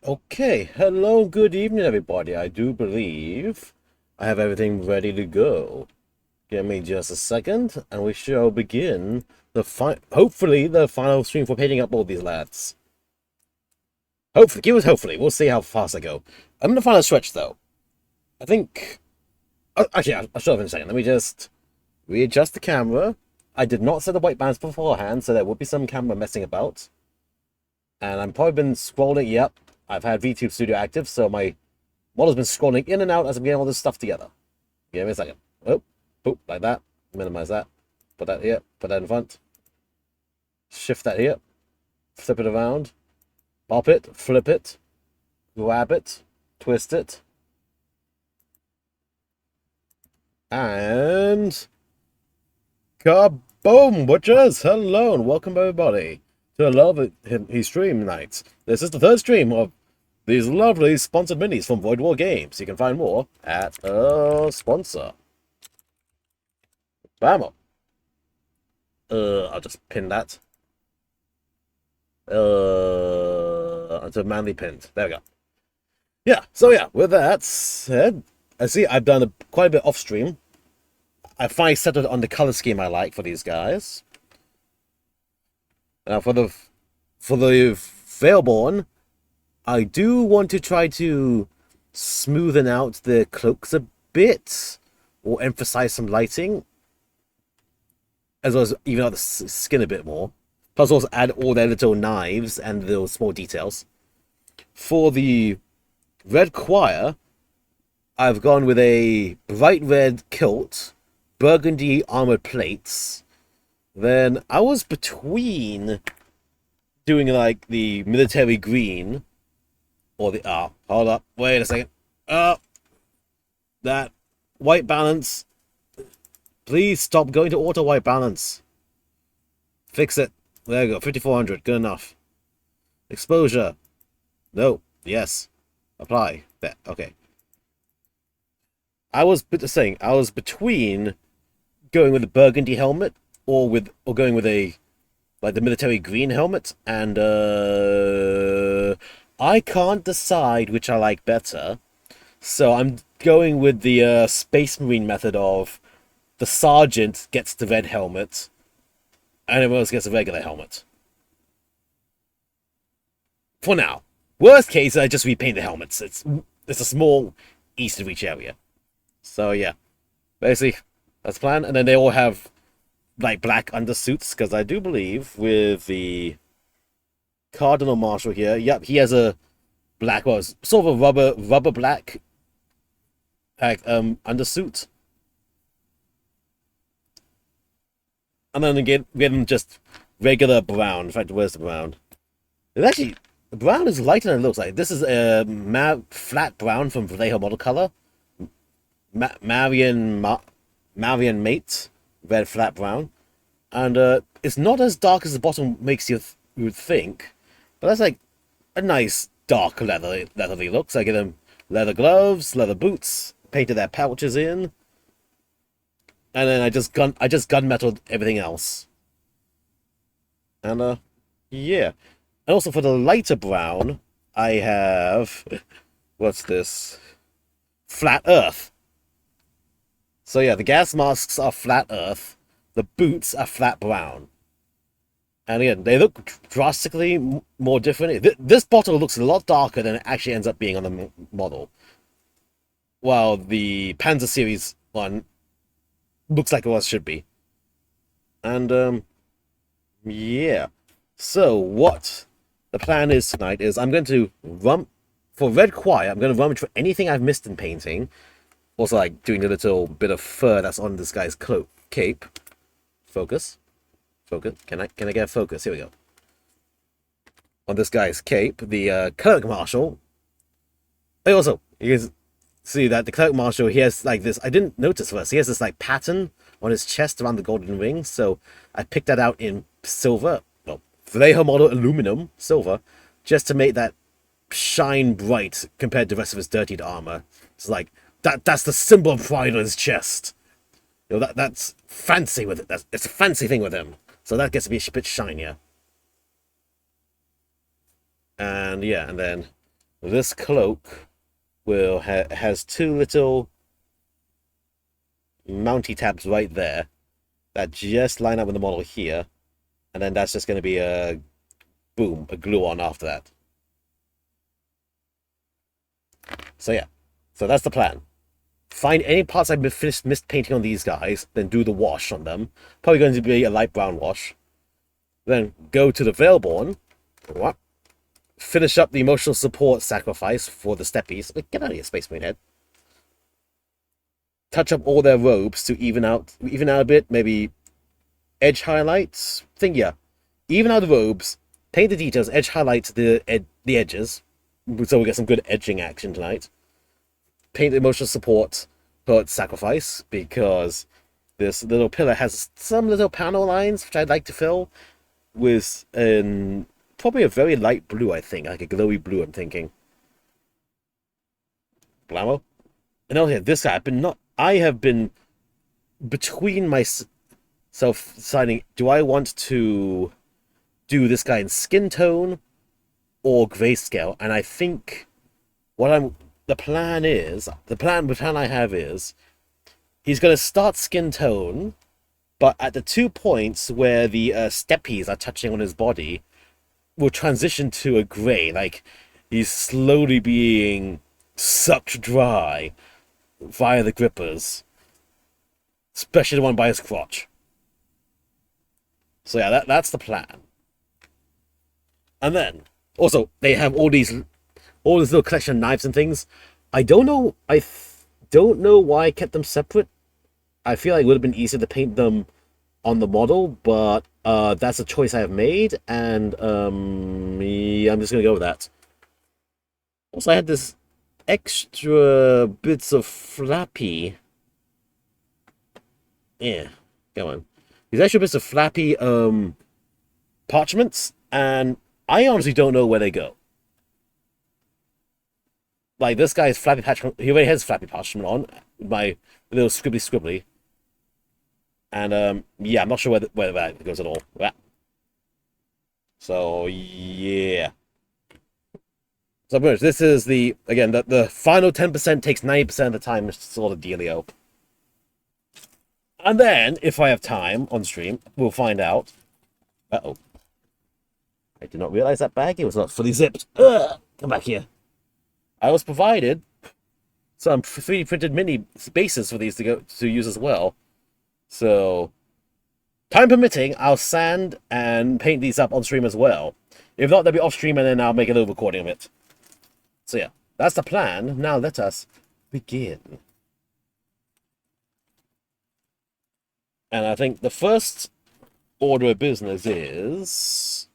Okay, hello, good evening, everybody. I do believe I have everything ready to go. Give me just a second, and we shall begin hopefully the final stream for painting up all these lads. Hopefully, give us hopefully. We'll see how fast I go. I'm gonna final stretch though. I think. Actually, I'll show up in a second. Let me just readjust the camera. I did not set the white balance beforehand, so there will be some camera messing about. And I've probably been scrolling. Yep, I've had VTube Studio active, so my model's been scrolling in and out as I'm getting all this stuff together. Give me a second. Oh, boop, like that. Minimize that. Put that here. Put that in front. Shift that here. Flip it around. Pop it. Flip it. Grab it. Twist it. And kaboom, butchers! Hello and welcome everybody to Love He Stream Nights. This is the third stream of these lovely sponsored minis from VoidWar Games. You can find more at sponsor. Bam. I'll just pin that. It's a manly pinned. There we go. Yeah, so yeah, with that said, I see I've done quite a bit off stream. I finally settled on the color scheme I like for these guys. Now for the Vielborn, I do want to try to smoothen out the cloaks a bit, or emphasize some lighting, as well as even out the skin a bit more. Plus also add all their little knives and those small details. For the Red Choir, I've gone with a bright red kilt, burgundy armored plates. Then I was between doing like the military green or the hold up, wait a second. That white balance. Please stop going to auto white balance. Fix it. There you go, 5400, good enough. Exposure. No, yes. Apply. There, okay. I was between going with a burgundy helmet or going with a like the military green helmet, and I can't decide which I like better. So I'm going with the Space Marine method of the sergeant gets the red helmet and everyone else gets a regular helmet. For now. Worst case, I just repaint the helmets. It's a small east of each area. So yeah, basically that's the plan. And then they all have like black undersuits, because I do believe with the Cardinal Marshal here, yep, he has a black, well, sort of a rubber black undersuit. And then again just regular brown. In fact, where's the brown? It's actually, the brown is lighter than it looks like. This is a flat brown from Vallejo Model Color. Marion Mate, red flat brown. And it's not as dark as the bottom makes you would think. But that's like a nice dark leathery look. So I give them leather gloves, leather boots, painted their pouches in. And then I just gunmetaled everything else. And yeah. And also for the lighter brown, I have what's this? Flat Earth. So yeah, the gas masks are flat Earth, the boots are flat brown. And again, they look drastically more different. This bottle looks a lot darker than it actually ends up being on the model. While the Panzer Series one looks like it should be. And yeah. So what the plan is tonight is I'm going to run for Red Choir. I'm going to rummage for anything I've missed in painting. Also, like doing a little bit of fur that's on this guy's cape. Focus. Can I get a focus? Here we go. On this guy's cape, the cleric marshal. Hey, also, you can see that the cleric marshal, he has like this. I didn't notice first. He has this like pattern on his chest around the golden ring. So I picked that out in silver. Well, Vallejo model aluminum silver, just to make that shine bright compared to the rest of his dirtied armor. It's like that's the symbol of pride on his chest. You know, that's fancy with it. It's a fancy thing with him. So that gets to be a bit shinier. And yeah, and then this cloak will has two little mounty tabs right there that just line up with the model here, and then that's just going to be a boom, a glue on after that. So yeah, so that's the plan. Find any parts I've missed painting on these guys, then do the wash on them. Probably going to be a light brown wash. Then go to the Vielborn. What? Finish up the emotional support sacrifice for the steppies. Get out of here, Space Marine Head. Touch up all their robes to even out a bit. Maybe edge highlights. Yeah. Even out the robes. Paint the details. Edge highlights the edges, so we get some good edging action tonight. Paint the emotional support sacrifice, because this little pillar has some little panel lines which I'd like to fill with probably a very light blue, I think, like a glowy blue, I'm thinking. Blammo. And oh yeah, this guy, I have been between myself deciding, do I want to do this guy in skin tone or grayscale? And I think the plan I have is he's going to start skin tone, but at the 2 points where the steppies are touching on his body, will transition to a gray, like he's slowly being sucked dry via the grippers, especially the one by his crotch. So yeah, that's the plan. And then also they have all this little collection of knives and things. I don't know. Don't know why I kept them separate. I feel like it would have been easier to paint them on the model, but that's a choice I have made, and yeah, I'm just gonna go with that. Also, I had this extra bits of flappy. Yeah, come on. These extra bits of flappy parchments, and I honestly don't know where they go. Like, this guy's flappy parchment, he already has flappy parchment on, my little scribbly. And, yeah, I'm not sure where that goes at all. So, yeah. So, this is again, the final 10% takes 90% of the time, sort of dealio. And then, if I have time on stream, we'll find out. Uh-oh. I did not realize that baggie was not fully zipped. Ugh! Come back here. I was provided some 3D printed mini bases for these to use as well. So, time permitting, I'll sand and paint these up on stream as well. If not, they'll be off stream, and then I'll make a little recording of it. So yeah, that's the plan. Now let us begin. And I think the first order of business is,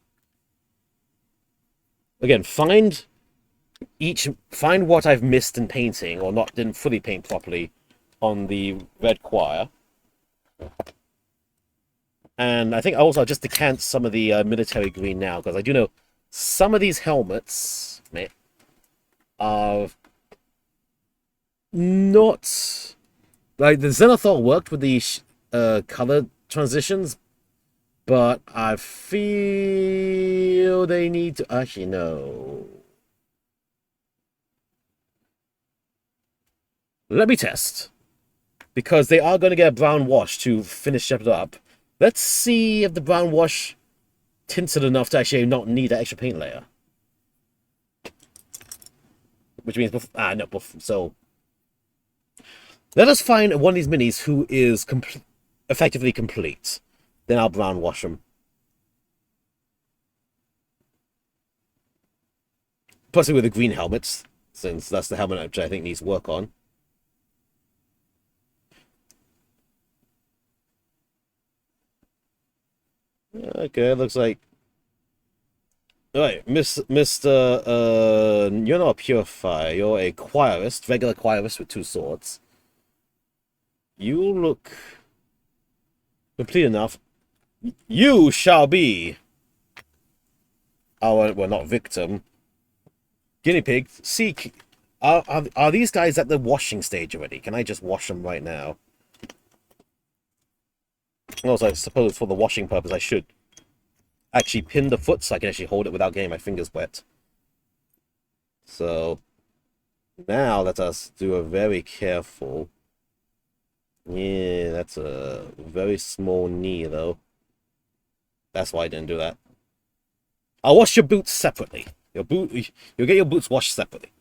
again, find what I've missed in painting or didn't fully paint properly on the red choir. And I think also I'll just decant some of the military green now, because I do know some of these helmets are not, like, the Zenithal worked with the color transitions, but I feel they need to actually no. Let me test, because they are going to get a brown wash to finish it up. Let's see if the brown wash tints it enough to actually not need that extra paint layer. Which means, so let us find one of these minis who is effectively complete. Then I'll brown wash them. Possibly with the green helmets, since that's the helmet which I think needs work on. Okay, looks like. Alright, Mr. You're not a purifier, you're a choirist, regular choirist with 2 swords. You look complete enough. You shall be our, well, not victim, guinea pig. See, are these guys at the washing stage already? Can I just wash them right now? Also, I suppose for the washing purpose, I should actually pin the foot so I can actually hold it without getting my fingers wet. So now let us do a very careful. Yeah, that's a very small knee though. That's why I didn't do that. I'll wash your boots separately. You'll get your boots washed separately.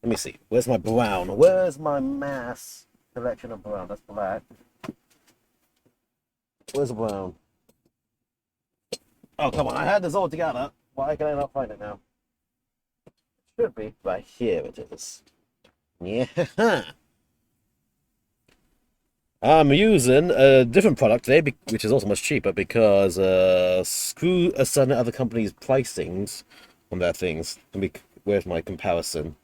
Let me see. Where's my brown? Where's my mass collection of brown? That's black. Where's the brown? Oh, come on. I had this all together. Why can I not find it now? It should be. Right here it is. Yeah. I'm using a different product today, which is also much cheaper because screw a certain other companies' pricings on their things. Where's my comparison?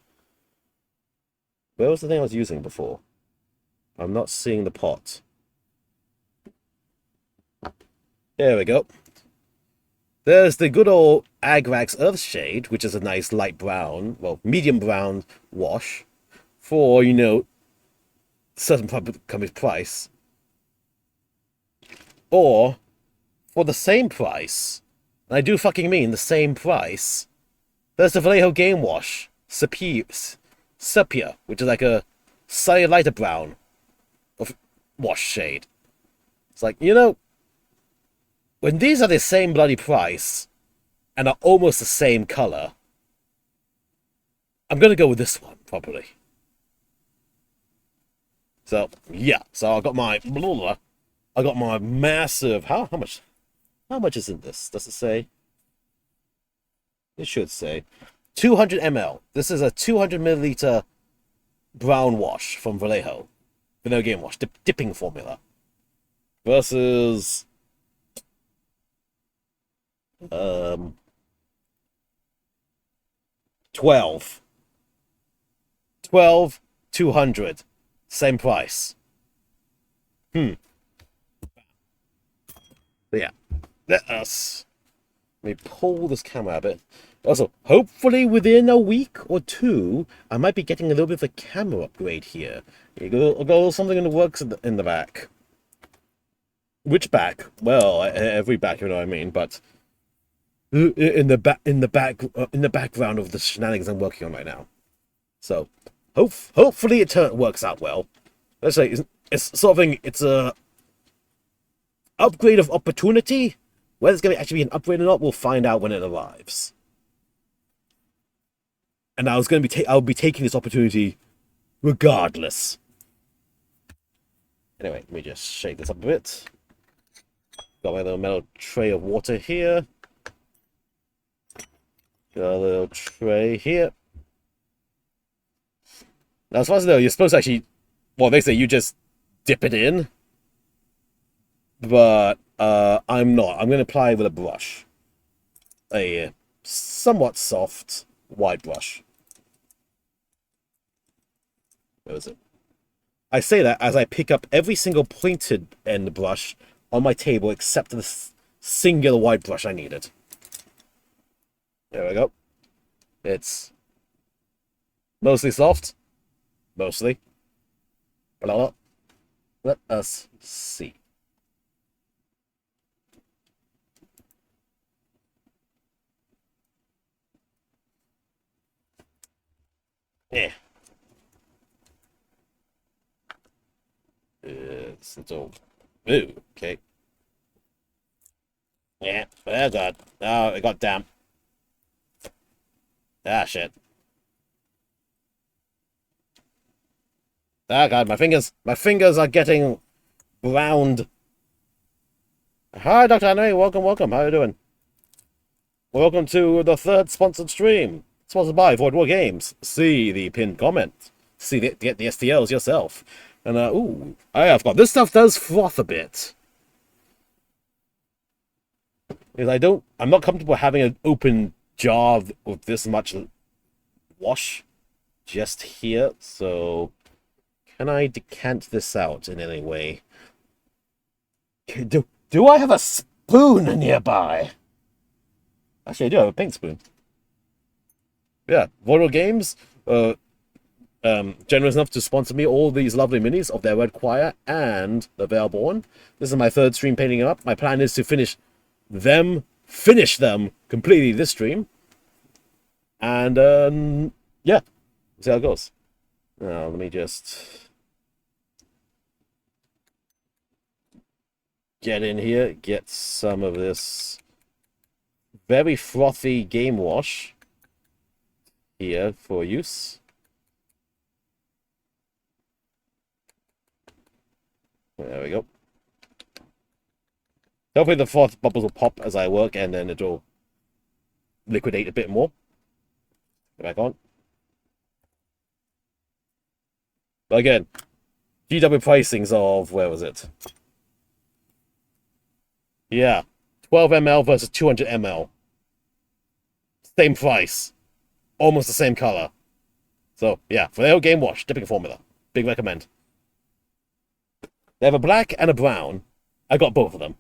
Where was the thing I was using before? I'm not seeing the pot. There we go. There's the good old Agrax Earthshade, which is a nice light brown, well, medium brown wash for, you know, certain company's price. Or, for the same price, and I do fucking mean the same price, there's the Vallejo Game Wash, Sepia, which is like a slightly lighter brown of wash shade. It's like, you know, when these are the same bloody price and are almost the same color, I'm gonna go with this one, probably. So, yeah. So I got my massive how much is in this? Does it say? It should say 200 ml. This is a 200 milliliter brown wash from Vallejo. Vanilla Game Wash, dipping formula. Versus 12 200, same price. But yeah, let me pull this camera a bit. Also, hopefully within a week or two, I might be getting a little bit of a camera upgrade here. You got something in the works in the back. Which back? Well, every back, you know what I mean. But in the background of the shenanigans I'm working on right now. So, hopefully it works out well. Let's say it's sort of thing. It's a upgrade of opportunity. Whether it's going to actually be an upgrade or not, we'll find out when it arrives. And I'll be taking this opportunity regardless. Anyway, let me just shake this up a bit. Got my little metal tray of water here. Got a little tray here. Now, as far as I know, you're supposed to actually... Well, they say you just dip it in. But I'm not. I'm going to apply with a brush. A somewhat soft, wide brush. Where is it? I say that as I pick up every single pointed end brush on my table except the singular wide brush I needed. There we go. It's mostly soft. Mostly. But let us see. Yeah. It's all... Ooh, okay. Yeah, oh god. Oh, it got damp. Ah, shit. Ah, god, my fingers are getting browned. Hi, Dr. Henry, welcome. How are you doing? Welcome to the third sponsored stream. Sponsored by VoidWar Games. See the pinned comment. See get the STLs yourself. And, ooh, I forgot. This stuff does froth a bit. Because I'm not comfortable having an open jar with this much wash just here, so can I decant this out in any way? Do I have a spoon nearby? Actually, I do have a pink spoon. Yeah, VoidWar Games, generous enough to sponsor me all these lovely minis of their Red Choir and the Vielborn. This is my third stream painting them up. My plan is to finish them completely this stream. And Yeah, see how it goes. Now, let me just get in here, get some of this very frothy game wash here for use. There we go. Hopefully the froth bubbles will pop as I work, and then it'll liquidate a bit more. Go back on. But again, GW pricings of, where was it? Yeah, 12 ml versus 200 ml. Same price. Almost the same color. So, yeah, for their game wash, dipping formula. Big recommend. They have a black and a brown. I got both of them.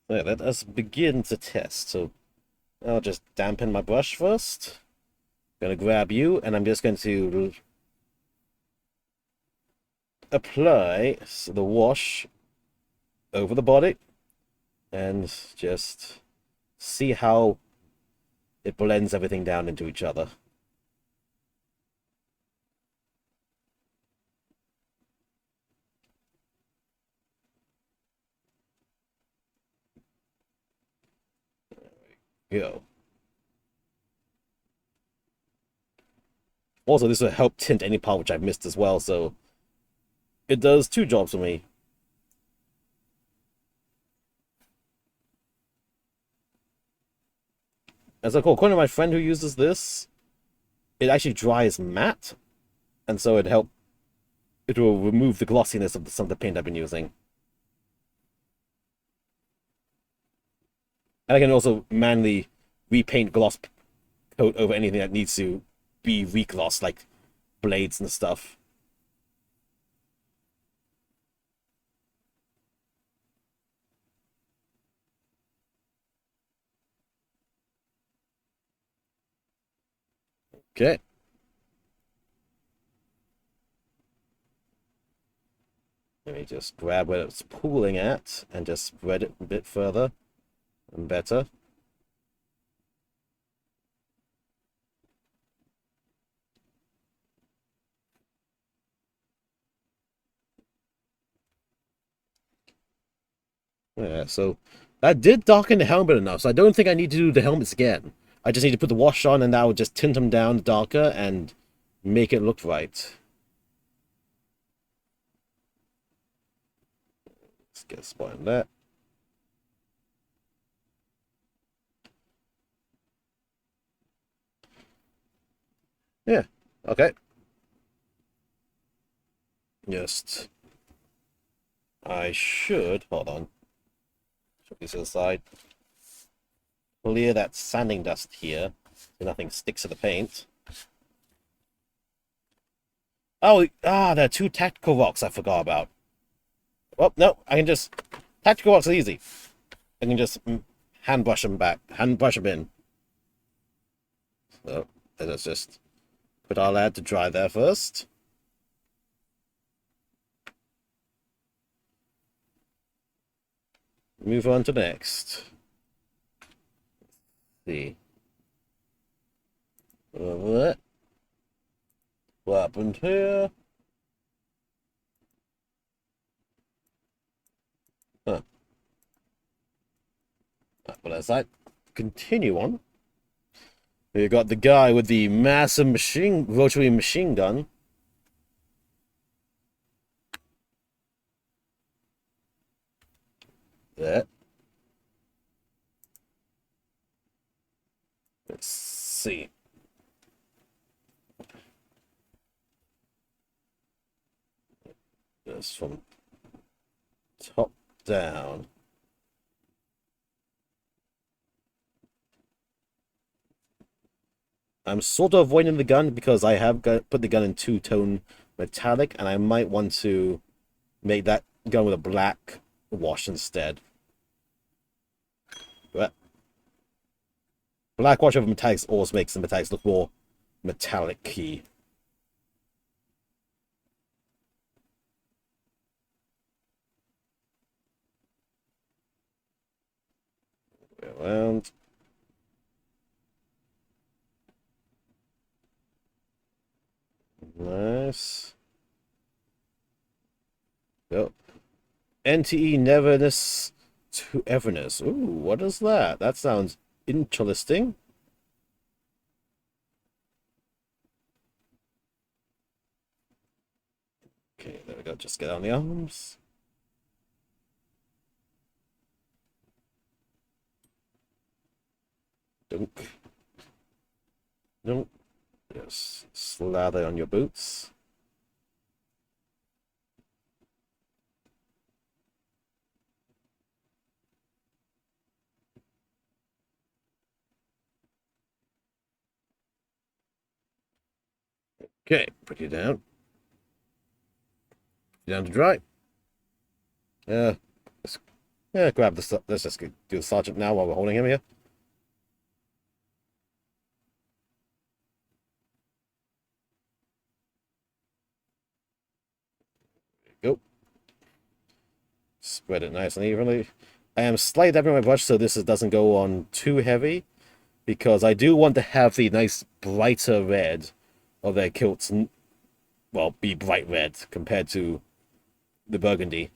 So, yeah, let us begin to test. So, I'll just dampen my brush first. Gonna grab you, and I'm just going to apply the wash over the body and just see how it blends everything down into each other. There we go. Also, this will help tint any part which I've missed as well, so it does two jobs for me. As I call, according to my friend who uses this, it actually dries matte, and so it will remove the glossiness of some of the paint I've been using. And I can also manually repaint gloss coat over anything that needs to be reglossed, like blades and stuff. Okay. Let me just grab where it's pooling at and just spread it a bit further and better. Yeah, so that did darken the helmet enough, so I don't think I need to do the helmets again. I just need to put the wash on, and that will just tint them down darker and make it look right. Let's get a spot on that. Yeah, okay. Just... I should... Hold on. Put this to the side. Clear that sanding dust here, so nothing sticks to the paint. Oh, there are two tactical rocks I forgot about. Oh, no, I can just... Tactical rocks are easy. I can just hand brush them back, hand brush them in. So, let's just put our lad to dry there first. Move on to next. Let's see. What happened here? Huh. But as I continue on, we got the guy with the massive rotary machine gun. There. Let's see. Just from top down. I'm sort of avoiding the gun because I have put the gun in two-tone metallic, and I might want to make that gun with a black wash instead. But black wash over metallics always makes the metallics look more metallic-y. around. Nice. Yep. NTE Neverness to Everness. Ooh, what is that? That sounds interesting. Okay, there we go. Just get on the arms. Dunk. Nope. Yes. Slather on your boots. Okay, put you down. Put you down to dry. Yeah. Yeah, grab the. Let's just do the sergeant now while we're holding him here. Go. Spread it nice and evenly. I am slightly dabbing my brush so this doesn't go on too heavy, because I do want to have the nice brighter red of their kilts, well, be bright red compared to the burgundy.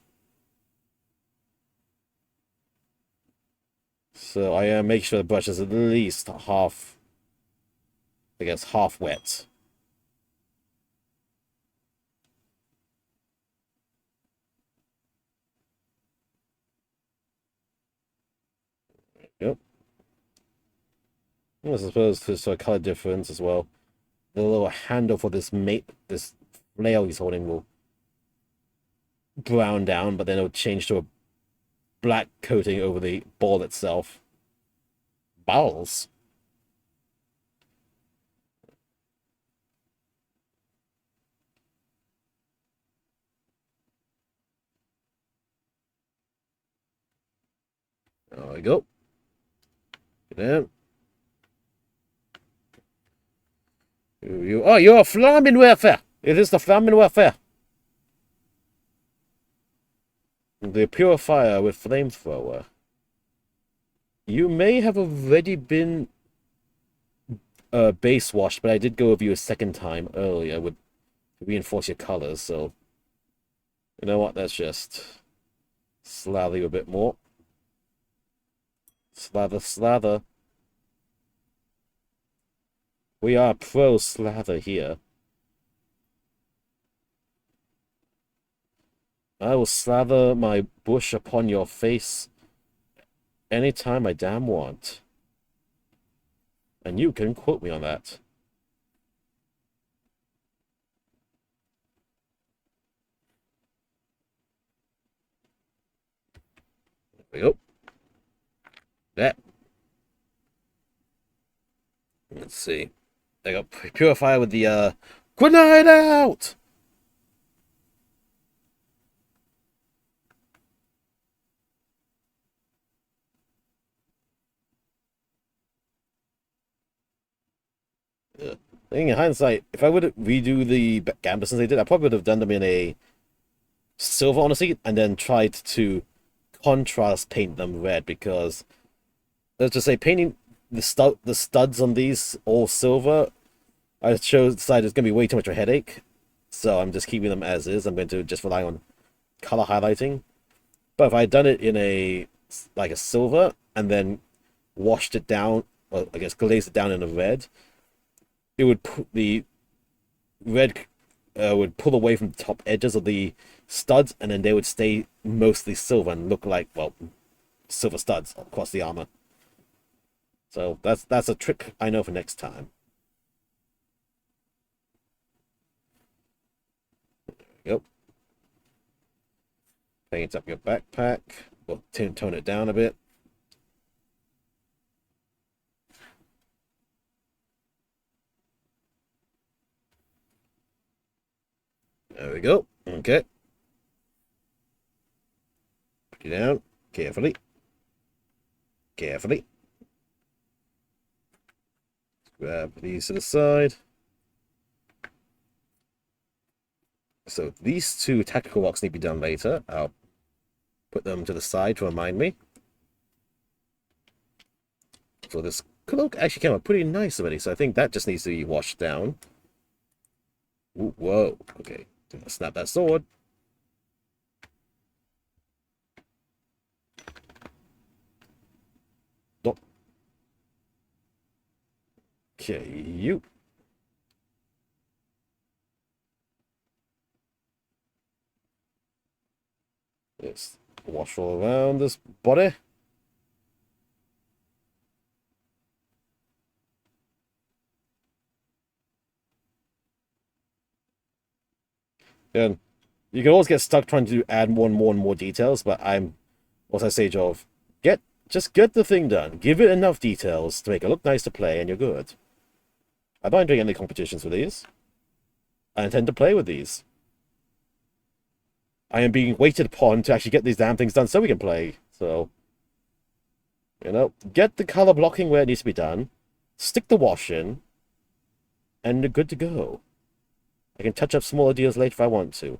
So I am making sure the brush is at least half, I guess, half wet. Yep. I suppose there's a color difference as well. The little handle for this flail he's holding will brown down, but then it'll change to a black coating over the ball itself. Balls. There we go. Get in. You're a flaming warfare. It is the flaming warfare. The purifier with flamethrower. You may have already been base washed, but I did go with you a second time earlier with to reinforce your colors. So you know what? Let's just slather you a bit more. Slather, slather. We are pro slather here. I will slather my bush upon your face anytime I damn want. And you can quote me on that. There we go. That. Let's see. I got purifier with the grenade out. I think in hindsight, if I would redo the gambits they did, I probably would have done them in a silver, honestly, and then tried to contrast paint them red, because let's just say painting the studs on these all silver, I decided it's gonna be way too much of a headache, so I'm just keeping them as is. I'm going to just rely on color highlighting. But if I had done it in a silver and then washed it down, or I guess glazed it down in a red, it would put the red would pull away from the top edges of the studs, and then they would stay mostly silver and look like, well, silver studs across the armor. So that's a trick I know for next time. There we go. Paint up your backpack. We'll tone it down a bit. There we go. Okay. Put you down carefully. Carefully. Grab these to the side. So these two tactical rocks need to be done later. I'll put them to the side to remind me. So this cloak actually came out pretty nice already, so I think that just needs to be washed down. Ooh, whoa, okay. Snap that sword. Oh. Okay, you. Just wash all around this body. And you can always get stuck trying to add more and more details, but I'm also sage of just get the thing done. Give it enough details to make it look nice to play, and you're good. I'm not doing any competitions for these. I intend to play with these. I am being waited upon to actually get these damn things done so we can play. So, you know, get the color blocking where it needs to be done, stick the wash in, and you're good to go. I can touch up smaller deals later if I want to.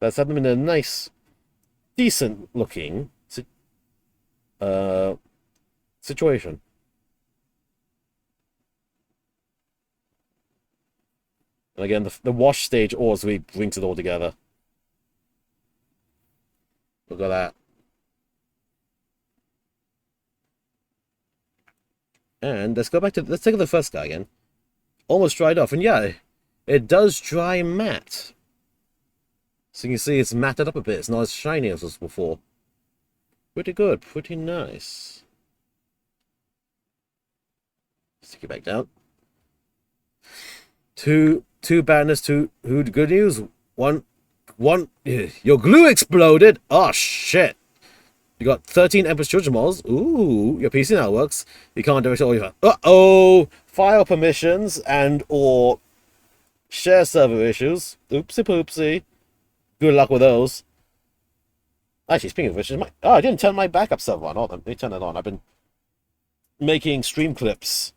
Let's have them in a nice, decent looking situation. And again, the wash stage also brings it all together. Look at that. And let's take a look at the first guy again. Almost dried off, and yeah, it does dry matte. So you can see it's matted up a bit. It's not as shiny as it was before. Pretty good, pretty nice. Stick it back down. Two badness, two good news. One, your glue exploded. Oh shit! You got 13 Empress Children models. Ooh, your PC now works. You can't do it all. Uh-oh! File permissions and or share server issues. Oopsie poopsie. Good luck with those. Actually, speaking of which, I didn't turn my backup server on. Hold on, let me turn it on. I've been making stream clips,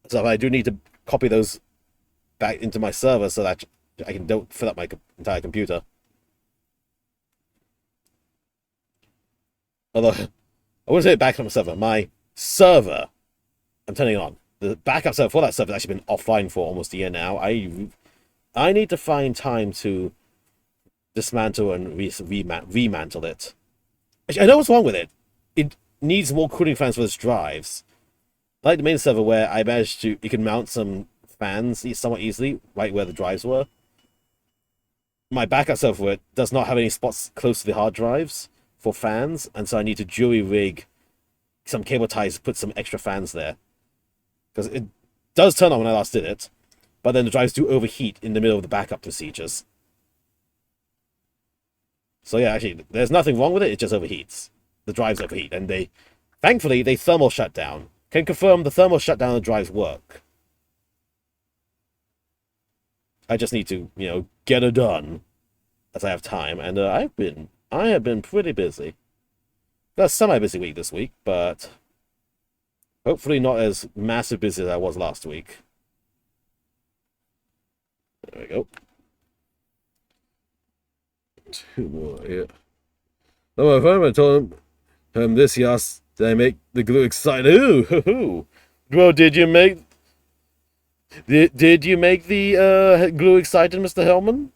so I do need to copy those back into my server so that I can don't fill up my entire computer. Although, I wouldn't say backup server. My server, I'm turning it on. The backup server for that server has actually been offline for almost a year now. I need to find time to dismantle and remantle it. Actually, I know what's wrong with it. It needs more cooling fans for its drives. Like the main server where I managed to, you can mount some fans somewhat easily right where the drives were. My backup server for it does not have any spots close to the hard drives for fans, and so I need to jury rig some cable ties to put some extra fans there. Because it does turn on when I last did it, but then the drives do overheat in the middle of the backup procedures. So yeah, actually, there's nothing wrong with it, it just overheats. The drives overheat, and thankfully, they thermal shut down. Can confirm the thermal shutdown of the drives work. I just need to, you know, get it done as I have time, and I have been pretty busy. That's a semi-busy week this week, but hopefully not as massive busy as I was last week. There we go. Two more here. Oh, I told him this yes, did I make the glue excited? Ooh, well, did you make the glue excited, Mr. Hellman?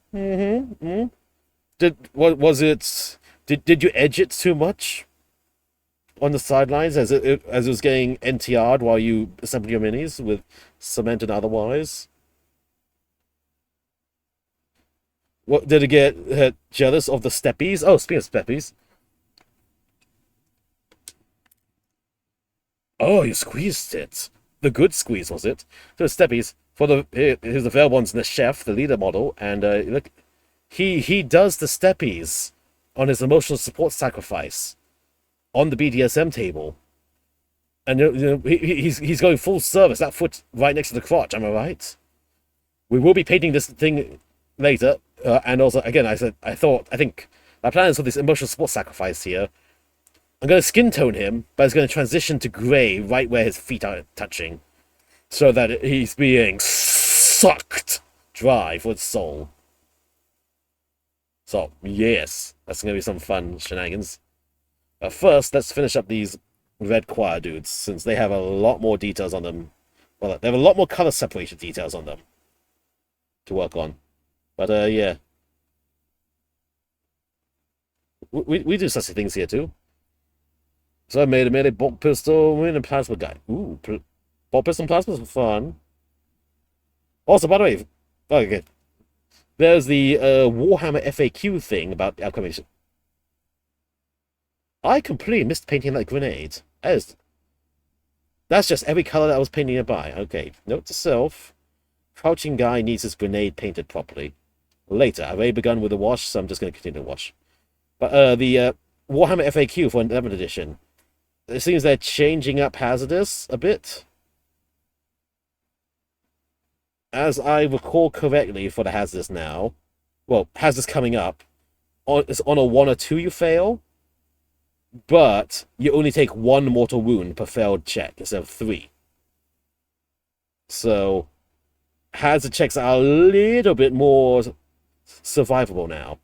Did you edge it too much on the sidelines as it was getting NTR'd while you assembled your minis with cement and otherwise? What did it get jealous of the steppies? Oh, speaking of steppies. Oh, you squeezed it. The good squeeze, was it? So steppies here's the Vielborns and the chef, the leader model, and look, he does the steppies on his emotional support sacrifice on the BDSM table, and you know, he's going full service. That foot right next to the crotch. Am I right? We will be painting this thing later. And also, again, I think my plan is for this emotional support sacrifice here. I'm going to skin tone him, but it's going to transition to grey right where his feet are touching, so that he's being sucked dry for his soul. So, yes, that's going to be some fun shenanigans. First, let's finish up these red choir dudes, since they have a lot more details on them. Well, they have a lot more color separation details on them to work on. But yeah, we do such things here too. So I made a melee bolt pistol and a plasma guy. Ooh, bolt pistol and plasma is fun. Also, by the way, okay, there's the Warhammer FAQ thing about the alchemy. I completely missed painting that grenade. That's just every color that I was painting it by. Okay, note to self. Crouching guy needs his grenade painted properly. Later, I've already begun with the wash, so I'm just going to continue to wash. But the Warhammer FAQ for 11th edition. It seems they're changing up Hazardous a bit. As I recall correctly for the Hazardous now, well, Hazardous coming up, it's on a 1 or 2 you fail, but you only take 1 mortal wound per failed check instead of 3. So, hazard checks are a little bit more survivable now.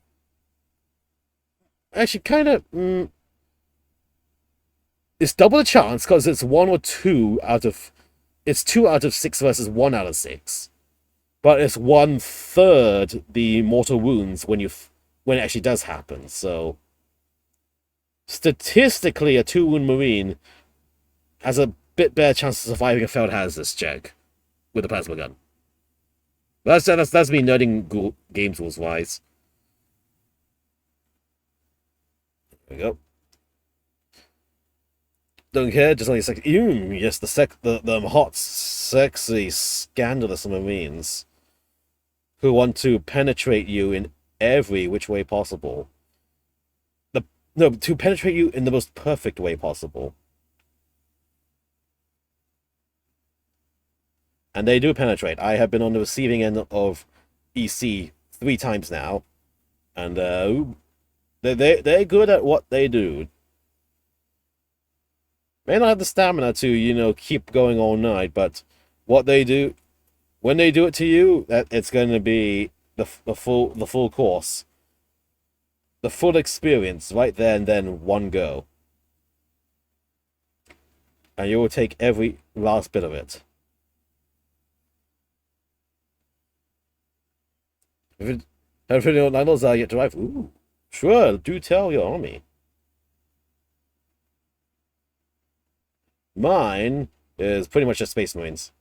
Actually, kind of... it's double the chance, because it's 1 or 2 out of... It's 2 out of 6 versus 1 out of 6. But it's 1/3 the mortal wounds when it actually does happen, so... Statistically, a 2-wound Marine has a bit better chance of surviving a failed hazardous check with a plasma gun. That's me nerding games rules wise. There we go. Don't care, just only a second. Yes, the hot, sexy, scandalous Marines who want to penetrate you in every which way possible. No, to penetrate you in the most perfect way possible. And they do penetrate. I have been on the receiving end of EC 3 times now. And they're good at what they do. May not have the stamina to, keep going all night, but what they do, when they do it to you, it's going to be the full course. The full experience right there and then, one go. And you will take every last bit of it. If it knows I get to drive, ooh, sure, do tell your army. Mine is pretty much just Space Marines.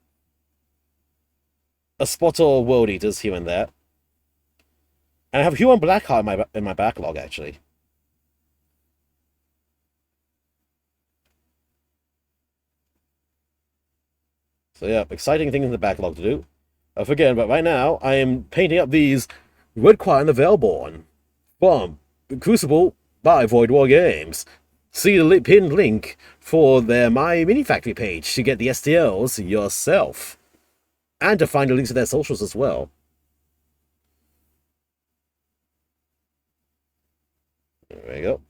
A spot or World Eaters here and there. And I have Huon Blackheart in my backlog, actually. So yeah, exciting things in the backlog to do. But right now, I am painting up these Red Choir and the Vielborn from Crucible by VoidWar Games. See the pinned link for their My Mini Factory page to get the STLs yourself. And to find the links to their socials as well. There we go.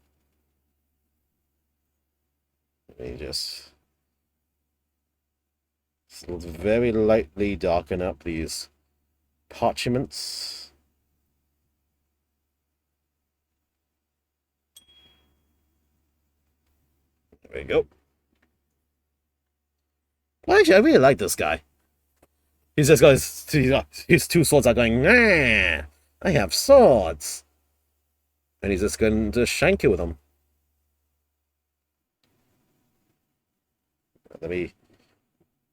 Let me just very lightly darken up these parchments. There we go. Well, actually, I really like this guy. He's just got his 2 swords are going, nah, I have swords. And he's just going to shank you with them. Let me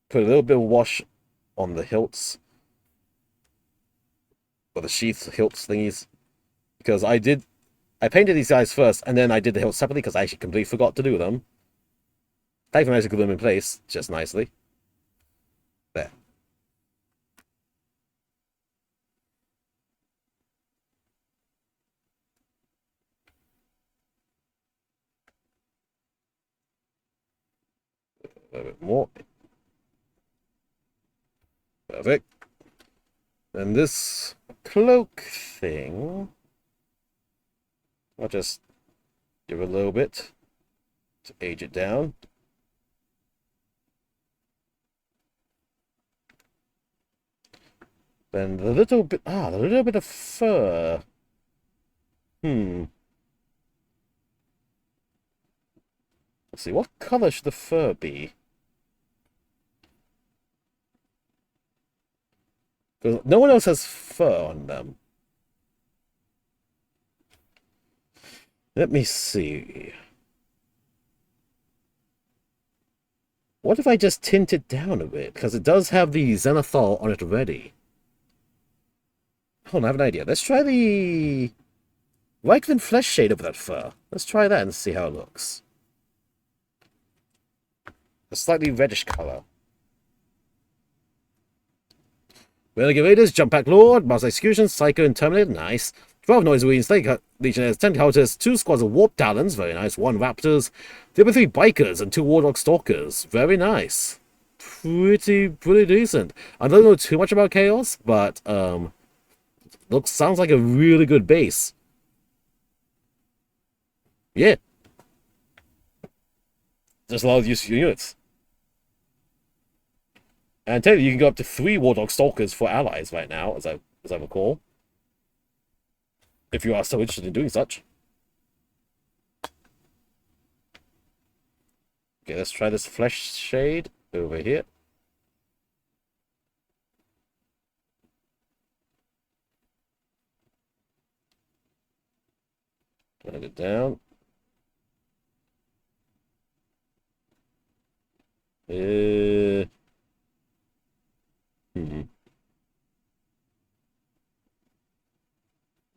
put a little bit of wash on the hilts. Or the sheath hilts thingies. Because I painted these guys first, and then I did the hilts separately because I actually completely forgot to do them. Thankfully, I managed to glue them in place just nicely. There. A little bit more. Perfect. And this cloak thing, I'll just give it a little bit to age it down. Then the little bit of fur. Let's see, what color should the fur be? Because no one else has fur on them. Let me see. What if I just tint it down a bit? Because it does have the zenithal on it already. Hold on, I have an idea. Let's try the Reichland flesh shade over that fur. Let's try that and see how it looks. A slightly reddish color. Renegade Raiders, Jump Pack Lord, Master Execution, Psycho, and Terminator. Nice. 12 Noise Wheels, Legionnaires, 10 Counters, 2 squads of Warp Talons. Very nice. 1 Raptors, the other 3 Bikers, and 2 Warlock Stalkers. Very nice. Pretty decent. I don't know too much about Chaos, but sounds like a really good base. Yeah. Just a lot of useful units. And tell you can go up to 3 Warlock Stalkers for allies right now, as I recall. If you are so interested in doing such. Okay, let's try this flesh shade over here. Drag it down.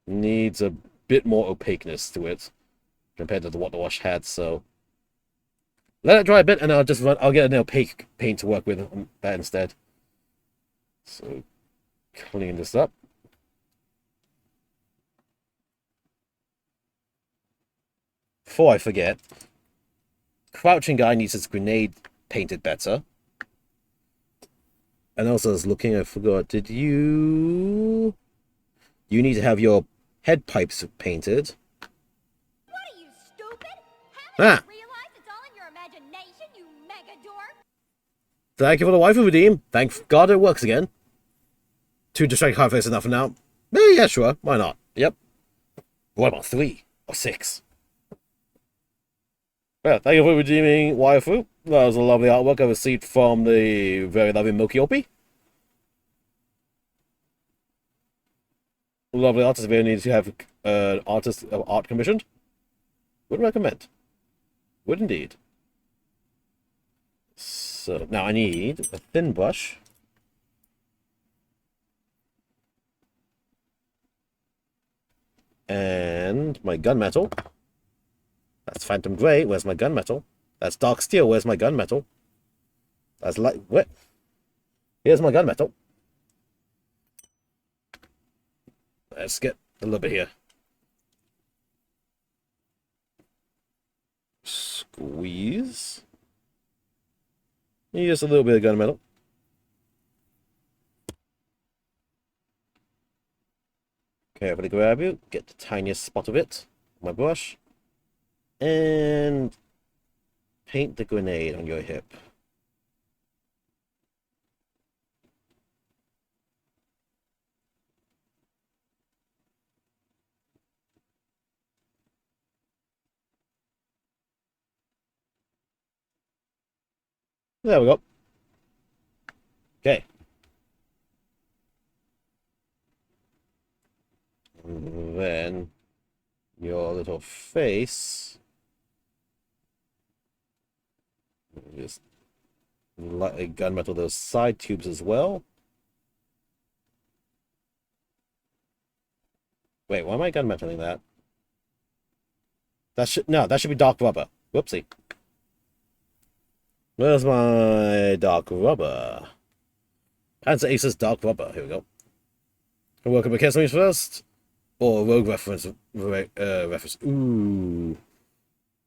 Needs a bit more opaqueness to it compared to what the wash had, so let it dry a bit and I'll get an opaque paint to work with on that instead. So clean this up. Before I forget, Crouching Guy needs his grenade painted better. And also I was looking, I forgot, did you need to have your head pipes painted. What are you, stupid? Haven't you realized it's all in your imagination, you mega dork? Thank you for the waifu redeem. Thank God it works again. 2 distract hard face enough for now. Yeah, sure. Why not? Yep. What about 3 or 6? Well, thank you for redeeming waifu. That was a lovely artwork I received from the very lovely Mokiopi. Lovely artist. If you need to have an art commissioned, would recommend. Would indeed. So now I need a thin brush. And my gunmetal. That's Phantom Grey. Where's my gunmetal? That's Dark Steel. Where's my gunmetal? That's light. What? Here's my gunmetal. Let's get a little bit here. Squeeze. Just a little bit of gunmetal. Carefully grab you. Get the tiniest spot of it. My brush. And paint the grenade on your hip. There we go. Okay. And then your little face. Just lightly gunmetal those side tubes as well. Wait, why am I gunmetaling that? That should be dark rubber. Whoopsie. Where's my dark rubber? That's Ace's dark rubber. Here we go. Welcome to Case first. Or Rogue reference. Ooh.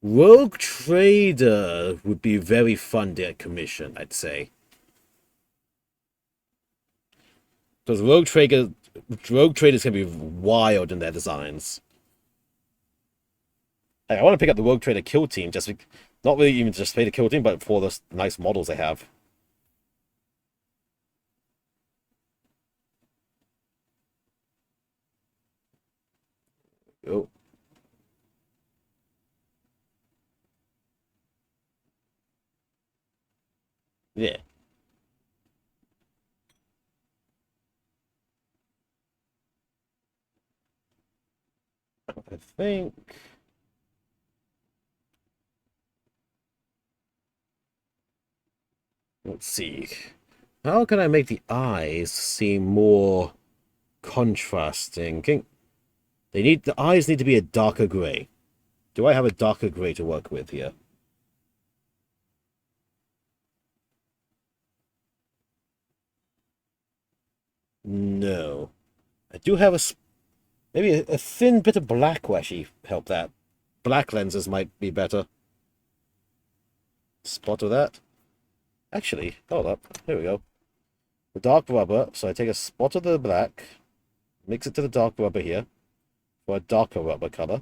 Rogue Trader would be very fun to commission, I'd say. Because Rogue Traders can be wild in their designs. Hey, I want to pick up the Rogue Trader kill team, not really even just play the kill team, but for the nice models they have. Oh. Yeah. I think... Let's see. How can I make the eyes seem more contrasting? The eyes need to be a darker gray. Do I have a darker gray to work with here? No. I do have maybe a thin bit of black will actually help that. Black lenses might be better. Spot of that. Actually, hold up. Here we go. The dark rubber. So I take a spot of the black, mix it to the dark rubber here for a darker rubber color.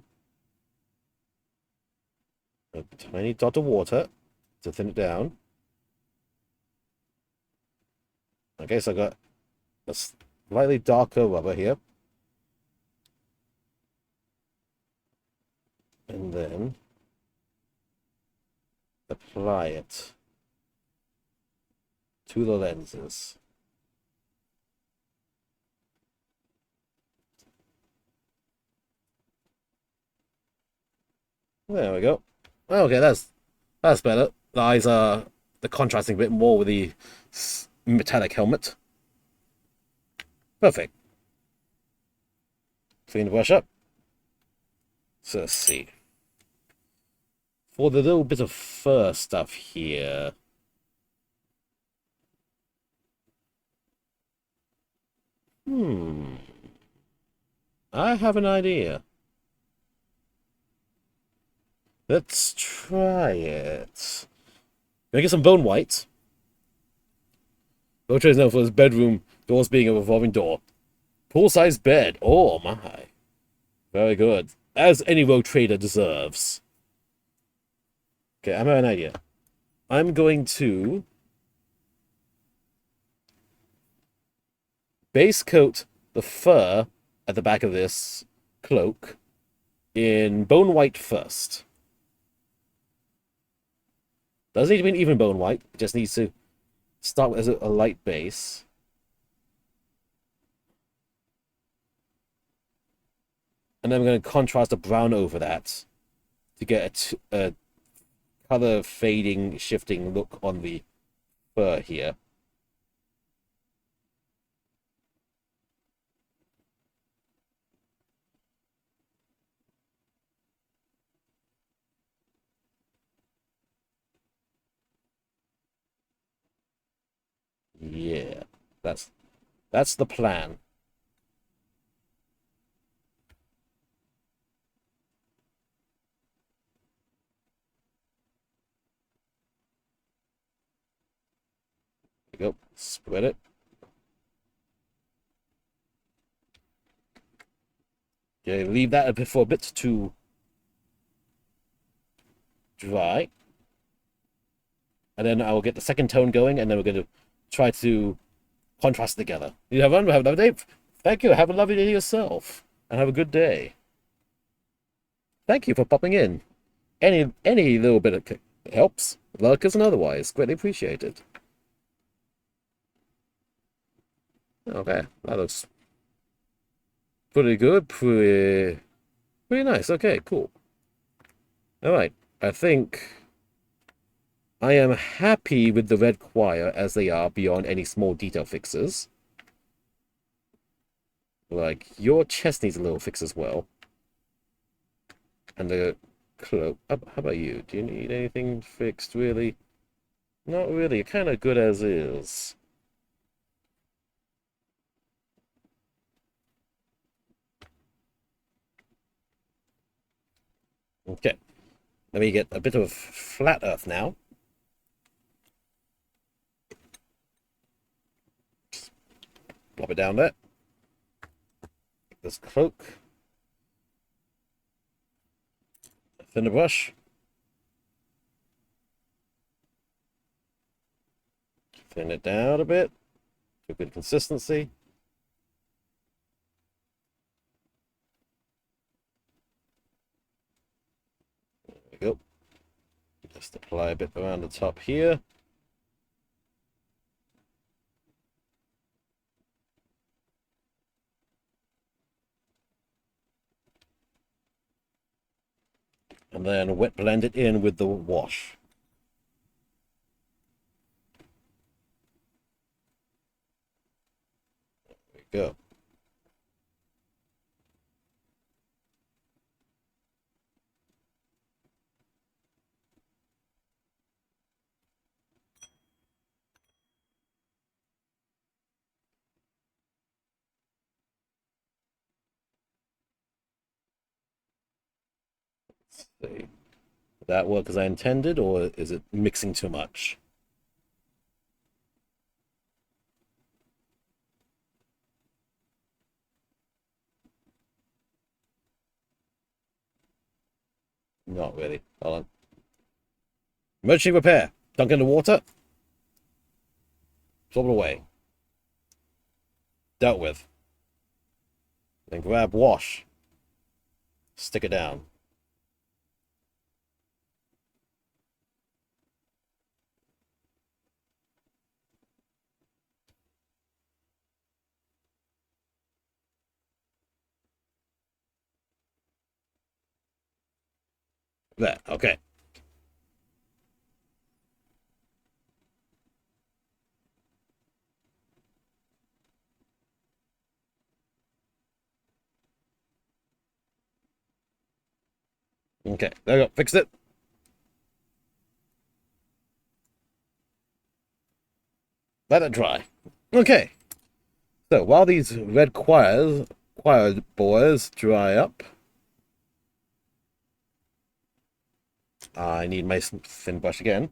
A tiny dot of water to thin it down. Okay, so I got a slightly darker rubber here. And then apply it to the lenses. There we go. Okay, that's better. The eyes are contrasting a bit more with the metallic helmet. Perfect. Clean the brush up. So let's see. For the little bit of fur stuff here. I have an idea. Let's try it. Gonna get some bone white. Botre is known for his bedroom doors being a revolving door. Pool-sized bed. Oh my. Very good. As any rogue trader deserves. Okay, I have an idea. I'm going to base coat the fur at the back of this cloak in bone white first. Doesn't need to be an even bone white. It just needs to start with a light base. And then I'm going to contrast a brown over that to get a color fading, shifting look on the fur here. Yeah, that's the plan. There we go. Spread it. Okay, leave that a bit for a bit to dry. And then I will get the second tone going, and then we're going to try to contrast together. You have a lovely day. Thank you. Have a lovely day yourself. And have a good day. Thank you for popping in. Any little bit of helps, lurkers and otherwise. Greatly appreciated. Okay, that looks pretty good. Pretty nice. Okay, cool. Alright, I think I am happy with the red choir as they are beyond any small detail fixes. Like, your chest needs a little fix as well. And the cloak. How about you? Do you need anything fixed, really? Not really. You're kind of good as is. Okay. Let me get a bit of flat earth now. Plop it down there. Take this cloak. Thinner brush. Thin it down a bit to good consistency. There we go. Just apply a bit around the top here. And then wet blend it in with the wash. There we go. Let's see. Did that work as I intended, or is it mixing too much? Not really. Hold on. Emergency repair. Dunk in the water. Absorb it away. Dealt with. Then grab wash. Stick it down. There. Okay. Okay. There we go. Fixed it. Let it dry. Okay. So while these red choir boys dry up, I need my thin brush again.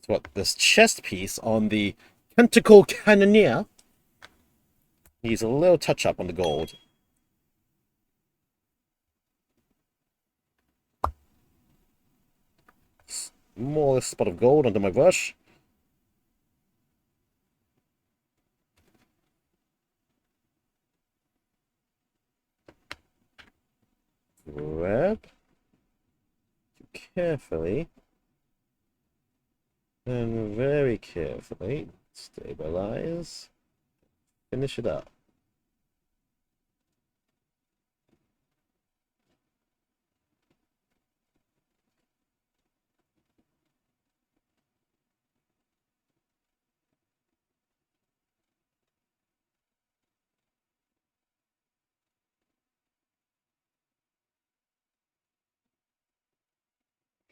So what this chest piece on the tentacle cannoneer needs a little touch up on the gold. More spot of gold onto my brush. Grab carefully and very carefully stabilize, finish it up.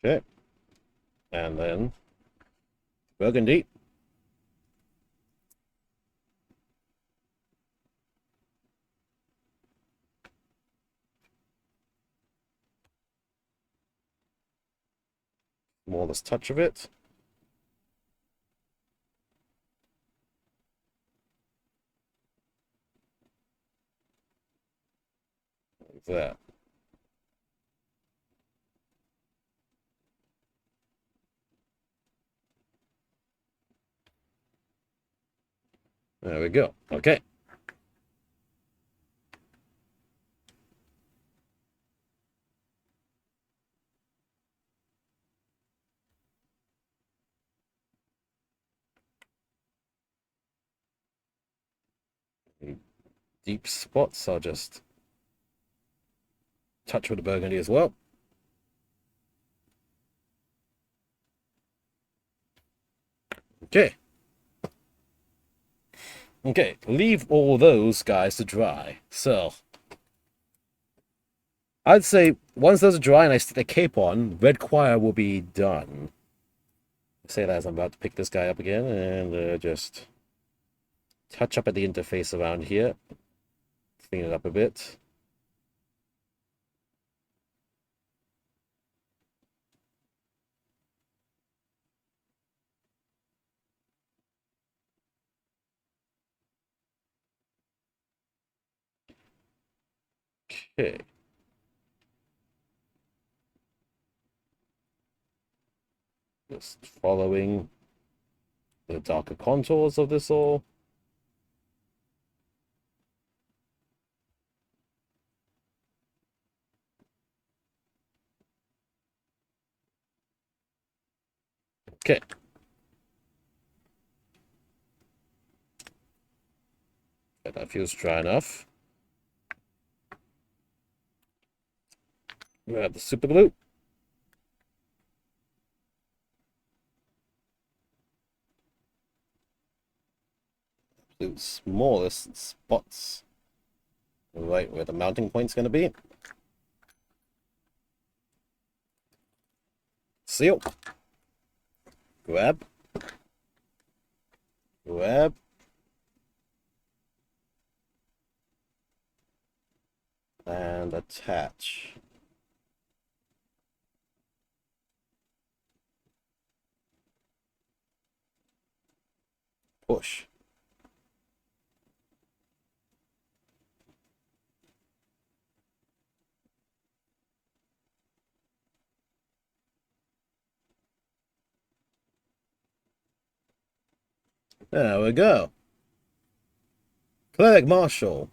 Okay, and then burgundy. More this touch of it. Like that. There we go. Okay. Deep spots, I'll just touch with the burgundy as well. Okay. Okay, leave all those guys to dry. So, I'd say once those are dry and I stick the cape on, red choir will be done. Say that as I'm about to pick this guy up again and just touch up at the interface around here. Clean it up a bit. Okay. Just following the darker contours of this all. Okay. That feels dry enough. Grab the super glue. smallest spots. Right where the mounting point's going to be. Seal. Grab. Grab. And attach. Push. There we go. Cleric Marshal.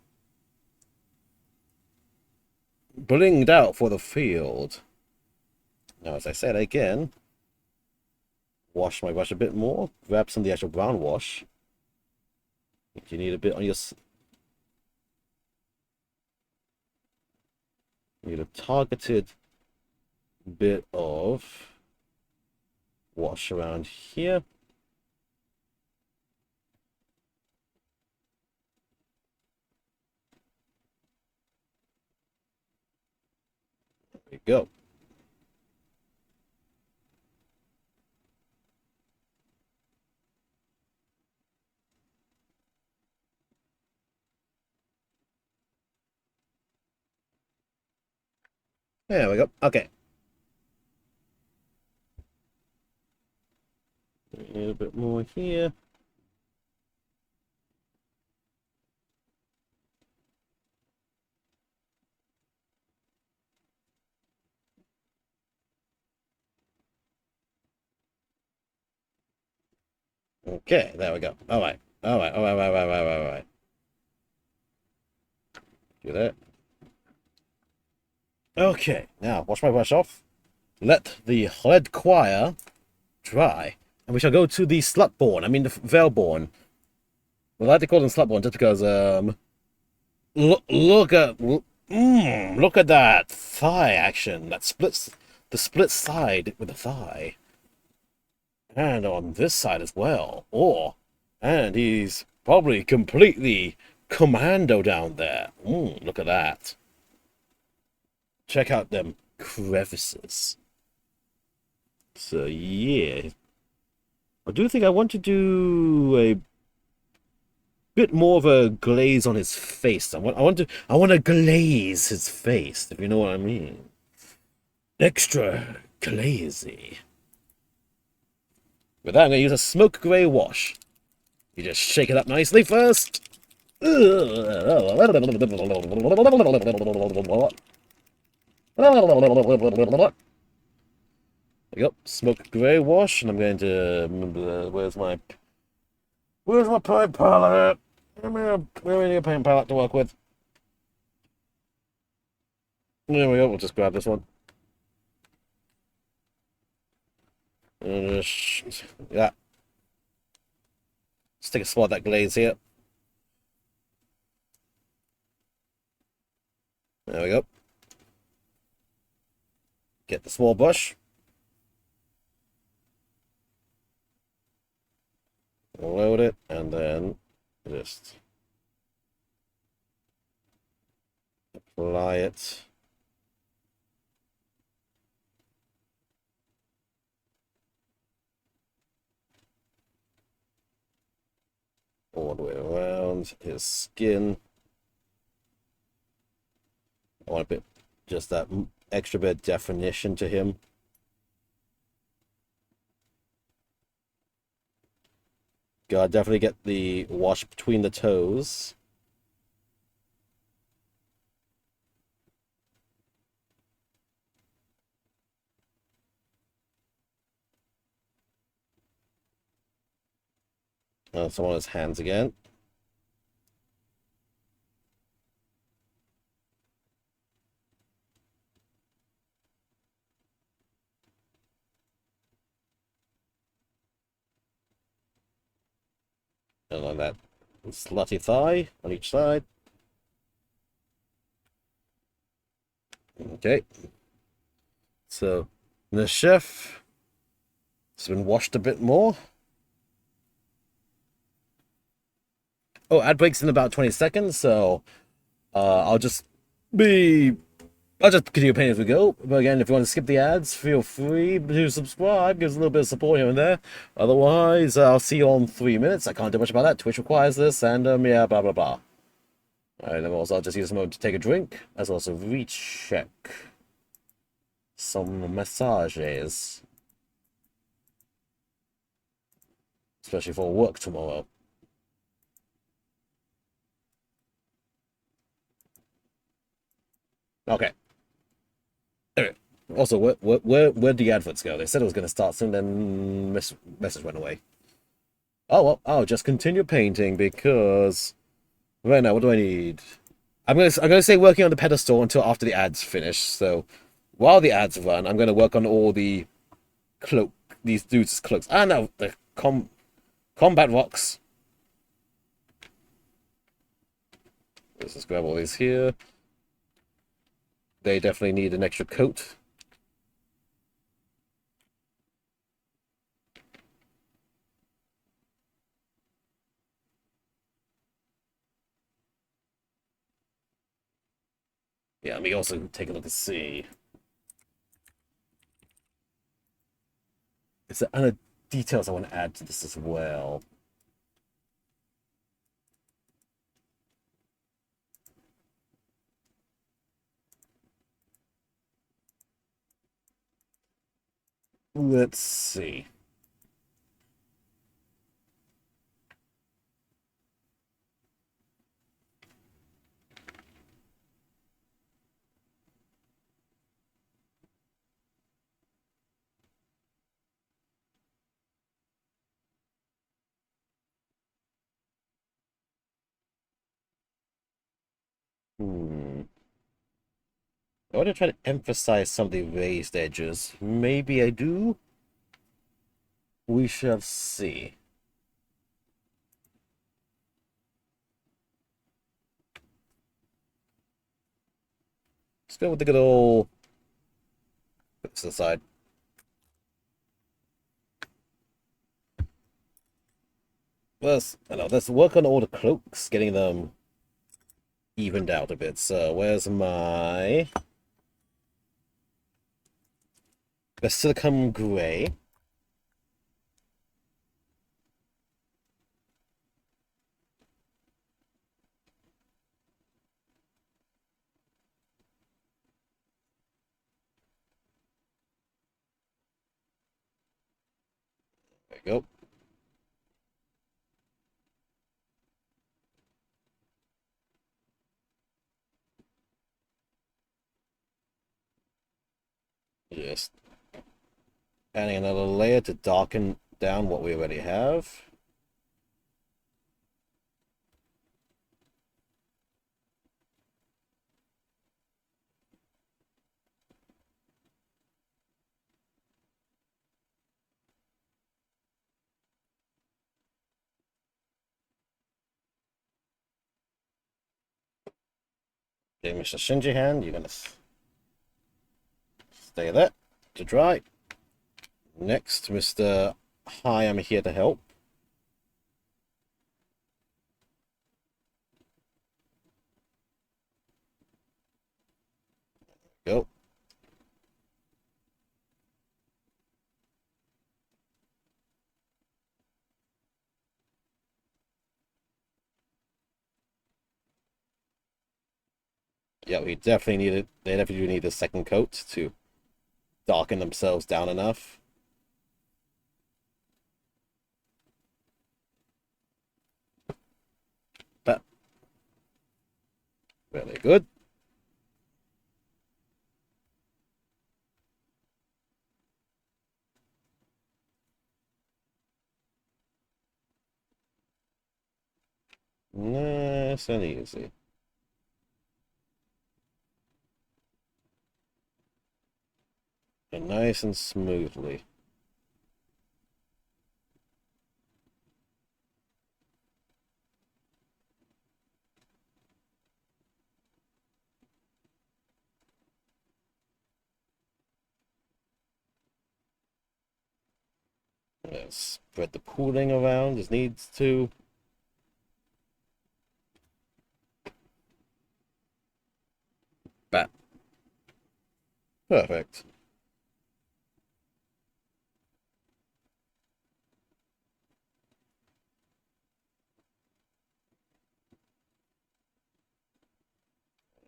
Blinged out for the field. Now, as I said again, wash my brush a bit more. Grab some of the actual brown wash. If you need a bit on your... Need a targeted bit of wash around here. There we go. There we go. Okay. Need a bit more here. Okay, there we go. All right. All right. All right. All right. All right. All right. Do that. Okay. Now, wash my brush off. Let the lead choir dry. And we shall go to the Slutborn. I mean, the Vielborn. We like to call them Slutborn just because, look at that thigh action. That splits, the split side with the thigh. And on this side as well. And he's probably completely commando down there. Look at that. Check out them crevices. So, yeah. I do think I want to do a bit more of a glaze on his face. I want to glaze his face, if you know what I mean. Extra glazy. With that, I'm going to use a smoke grey wash. You just shake it up nicely first. There we go, smoke grey wash, and I'm going to where's my paint palette? We need a paint palette to work with. There we go. We'll just grab this one. And just, yeah. Just take a swat of that glaze here. There we go. Get the small brush. Load it, and then just apply it. All the way around his skin. I want a bit, just that extra bit of definition to him. Gotta definitely get the wash between the toes. Some on his hands again. And on that slutty thigh on each side. Okay. So the chef has been washed a bit more. Oh, ad breaks in about 20 seconds, so I'll just be. I'll just continue paying as we go. But again, if you want to skip the ads, feel free to subscribe. Gives a little bit of support here and there. Otherwise, I'll see you on 3 minutes. I can't do much about that. Twitch requires this, and yeah, blah blah blah. Alright, and also I'll just use this moment to take a drink, as well as recheck some massages, especially for work tomorrow. Okay. Anyway, also, where'd the adverts go? They said it was going to start soon, then message went away. Oh, well, I'll just continue painting because right now, what do I need? I'm gonna stay working on the pedestal until after the ads finish. So while the ads run, I'm gonna work on all the cloak, these dudes' cloaks. Ah, no, the combat rocks. Let's just grab all these here. They definitely need an extra coat. Yeah, let me also take a look and see. Is there other details I want to add to this as well? Let's see. Hmm. I want to try to emphasize some of the raised edges. Maybe I do. We shall see. Let's go with the good old. Put this aside. Let's work on all the cloaks, getting them evened out a bit. So where's my Basilicum Grey? There you go. Just adding another layer to darken down what we already have. Okay, Mr. Shinji Hand, you're gonna stay there to dry. Next, Mr. Hi, I'm here to help. Go. Yeah, we definitely need it. They definitely do need a second coat to darken themselves down enough. But really good. Nice and easy. And nice and smoothly. Let's spread the pooling around as needs to. Perfect.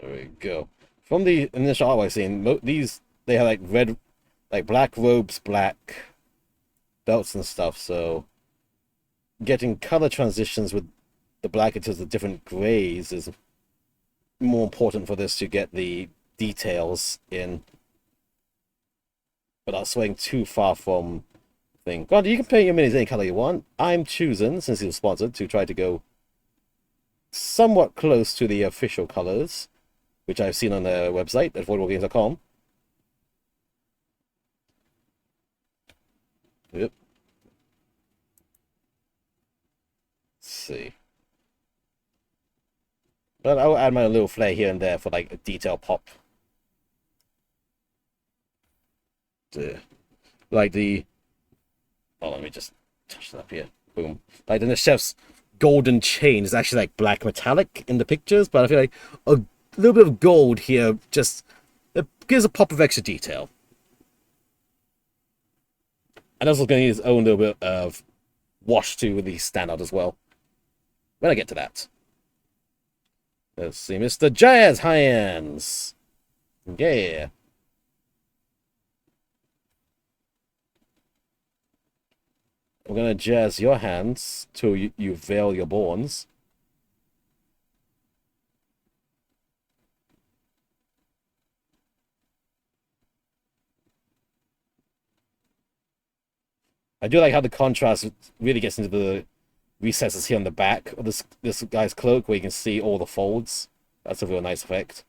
There we go. From the initial art I've seen, these they have like red, like black robes, black belts and stuff. So getting color transitions with the black into the different grays is more important for this to get the details in without swaying too far from thing. Granted, you can paint your minis any color you want. I'm choosing, since it's sponsored, to try to go somewhat close to the official colors, which I've seen on their website at VoidWarGames.com. Yep. Let's see. But I'll add my little flair here and there for like a detail pop. Like the... Oh, let me just touch that up here. Boom. Like the chef's golden chain is actually like black metallic in the pictures, but I feel like a little bit of gold here just it gives a pop of extra detail. And also going to need his own little bit of wash to really stand out as well. When I get to that. Let's see, Mr. Jazz Hands. Yeah. I'm gonna jazz your hands till you veil your borns. I do like how the contrast really gets into the recesses here on the back of this guy's cloak, where you can see all the folds. That's a real nice effect.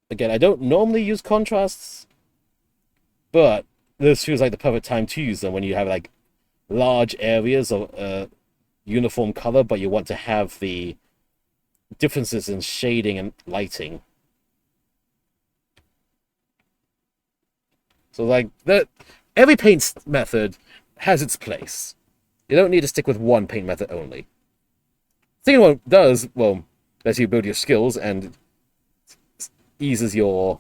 Again, I don't normally use contrasts, but this feels like the perfect time to use them when you have like large areas of uniform color, but you want to have the differences in shading and lighting. So like that, every paint method has its place. You don't need to stick with one paint method only. Second one does, well, lets you build your skills and eases your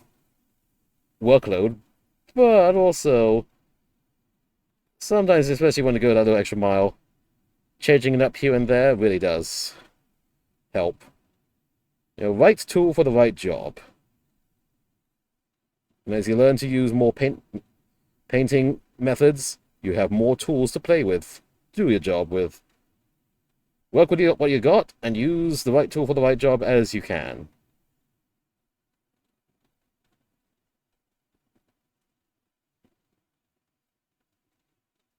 workload, but also sometimes, especially when you go that little extra mile, changing it up here and there really does help. You know, right tool for the right job. And as you learn to use more painting methods, you have more tools to play with, do your job with. Work with what you got, and use the right tool for the right job as you can.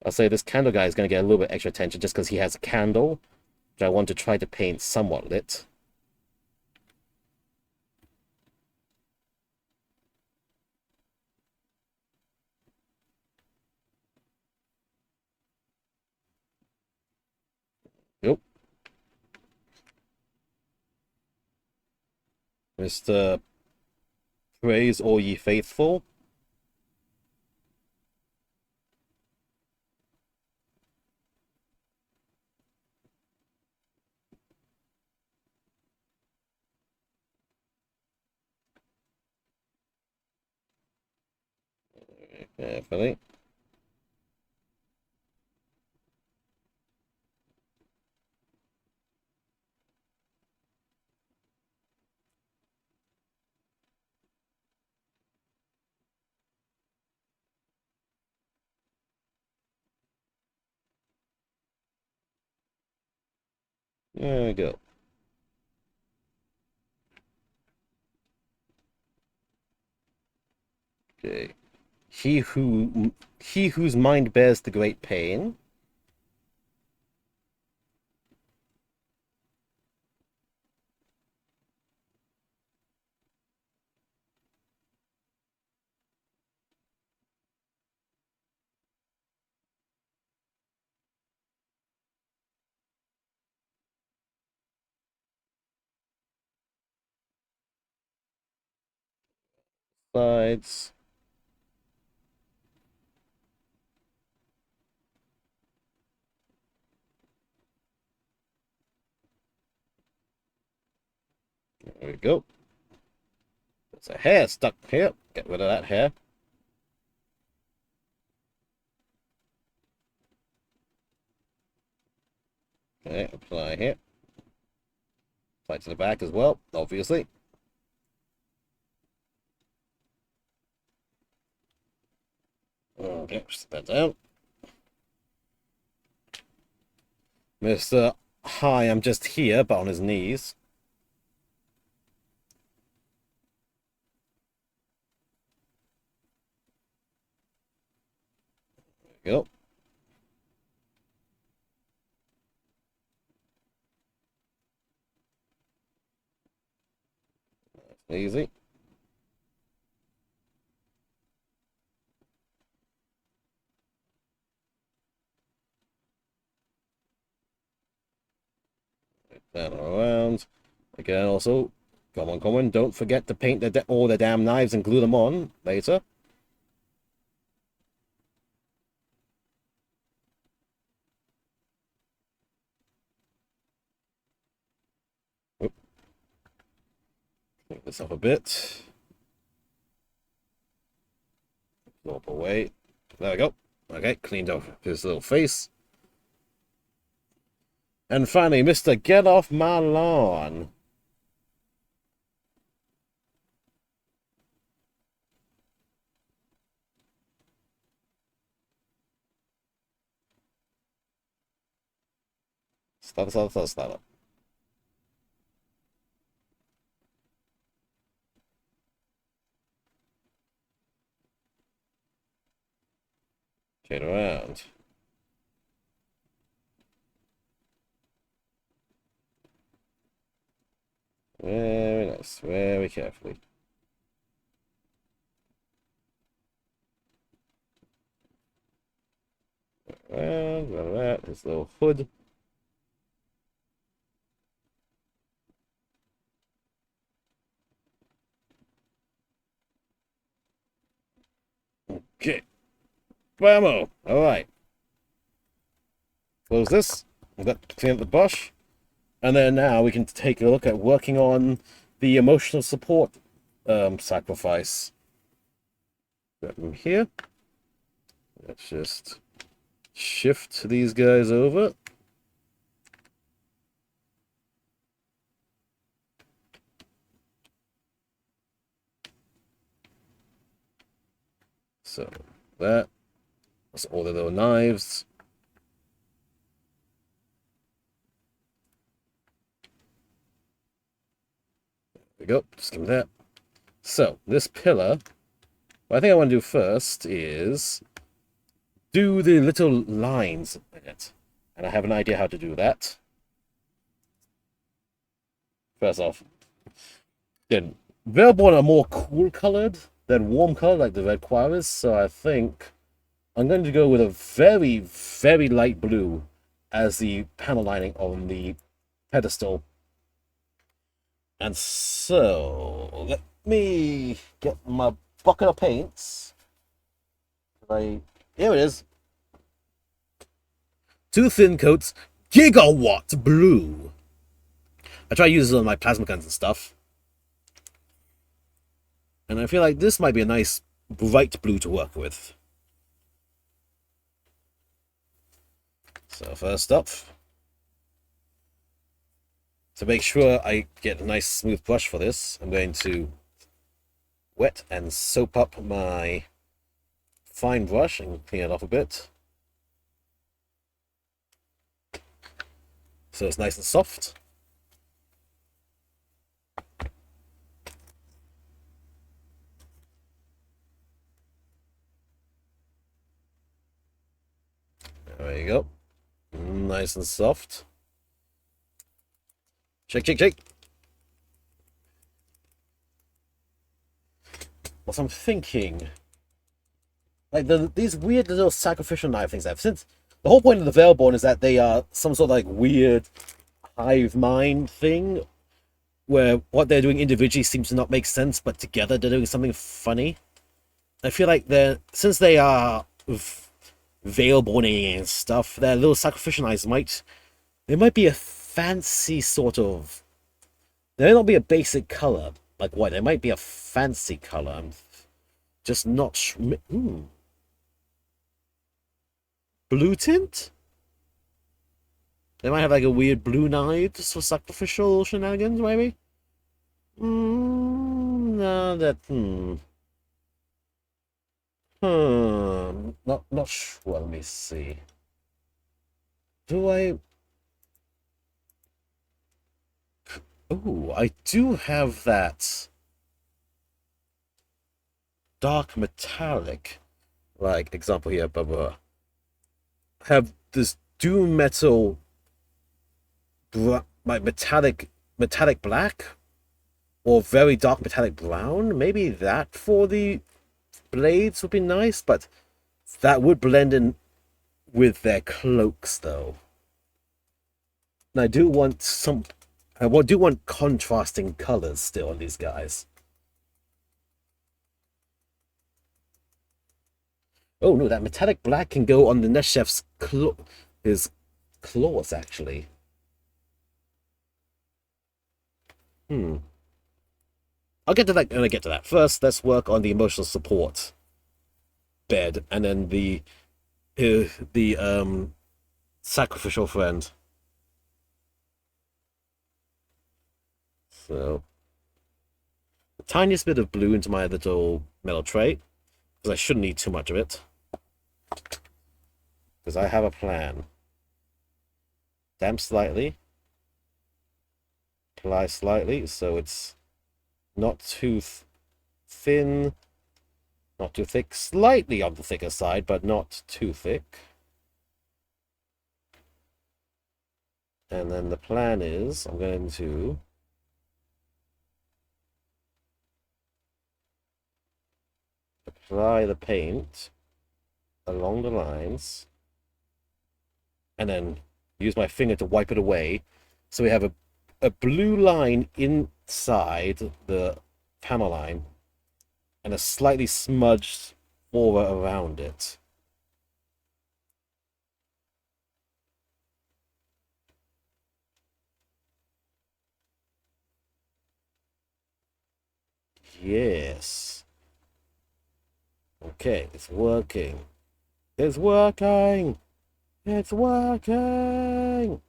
I'll say this candle guy is going to get a little bit extra attention just because he has a candle, which I want to try to paint somewhat lit. Yep. Mr. Praise all ye faithful. Carefully. There we go. Okay. He whose mind bears the great pain. Sides. There we go. There's a hair stuck here. Get rid of that hair. Okay, apply here. Apply to the back as well, obviously. Okay, set that down. Mr. Hi, I'm just here, but on his knees. There we go. Easy. Turn around. Again, also, come on, don't forget to paint all the damn knives and glue them on later. Oop. Clean this up a bit. Flop away. There we go. Okay, cleaned up his little face. And finally, Mr. Get Off My Lawn. Stop. Turn around. Very nice, very carefully. Around, his little hood. Okay. Bammo! Alright. Close this. Clean up the brush. And then now we can take a look at working on the emotional support sacrifice. Grab them here. Let's just shift these guys over. So that's all the little knives. There we go. Just give me that. So this pillar, what I think I want to do first is do the little lines in it. And I have an idea how to do that. First off, then Vielborn are more cool colored than warm colored like the red choir is, so I think I'm going to go with a very, very light blue as the panel lining on the pedestal. And so, let me get my bucket of paints. Here it is. 2 thin coats, Gigawatt Blue. I try to use it on my plasma guns and stuff. And I feel like this might be a nice bright blue to work with. So first up, to make sure I get a nice smooth brush for this, I'm going to wet and soap up my fine brush and clean it off a bit. So it's nice and soft. There you go. Nice and soft. Shake, shake, shake. What I'm thinking, like these weird little sacrificial knife things I've since the whole point of the Vielborn is that they are some sort of like weird hive mind thing where what they're doing individually seems to not make sense, but together they're doing something funny. I feel like since they are Vielborning and stuff, their little sacrificial knives might be a fancy sort of They may not be a basic color like white. They might be a fancy color. I'm just not blue tint? They might have like a weird blue knives for sacrificial shenanigans, maybe? No, that, not sure. Let me see. Do I... Oh, I do have that dark metallic. Like, example here, blah. Have this doom metal, like metallic black, or very dark metallic brown. Maybe that for the blades would be nice, but that would blend in with their cloaks, though. And I do want do want contrasting colors still on these guys. Oh no, that metallic black can go on the Neshchef's his claws, actually. I'll get to that when I get to that. First, let's work on the emotional support bed, and then the sacrificial friend. So, the tiniest bit of blue into my little metal tray, because I shouldn't need too much of it. Because I have a plan. Damp slightly. Apply slightly, so it's not too thin, not too thick. Slightly on the thicker side, but not too thick. And then the plan is, I'm going to apply the paint along the lines, and then use my finger to wipe it away. So we have a blue line inside the panel line, and a slightly smudged aura around it. Yes. Okay, it's working. It's working! It's working!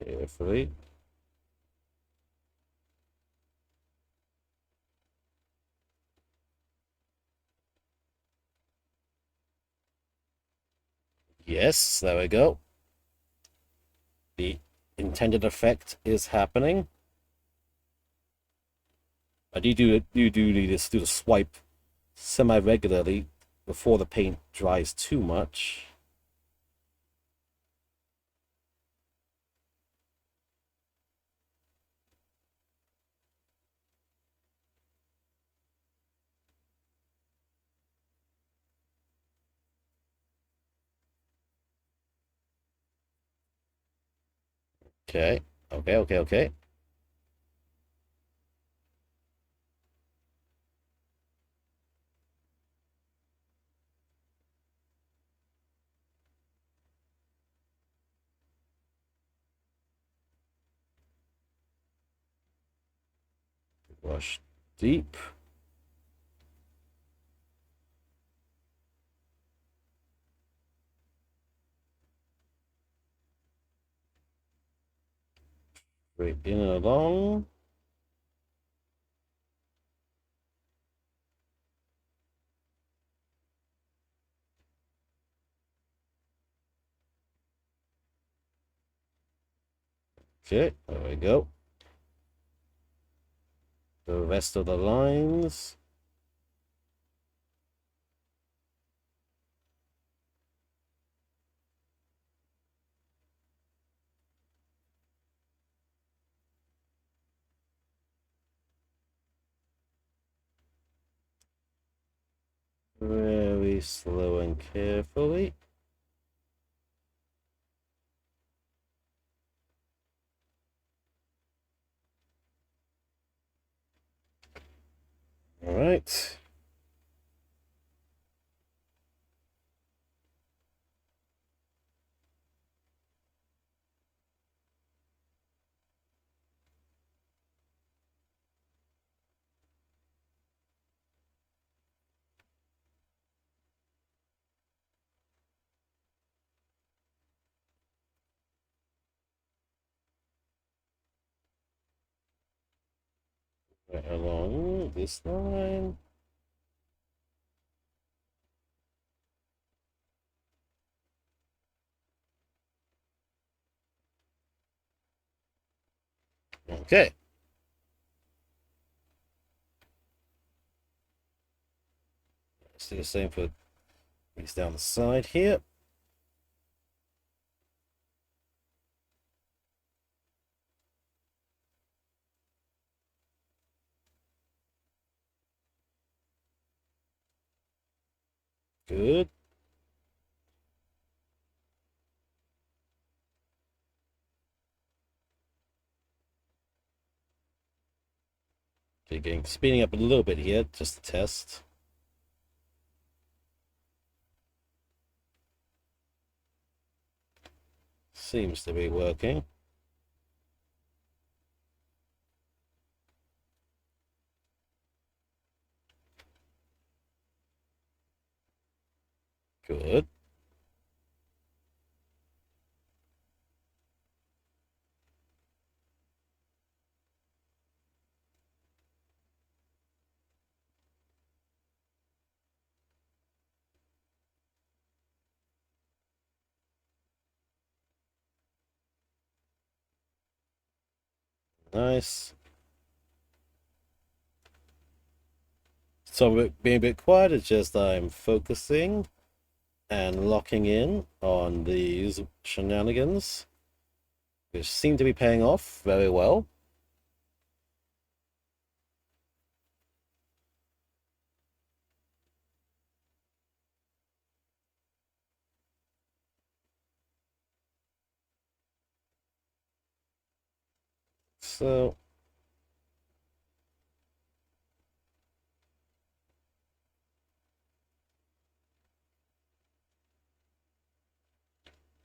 Carefully. Yes, there we go. The intended effect is happening. I do need to do the swipe semi-regularly before the paint dries too much. Okay, okay. Brush deep. Straight in and along. Okay, there we go. The rest of the lines. Very slow and carefully. All right. Right along this line. Okay. Let's do the same for these down the side here. Good. Okay, speeding up a little bit here, just to test. Seems to be working. Good. Nice. So being a bit quiet, it's just I'm focusing and locking in on these shenanigans, which seem to be paying off very well. So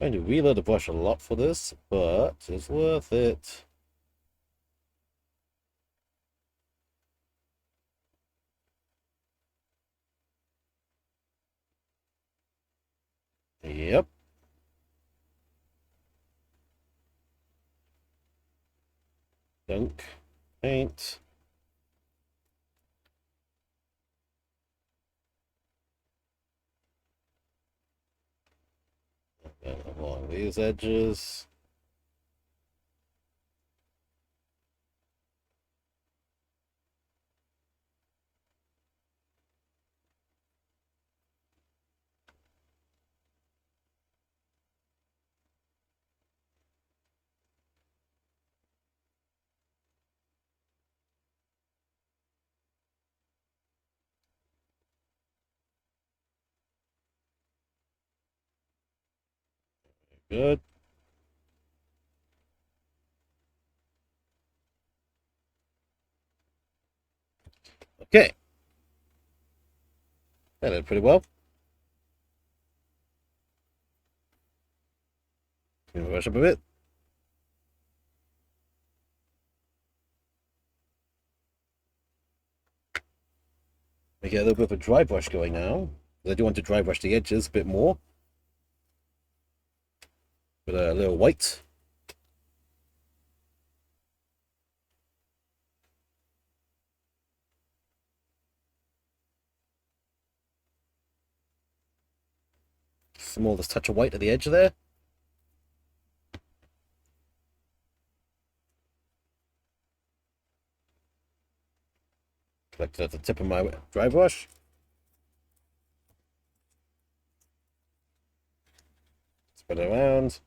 I'm going to reload the brush a lot for this, but it's worth it. Yep. Dunk. Paint. And along these edges. Good. Okay. That did pretty well. Can we brush up a bit? We get a little bit of a dry brush going now. I do want to dry brush the edges a bit more. With a little white. Smallest touch of white at the edge there. Collect it at the tip of my dry brush. Spread it around.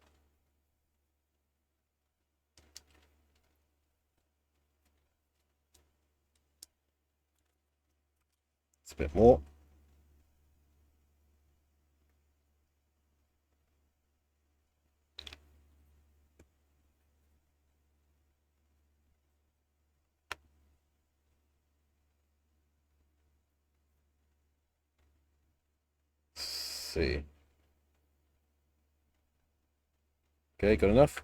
It's a bit more. see. Okay, good enough.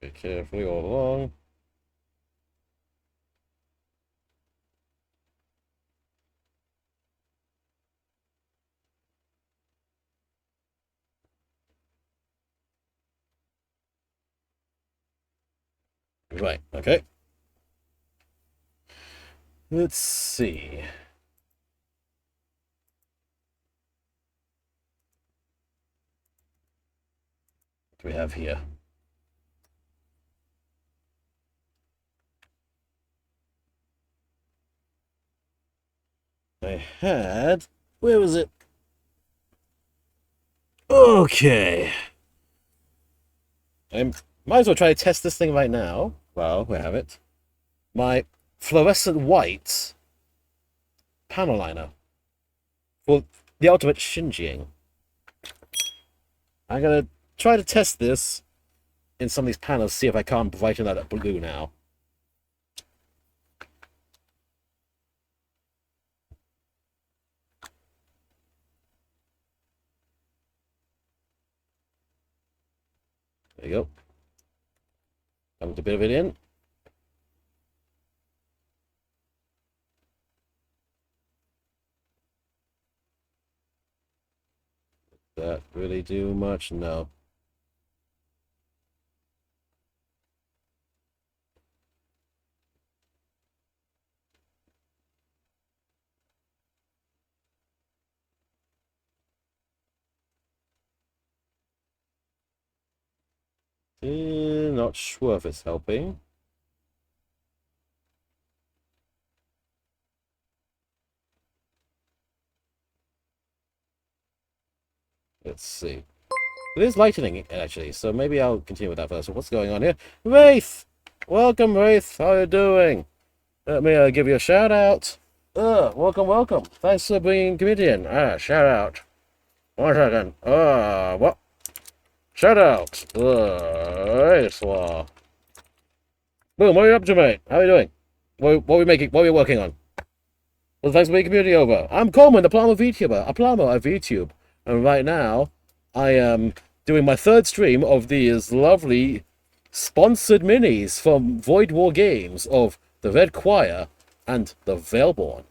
Very carefully all along. Right, okay. Let's see. What do we have here? I had... Where was it? Okay. I might as well try to test this thing right now. Well, we have it. My fluorescent white panel liner for the ultimate Shinjiing. I'm gonna try to test this in some of these panels, see if I can't brighten that up blue now. There you go. Dumped a bit of it in. Did that really do much? No. Not sure if it's helping. Let's see. It is lightening, actually, so maybe I'll continue with that first. What's going on here? Wraith! Welcome, Wraith. How are you doing? Let me give you a shout out. Welcome, welcome. Thanks for being comedian. Shout out. 1 second. What? Shout out. VoidWar. Boom, what are you up to, mate? How are you doing? What are we making? What are we working on? Well, thanks for being community over. I'm Coleman, the Plumber VTuber, a plumber of YouTube. And right now, I am doing my third stream of these lovely sponsored minis from VoidWar Games of the Red Choir and the Vielborn.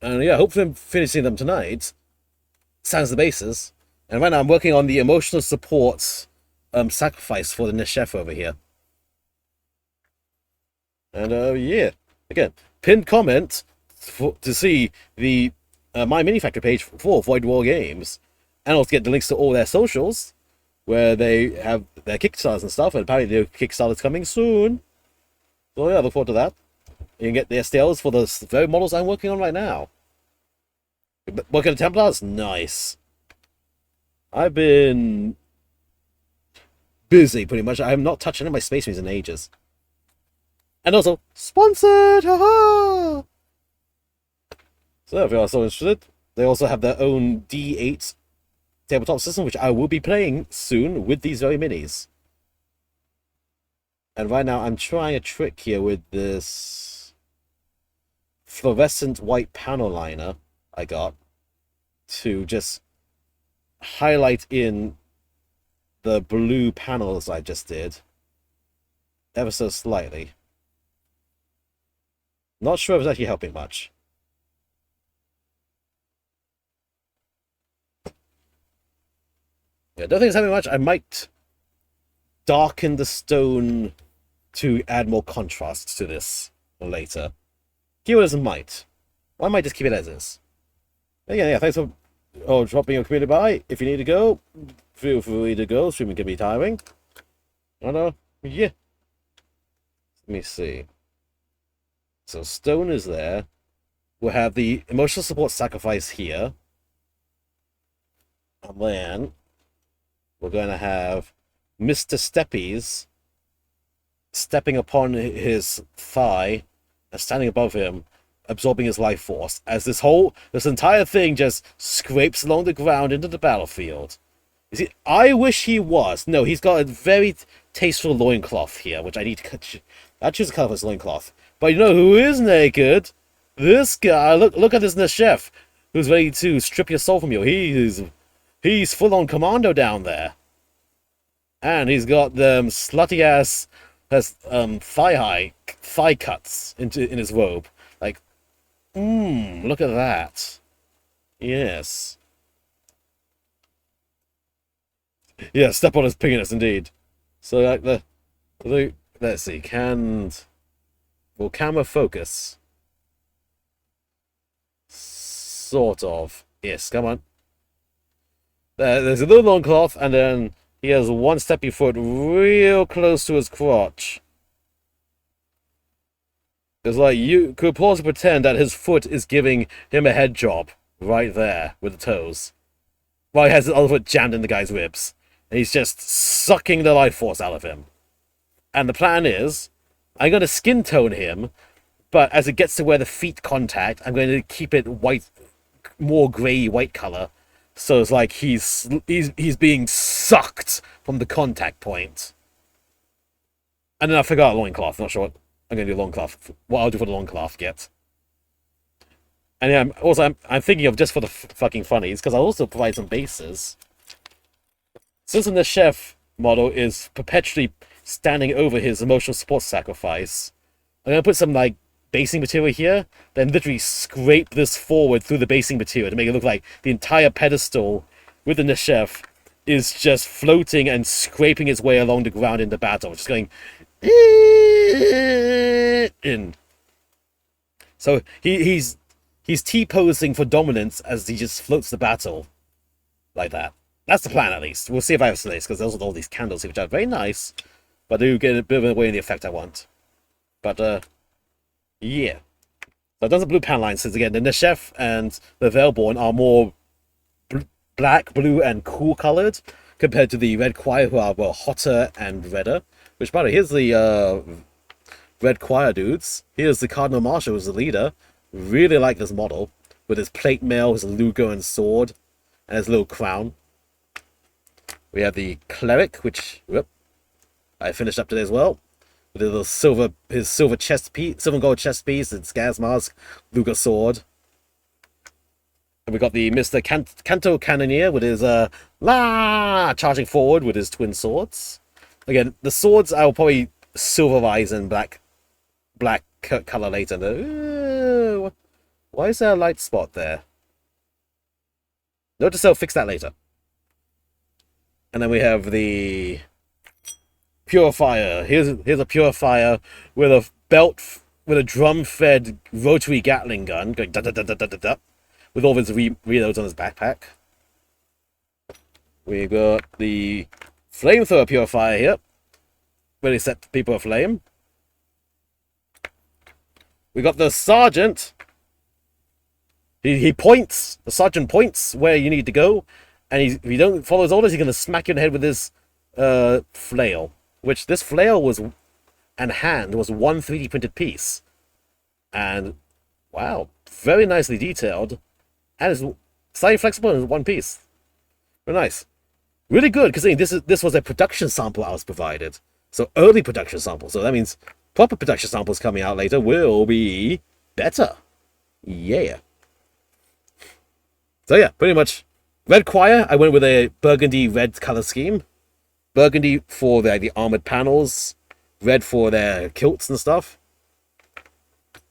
And yeah, hopefully I'm finishing them tonight. Sounds the bases. And right now I'm working on the emotional support sacrifice for the Neshef over here. And yeah, again, pinned comment to see the My Mini Factory page for VoidWar Games, and also get the links to all their socials, where they have their Kickstarters and stuff, and apparently their Kickstarter's coming soon. So yeah, I look forward to that. You can get the STLs for the very models I'm working on right now. Working on Templars? Nice. I've been busy, pretty much. I'm not touching my Space Marines in ages. And also, sponsored! Haha! So if you are so interested, they also have their own D8 tabletop system, which I will be playing soon with these very minis. And right now, I'm trying a trick here with this fluorescent white panel liner I got to just highlight in the blue panels I just did ever so slightly. Not sure if it's actually helping much. Yeah, don't think it's helping much. I might darken the stone to add more contrast to this later. Keep it as a might. Or I might just keep it as is. Yeah, thanks for dropping your community by. If you need to go, feel free to go. Streaming can be tiring. Yeah. Let me see. So stone is there. We'll have the emotional support sacrifice here. And then we're going to have Mr. Steppy's stepping upon his thigh and standing above him, absorbing his life force, as this entire thing just scrapes along the ground into the battlefield. You see, I wish he was. No, he's got a very tasteful loincloth here, which I need to... I choose the color of his loincloth. But you know who is naked? This guy. Look at this chef who's ready to strip your soul from you. He's full-on commando down there. And he's got them slutty-ass thigh cuts in his robe. Like, look at that. Yes. Yeah, step on his penis, indeed. So, like, let's see, will camera focus? Sort of. Yes, come on. There's a little long cloth, and then he has one steppy foot real close to his crotch. It's like you could plausibly pretend that his foot is giving him a head job right there with the toes. While he has his other foot jammed in the guy's ribs. And he's just sucking the life force out of him. And the plan is, I'm going to skin tone him, but as it gets to where the feet contact, I'm going to keep it white, more grey white color. So it's like he's being sucked from the contact point. And then I forgot loincloth. Not sure what I'm going to do loincloth. What I'll do for the loincloth yet. And yeah, I'm thinking of just for the fucking funnies, because I'll also provide some bases. Since the chef model is perpetually standing over his emotional support sacrifice, I'm going to put some, like, basing material here, then literally scrape this forward through the basing material to make it look like the entire pedestal with the Neshef is just floating and scraping its way along the ground in the battle, just going in. So he's T-posing for dominance as he just floats the battle like that. That's the plan, at least. We'll see if I have slates, because those are all these candles, which are very nice, but they do get a bit of a way in the effect I want. But yeah. So it does a blue panel line, since again, the Neshef and the Vielborn are more black, blue, and cool colored compared to the Red Choir, who are well, hotter and redder. Which, by the way, here's the Red Choir dudes. Here's the Cardinal Marshal, who's the leader. Really like this model, with his plate mail, his luger and sword, and his little crown. We have the Cleric, which I finished up today as well. With his silver chest piece, silver and gold chest piece, its gas mask, luger sword. And we got the Mr. Canto Cannoneer with his charging forward with his twin swords. Again, the swords I'll probably silverize in black color later. Why is there a light spot there? Note to self, fix that later. And then we have the Purifier. Here's a Purifier with a belt, with a drum-fed rotary Gatling gun going da da da da da da da, with all of his reloads on his backpack. We got the Flamethrower Purifier here, ready to set people aflame. We got the Sergeant. He points. The Sergeant points where you need to go. And if you don't follow his orders, he's going to smack you in the head with this flail. Which this flail was, and hand, was one 3D printed piece. And, wow, very nicely detailed. And it's slightly flexible in one piece. Very nice. Really good, considering this was a production sample I was provided. So early production sample. So that means proper production samples coming out later will be better. Yeah. So yeah, pretty much. Red Choir, I went with a burgundy red color scheme. Burgundy for the armored panels. Red for their kilts and stuff.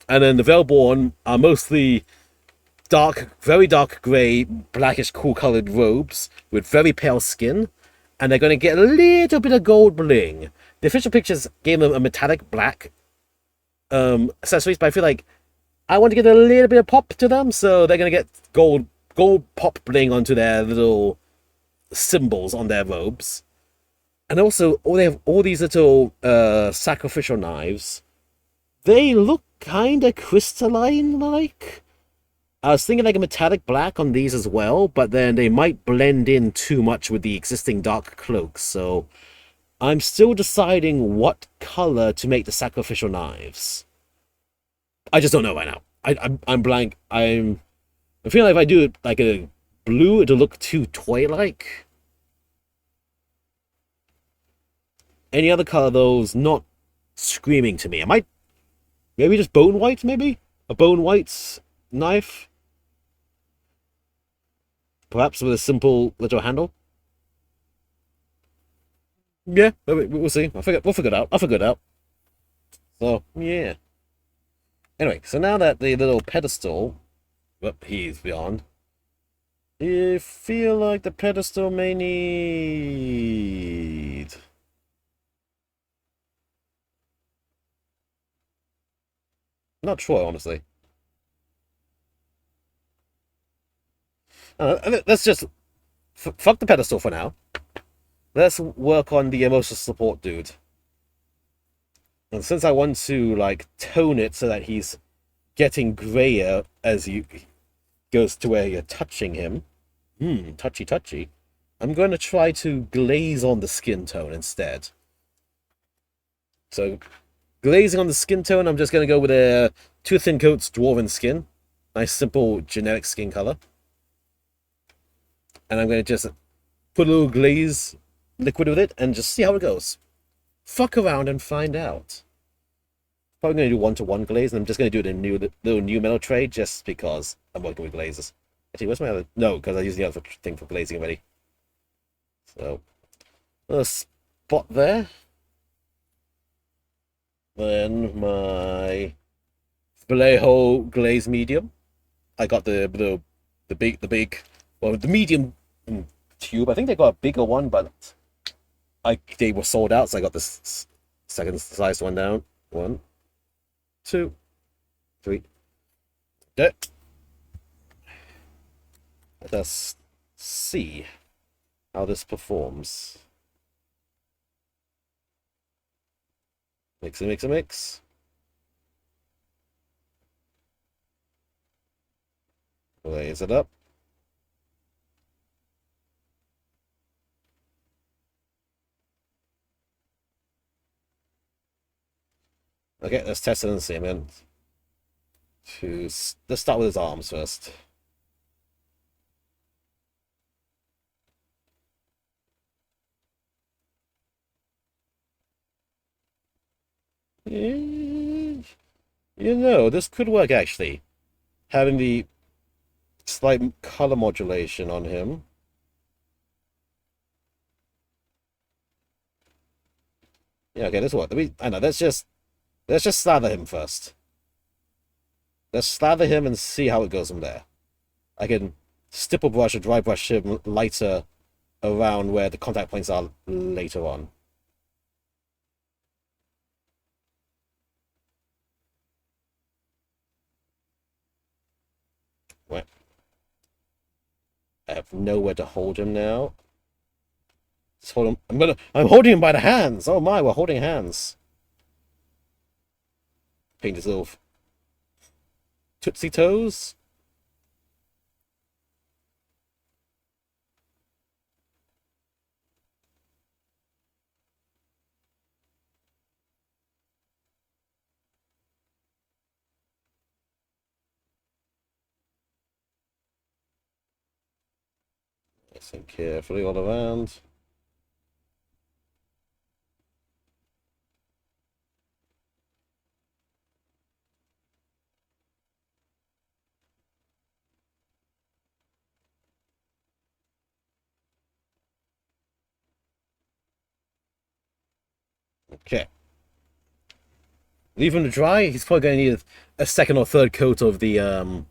And then the Vielborn are mostly dark, very dark grey, blackish cool colored robes with very pale skin. And they're going to get a little bit of gold bling. The official pictures gave them a metallic black accessories, but I feel like I want to get a little bit of pop to them, so they're going to get gold pop bling onto their little symbols on their robes. And also, they have all these little sacrificial knives. They look kind of crystalline-like. I was thinking like a metallic black on these as well, but then they might blend in too much with the existing dark cloaks. So I'm still deciding what color to make the sacrificial knives. I just don't know right now. I'm blank. I feel like if I do it like a blue, it'll look too toy-like. Any other color, though, is not screaming to me. I might maybe just bone white, maybe? A bone white knife? Perhaps with a simple little handle? Yeah, we'll see. We'll figure it out. I'll figure it out. So, yeah. Anyway, so now that the little pedestal, well, he's beyond, you feel like the pedestal may need... Not sure, honestly. Let's just... fuck the pedestal for now. Let's work on the emotional support dude. And since I want to, like, tone it so that he's getting grayer as you goes to where you're touching him. Touchy touchy. I'm going to try to glaze on the skin tone instead. So, glazing on the skin tone, I'm just going to go with a Two Thin Coats Dwarven Skin. Nice, simple, generic skin color. And I'm going to just put a little glaze liquid with it and just see how it goes. Fuck around and find out. Probably going to do one-to-one glaze, and I'm just going to do it in a little new metal tray just because I'm working with glazes. Actually, where's my other... No, because I used the other thing for glazing already. So, a spot there. Then my Vallejo glaze medium. I got the big, well, the medium tube. I think they got a bigger one, but they were sold out, so I got this second sized one down. 1, 2, 3. Okay. Let us see how this performs. Mix and mix and mix. Blaze it up. Okay, let's test it and see, man. Let's start with his arms first. You know, this could work actually. Having the slight color modulation on him. Yeah, okay, this will work. I know, let's just slather him first. Let's slather him and see how it goes from there. I can stipple brush or dry brush him lighter around where the contact points are later on. Right. I have nowhere to hold him now. Just hold him. I'm holding him by the hands. Oh my, we're holding hands. Paint his little tootsie toes. Nice and carefully all around. Okay. Leave him to dry. He's probably going to need a second or third coat of the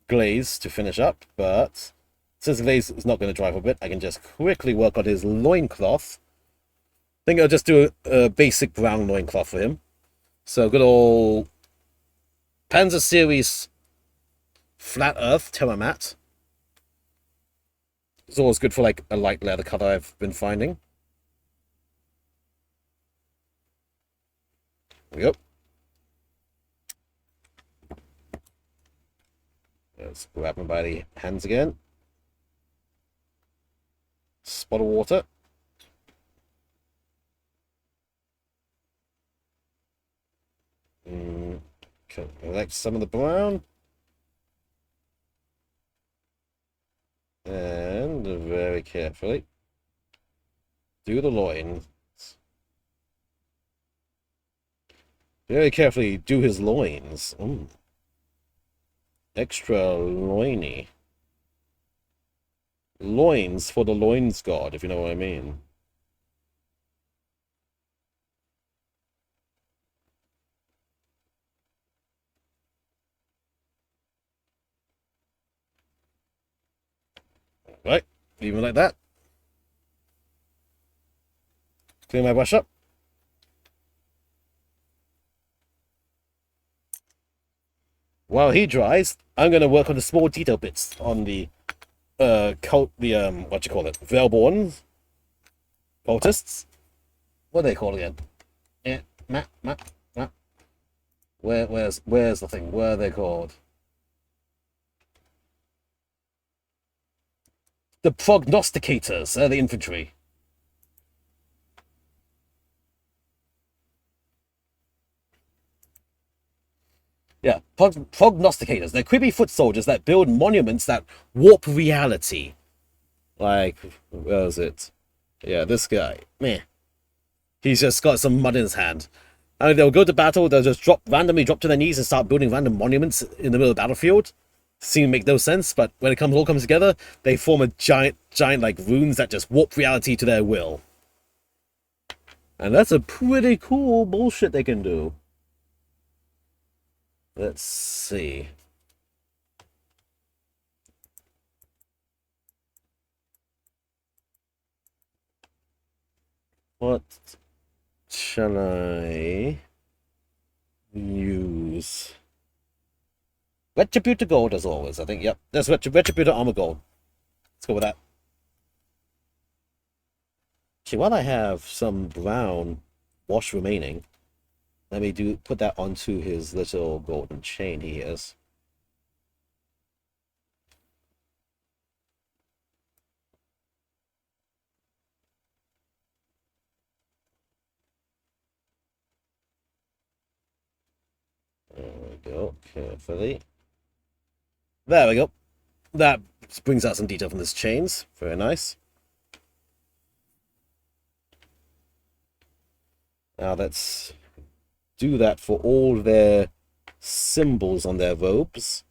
glaze to finish up, but since the glaze is not going to dry for a bit, I can just quickly work on his loincloth. I think I'll just do a basic brown loincloth for him. So good old Panzer Series Flat Earth Terra Matte. It's always good for like a light leather color I've been finding. There we go. Let's grab him by the hands again. Spot of water. Collect some of the brown. And very carefully do the loins. Very carefully do his loins. Extra loiny. Loins for the loins god, if you know what I mean. Right, even like that. Clean my brush up. While he dries, I'm gonna work on the small detail bits on the what you call it? Vielborn cultists. What are they called again? Yeah, map. Where's the thing? Where are they called? The prognosticators, the infantry. Yeah, prognosticators. They're creepy foot soldiers that build monuments that warp reality. Like, where is it? Yeah, this guy. Meh. He's just got some mud in his hand. And they'll go to battle, they'll just randomly drop to their knees and start building random monuments in the middle of the battlefield. Seem to make no sense, but when it all comes together, they form a giant like runes that just warp reality to their will. And that's a pretty cool bullshit they can do. Let's see. What shall I use? Retributor gold as always, I think. Yep, there's Retributor armor gold. Let's go with that. Actually, while I have some brown wash remaining, let me put that onto his little golden chain he has. There we go, carefully. There we go. That brings out some detail from his chains. Very nice. Now let's do that for all their symbols on their robes.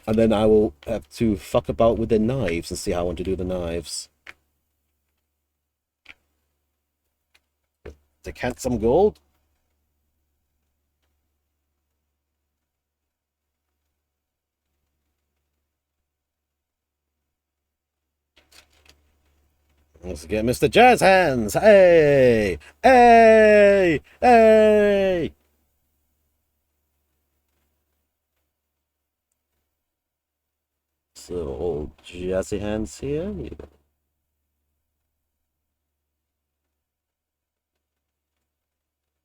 And then I will have to fuck about with their knives and see how I want to do the knives. Decant some gold. Let's get Mr. Jazz Hands! Hey! Hey! Hey! So, old Jazzy Hands here.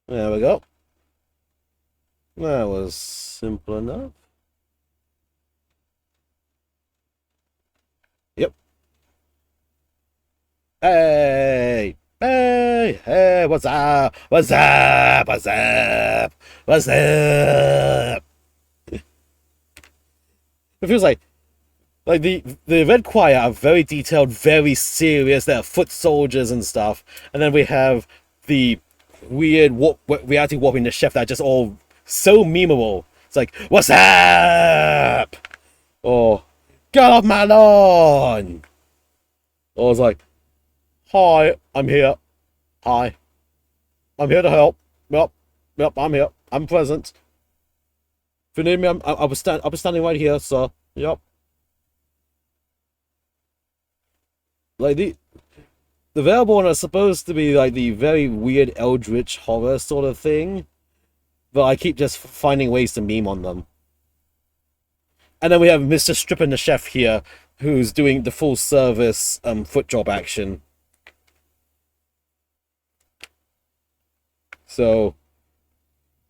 There we go. That was simple enough. Yep. Hey! Hey! Hey! What's up? What's up? What's up? What's up? It feels like the Red Choir are very detailed, very serious. They're foot soldiers and stuff. And then we have the weird reality warping the chef that are just all so memeable. It's like, what's up? Or, get off my lawn! Or it's like, hi, I'm here. Hi. I'm here to help. Yep, I'm here. I'm present. If you need me, I was standing right here, sir. Yep. Like the Vielborn are supposed to be like the very weird eldritch horror sort of thing, but I keep just finding ways to meme on them. And then we have Mr. Strippin the Chef here, who's doing the full service foot job action. So,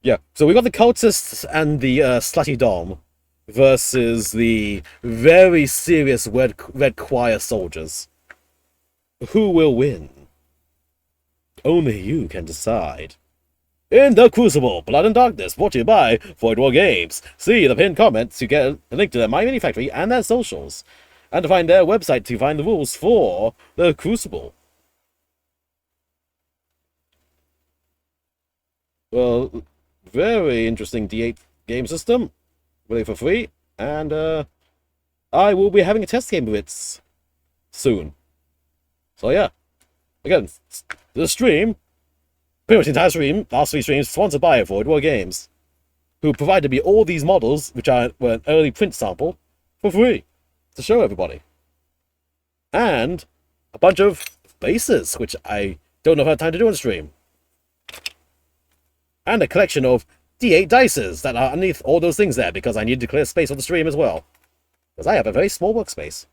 yeah. So we got the cultists and the slutty dom versus the very serious Red Choir soldiers. Who will win? Only you can decide. in the Crucible, Blood and Darkness, brought to you by VoidWar Games. See the pinned comments to get a link to their My Mini Factory and their socials, and to find their website to find the rules for the Crucible. Well, very interesting D8 game system, really for free, and I will be having a test game of it soon. So yeah, again, the stream, pretty much the entire stream, last 3 streams, sponsored by VoidWar Games, who provided me all these models, which were an early print sample, for free, to show everybody. And a bunch of bases, which I don't know if I have time to do on stream. And a collection of D8 dices that are underneath all those things there, because I need to clear space on the stream as well. Because I have a very small workspace.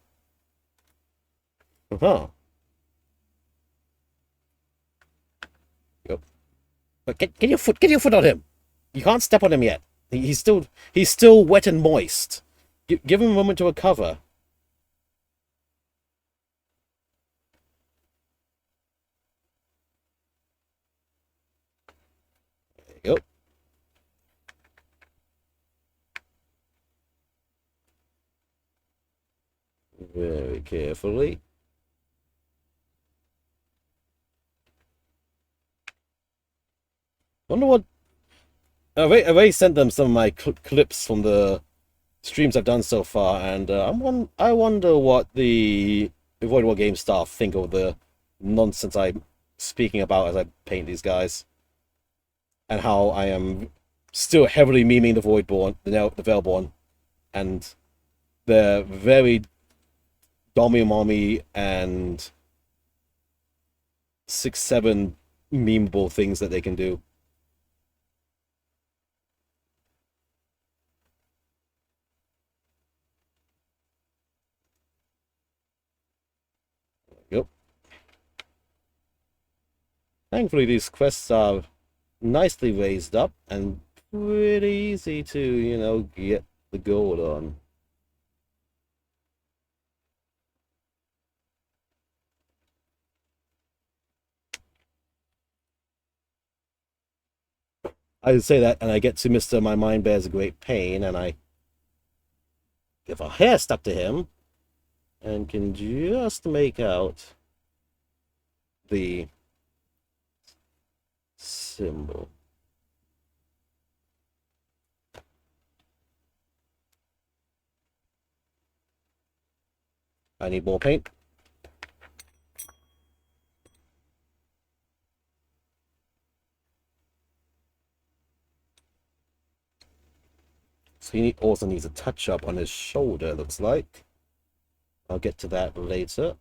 Yep. But get your foot on him. You can't step on him yet. He's still wet and moist. Give him a moment to recover. There you go. Very carefully. Wonder what. I've already sent them some of my clips from the streams I've done so far, and I wonder what the VoidWar Game staff think of the nonsense I'm speaking about as I paint these guys, and how I am still heavily memeing the Voidborn, the Vielborn, and the very dommy-mommy and 6-7 memeable things that they can do. Yep. Thankfully, these quests are nicely raised up and pretty easy to, you know, get the gold on. I say that, and I get to Mr. My Mind Bears a Great Pain, and I get a hair stuck to him, and can just make out the symbol. I need more paint. So he also needs a touch-up on his shoulder, looks like. I'll get to that later.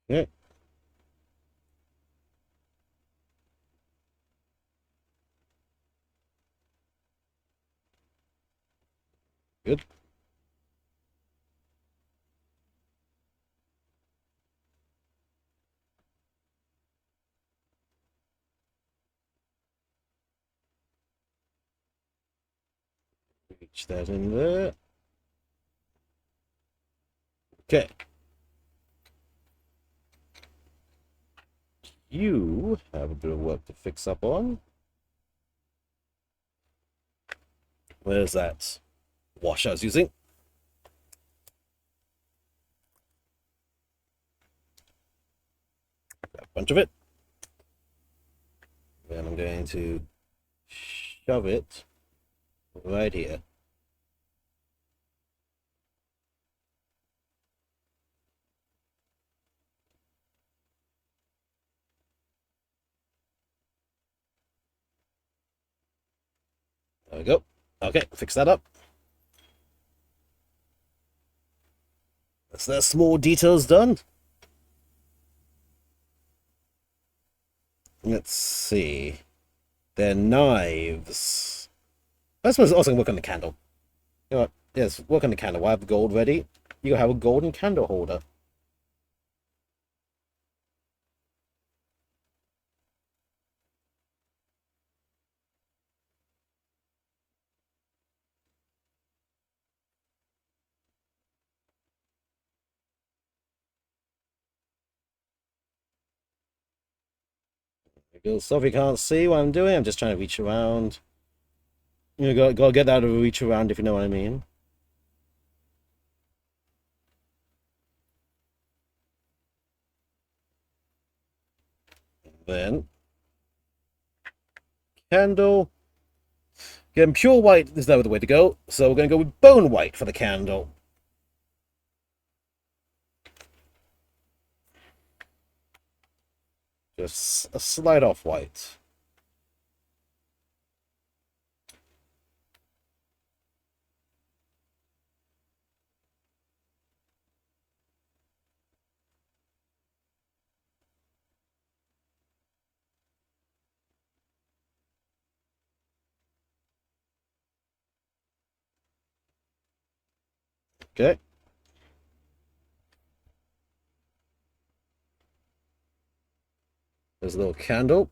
Yeah. Good. Reach that in there. Okay. You have a bit of work to fix up on. Where's that wash I was using? Got a bunch of it. Then I'm going to shove it right here. There we go. Okay, fix that up. That's their small details done. Let's see. Their knives. I suppose also work on the candle. You know what? Yes, work on the candle. I have gold ready. You have a golden candle holder. So if you can't see what I'm doing, I'm just trying to reach around. You know, gotta get out of a reach around if you know what I mean. Then candle. Again, pure white is never the way to go, so we're gonna go with bone white for the candle. Just a slight off white. Okay. There's a little candle.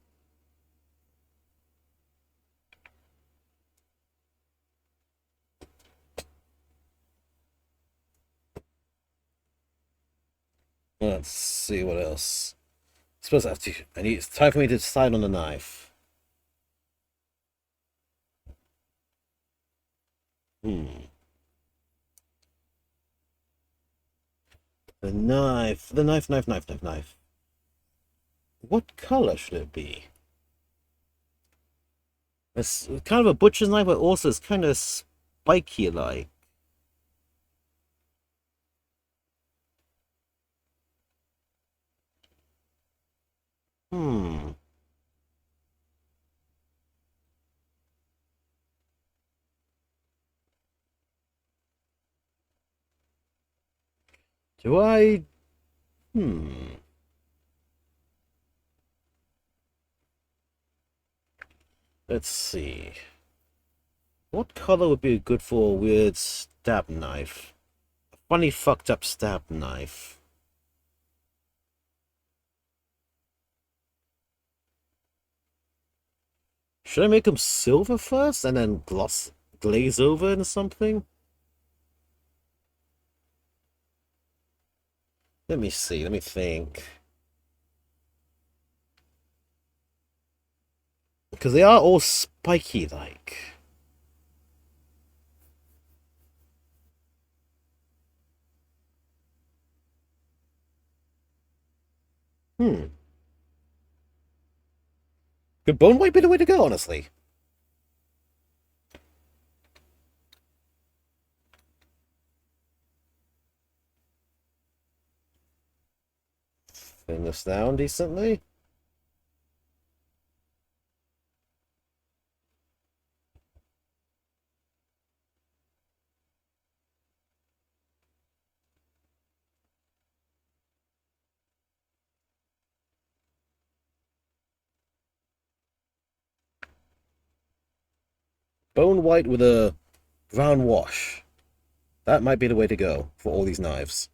Let's see what else. I suppose I have to. It's time for me to decide on the knife. Hmm. The knife. The knife. What color should it be? It's kind of a butcher's knife, but also it's kind of spiky like. Hmm. Do I? Hmm. Let's see. What color would be good for a weird stab knife? A funny fucked up stab knife. Should I make them silver first and then glaze over into something? Let me see, let me think. Because they are all spiky like. Hmm. Could bone white be the way to go, honestly? Thin this down decently. Bone white with a brown wash. That might be the way to go for all these knives.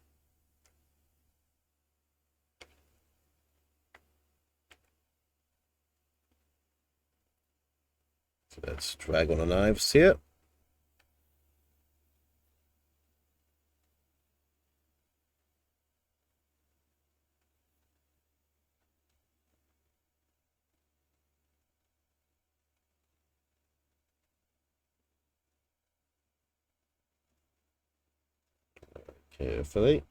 So let's drag on the knives here. Carefully.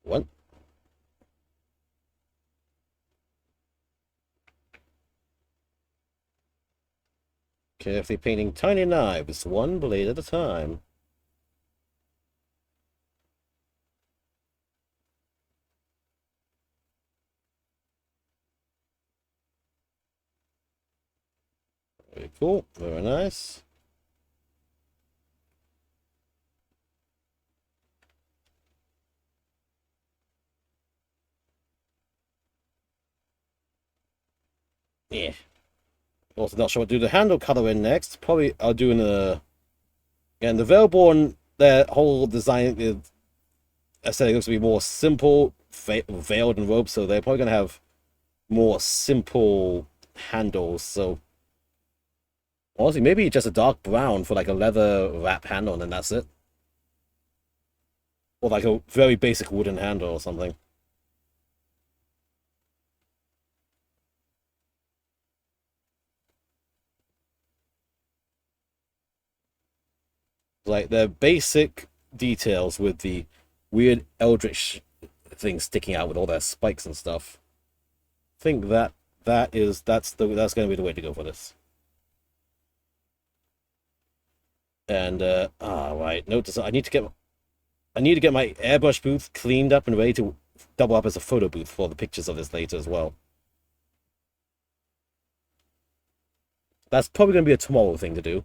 One. Carefully painting tiny knives, one blade at a time. Very cool, very nice. Yeah. Also not sure what to do the handle color in next. Probably I'll do in a... Again, the Vielborn, their whole design is... Aesthetic looks to be more simple, veiled and robed, so they're probably going to have more simple handles, so... Honestly, maybe just a dark brown for like a leather wrap handle, and then that's it. Or like a very basic wooden handle or something. Like, they're basic details with the weird eldritch things sticking out with all their spikes and stuff. I think that's going to be the way to go for this. And right, notice I need to get my airbrush booth cleaned up and ready to double up as a photo booth for the pictures of this later as well. That's probably going to be a tomorrow thing to do.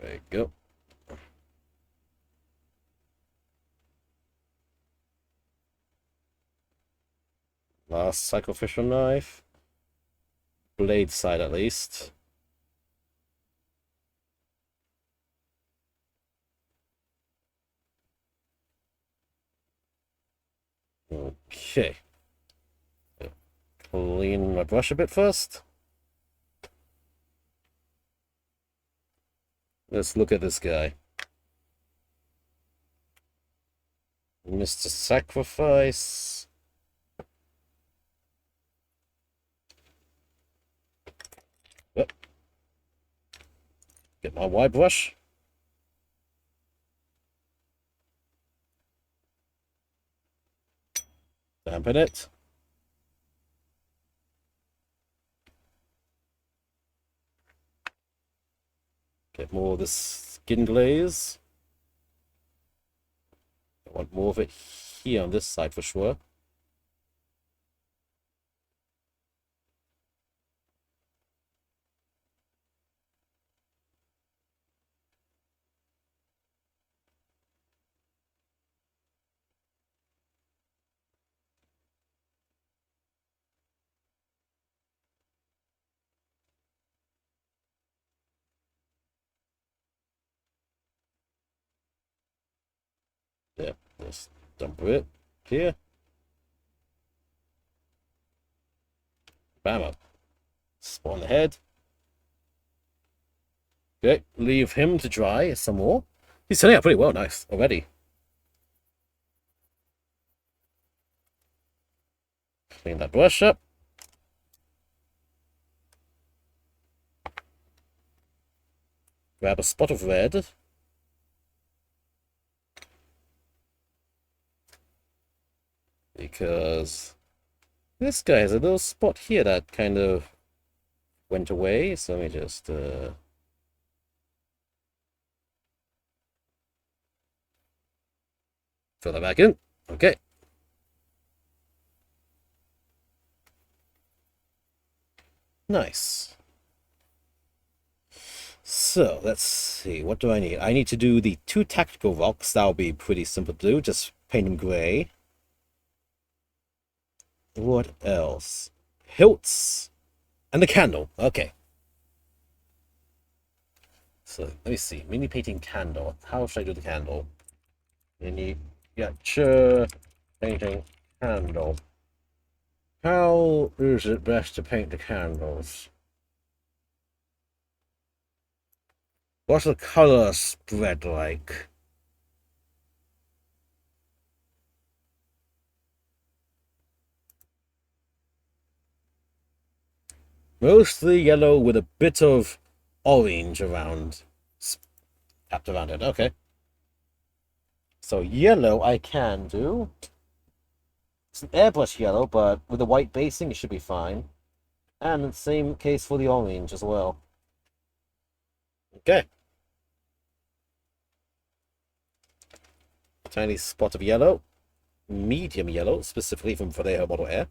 There you go. Last sacrificial knife. Blade side at least. Okay. Clean my brush a bit first. Let's look at this guy. Mr. Sacrifice. Yep. Get my wide brush. Dampen it. Get more of this skin glaze. I want more of it here on this side for sure. Yeah, just dump it here. Bam up. Spot on the head. Okay, leave him to dry some more. He's turning out pretty well, nice already. Clean that brush up. Grab a spot of red. Because this guy has a little spot here that kind of went away. So let me just fill that back in. Okay. Nice. So, let's see. What do I need? I need to do the 2 tactical rocks. That'll be pretty simple to do. Just paint them gray. What else? Hilts. And the candle. Okay. So, let me see. Mini painting candle. How should I do the candle? Miniature painting candle. How is it best to paint the candles? What's the color spread like? Mostly yellow with a bit of orange around, tapped around it. Okay. So yellow I can do. It's an airbrush yellow, but with a white basing, it should be fine. And the same case for the orange as well. Okay. Tiny spot of yellow. Medium yellow, specifically from Vallejo Model Air.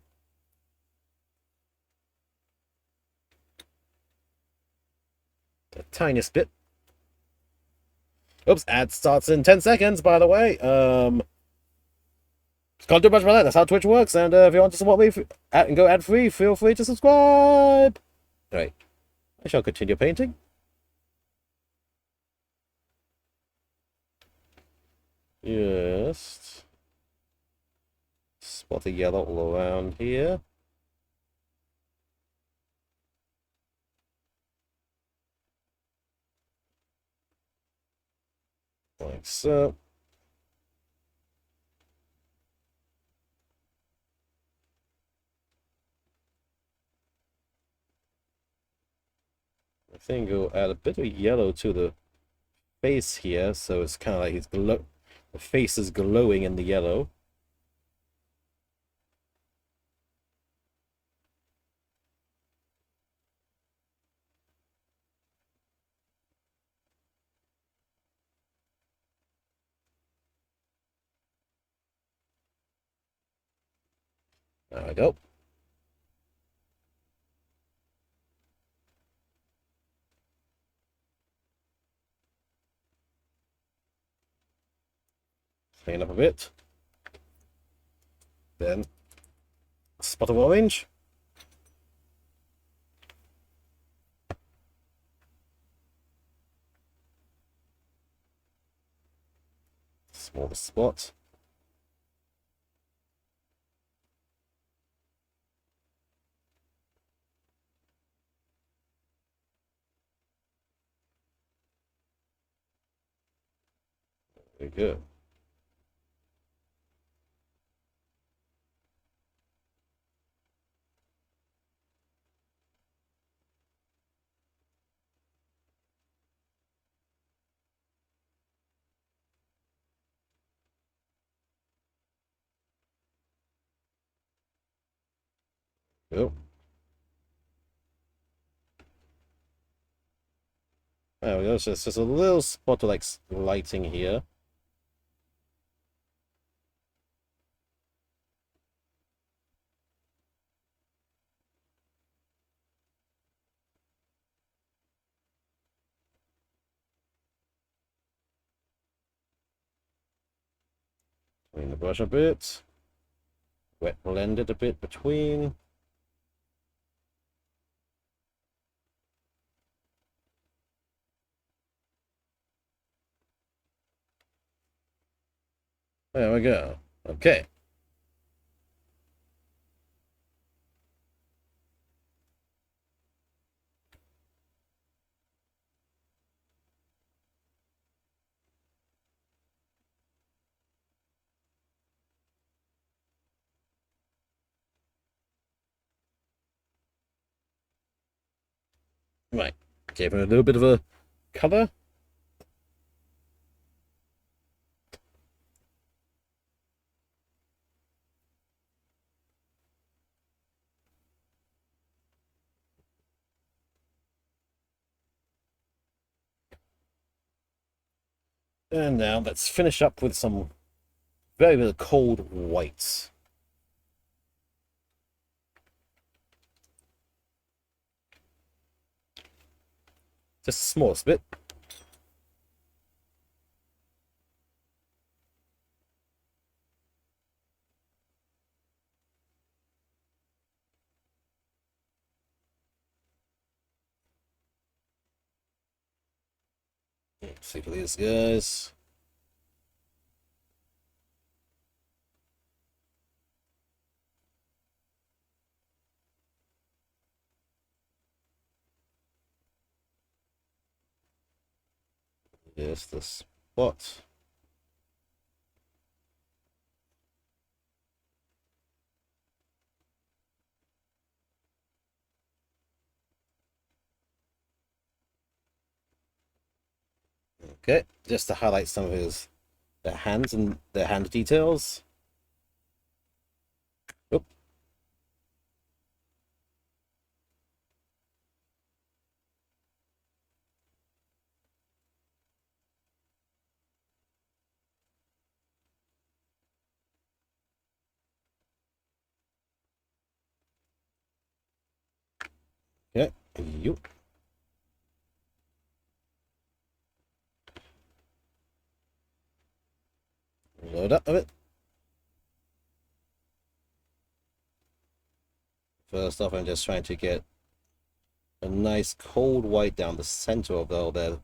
The tiniest bit. Oops, ad starts in 10 seconds, by the way. Can't do much about that. That's how Twitch works. And if you want to support me and go ad-free, feel free to subscribe. Right. I shall continue painting. Yes. spot of yellow all around here. Like so. I think we'll add a bit of yellow to the face here, so it's kind of like the face is glowing in the yellow. There we go. Clean up a bit. Then a spot of orange. Small spot. Very good. Yep. There we go. So it's just a little spot of like lighting here. Clean the brush a bit. Wet blend it a bit between. There we go. Okay. Right. Gave it a little bit of a color. And now let's finish up with some very cold whites. Just the smallest bit. Let's see for these guys. Here's the spot. Okay, just to highlight some of their hands and their hand details. Oop. Okay, you. Load up a bit. First off, I'm just trying to get a nice cold white down the center of all their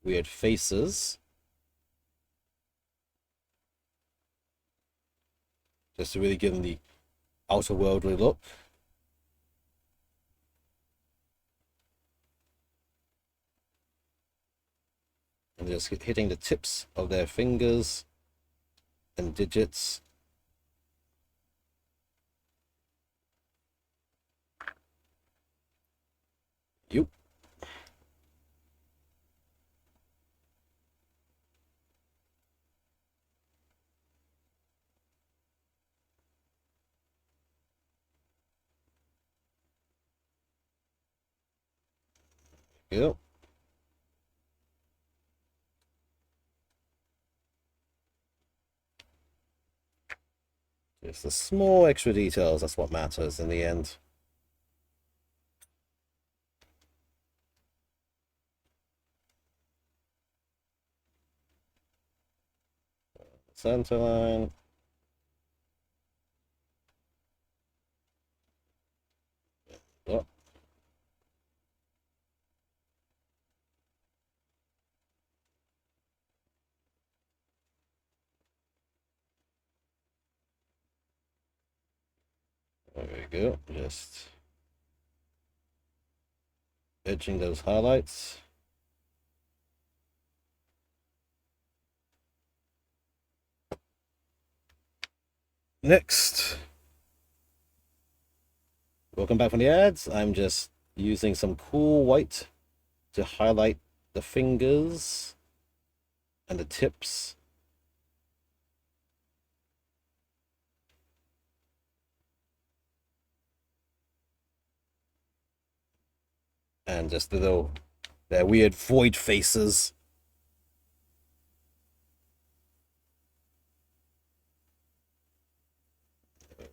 weird faces. just to really give them the outer worldly look. And just hitting the tips of their fingers and digits. Yep. Yep. Just the small extra details, that's what matters in the end. Center line. Yep. There we go. Just edging those highlights. Next, welcome back from the ads. I'm just using some cool white to highlight the fingers and the tips. And just their weird void faces.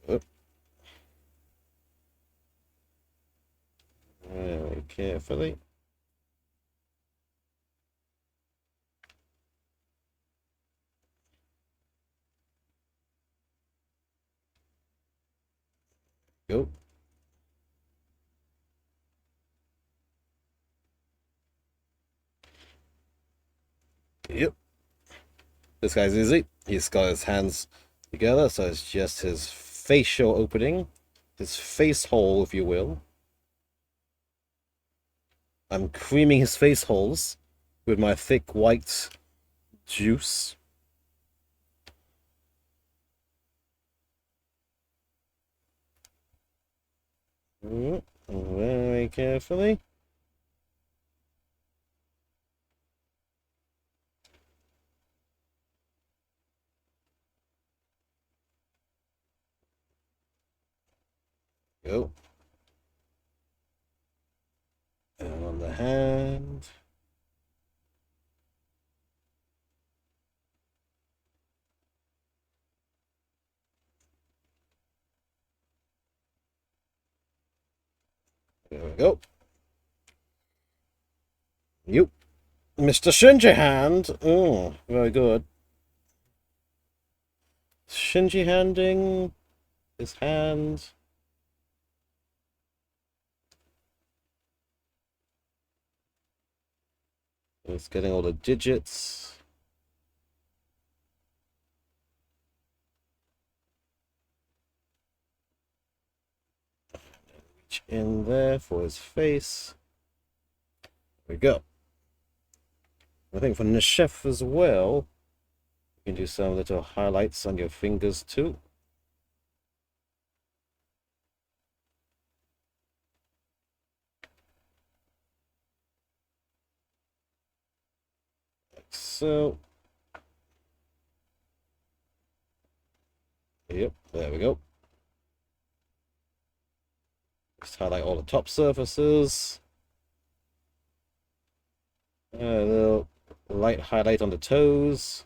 Oh. Very carefully. Go. Yep. This guy's easy. He's got his hands together, so it's just his facial opening, his face hole, if you will. I'm creaming his face holes with my thick white juice. Very carefully. Go. And on the hand. There we go. Yep. Mr. Shinji Hand. Oh, very good. Shinji handing his hand. It's getting all the digits. Reach in there for his face. There we go. I think for Neshef as well, you can do some little highlights on your fingers too. Like so. Yep, there we go. Just highlight all the top surfaces. A little light highlight on the toes.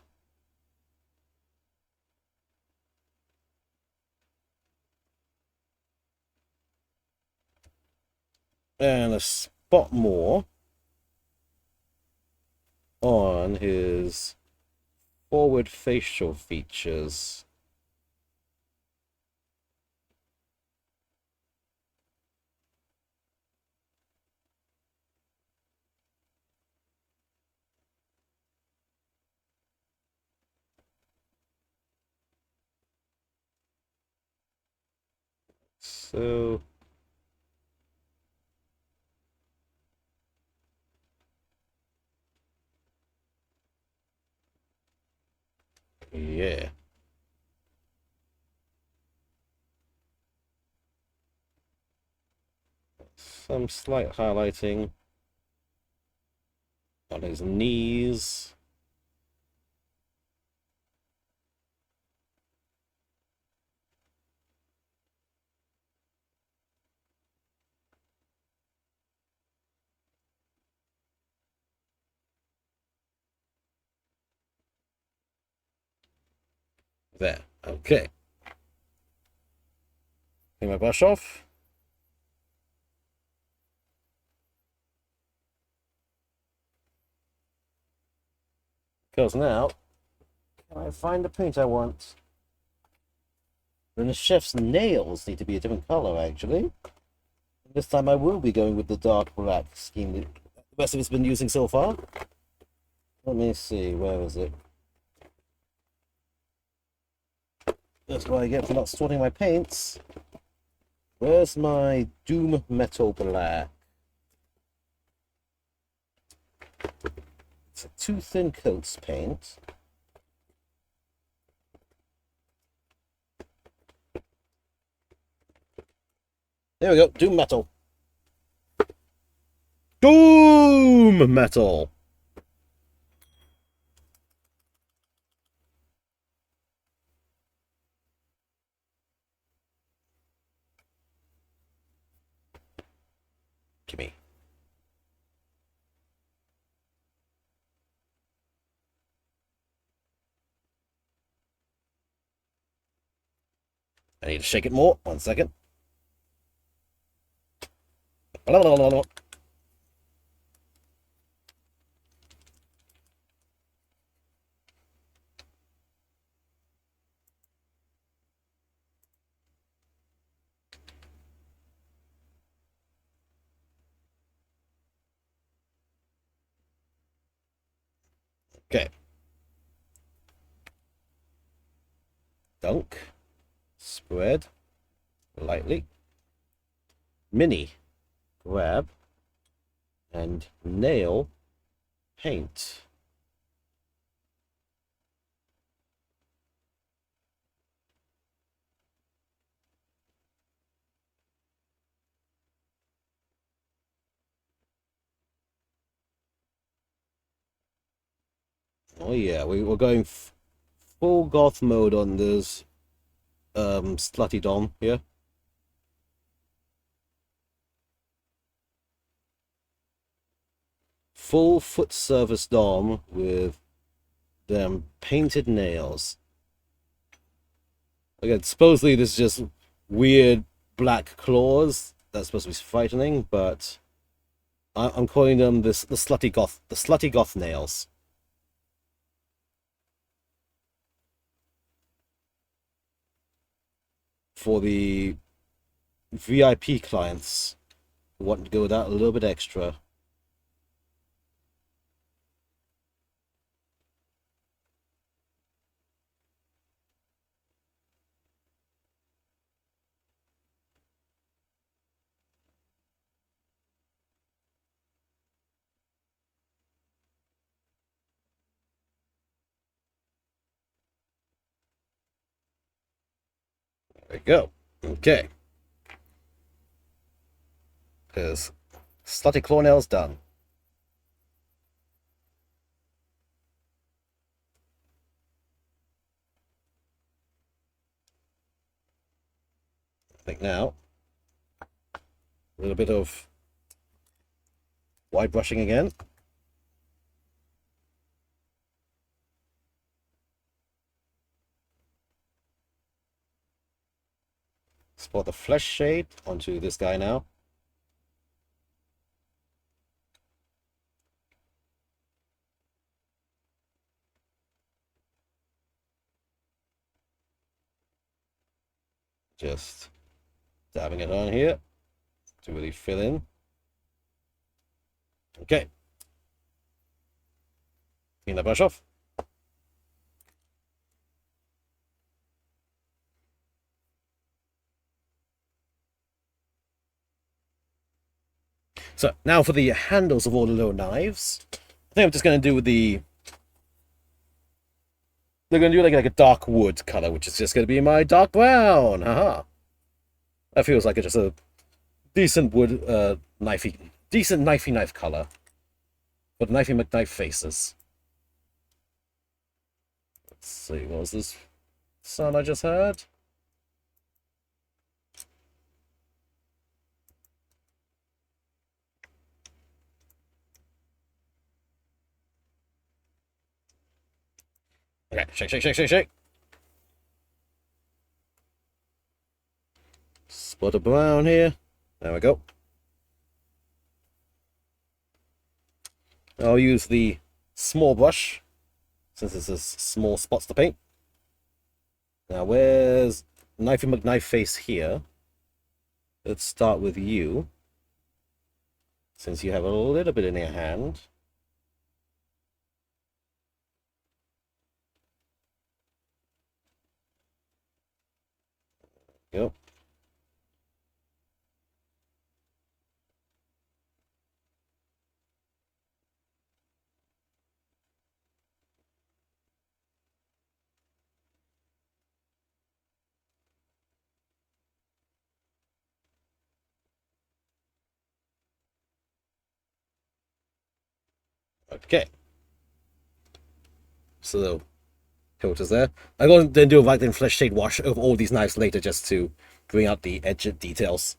And a spot more on his forward facial features. so. Yeah. Some slight highlighting on his knees. There. Okay. Clean my brush off. Because now, can I find the paint I want? Then the chef's nails need to be a different color, actually. This time I will be going with the dark black scheme that the rest of it's been using so far. Let me see, where is it? That's what I get for not sorting my paints. Where's my Doom Metal Black? It's a two thin coats paint. There we go, Doom Metal. Doom Metal! Gimme. I need to shake it more. 1 second. Okay. Dunk. Spread. Lightly. Mini. Grab. And nail. Paint. Oh yeah, we're going full goth mode on this slutty dom here. Full foot service dom with them painted nails. Again, supposedly this is just weird black claws that's supposed to be frightening, but I'm calling them the slutty goth nails. For the VIP clients who want to go with that a little bit extra. There we go. Okay. Because slutty claw nails done. I think now a little bit of wide brushing again. Spot the flesh shade onto this guy now. Just dabbing it on here to really fill in. Okay. Clean the brush off. So now for the handles of all the little knives. I think I'm just going to do with the... They're going to do like a dark wood color, which is just going to be my dark brown. Haha. That feels like just a decent wood, decent knifey knife color. For the knifey McKnife faces. Let's see, what was this sound I just heard? Okay, shake, shake, shake, shake, shake. Spot of brown here. There we go. I'll use the small brush, since this is small spots to paint. Now, where's Knifey McKnife face here? Let's start with you, since you have a little bit in your hand. Go. Okay. So, filters there. I'm going to then do a right then flesh shade wash of all these knives later just to bring out the edge details.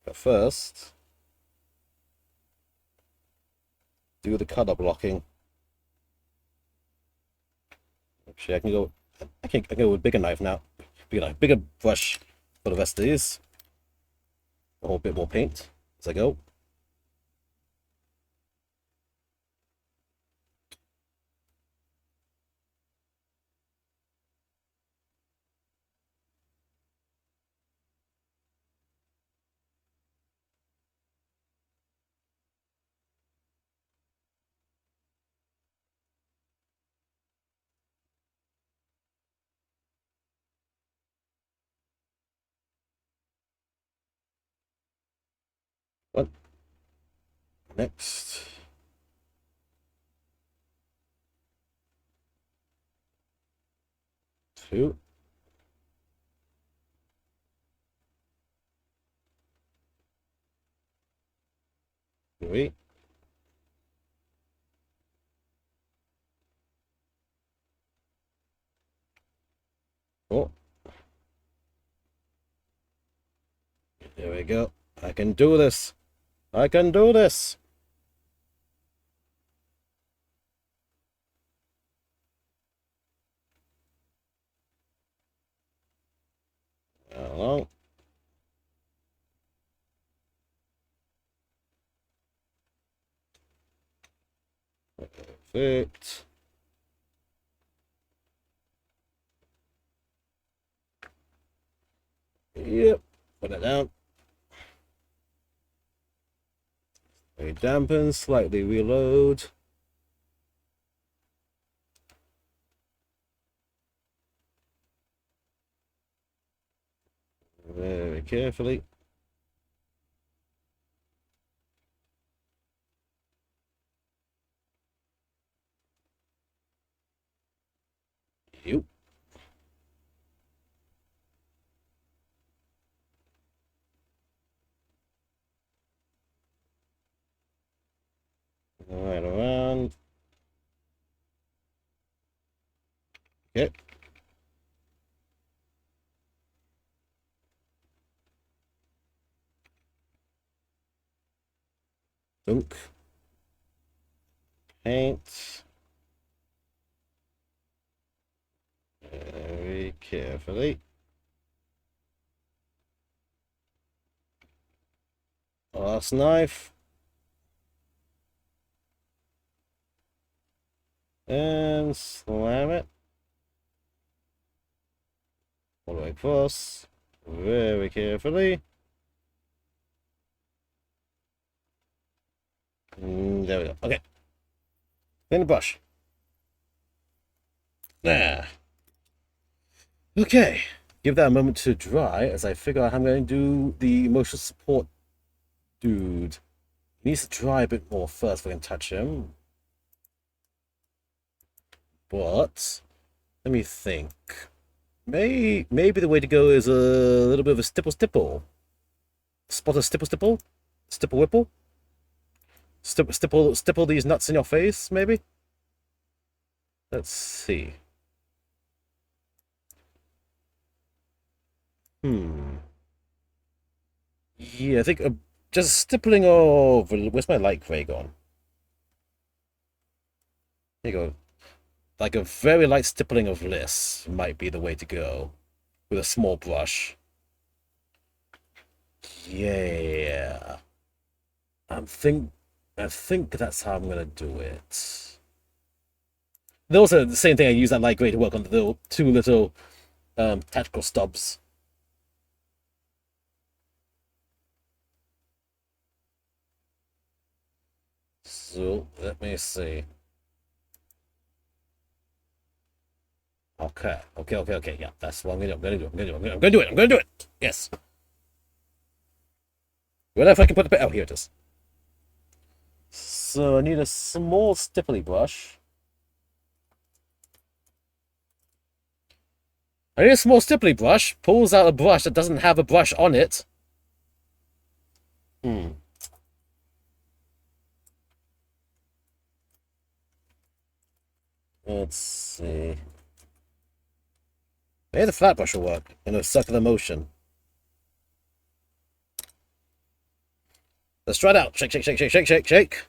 But first, do the color blocking. Actually, I can go with bigger knife now. Bigger brush for the rest of these. A whole bit more paint as I go. What? Next. Two. Three. Four. There we go. I can do this. I can do this. Hello. Perfect. Yep. Put it down. We dampen, slightly reload. Very carefully. You. Right around. Okay. Dunk. Paint. Very carefully. Last knife. And slam it. All the way across. Very carefully. There we go. Okay. Then the brush. There. Okay. Give that a moment to dry as I figure out how I'm going to do the emotional support dude. He needs to dry a bit more first before I can touch him. But let me think. Maybe the way to go is a little bit of a stipple. Spot a stipple? Stipple whipple? Stipple these nuts in your face, maybe? Let's see. Yeah, I think just stippling over. Where's my light gray gone? There you go. Like a very light stippling of this might be the way to go with a small brush. Yeah. I think that's how I'm gonna do it. Also, the same thing, I use that light gray to work on the two little tactical stubs. So let me see. Okay. Yeah, that's what I'm gonna do. I'm gonna do it. Yes. What if I can put the bit? Oh, here it is. So I need a small stipply brush. I need a small stipply brush. Pulls out a brush that doesn't have a brush on it. Let's see. Maybe the flat brush will work in a circular motion. Let's try it out. Shake.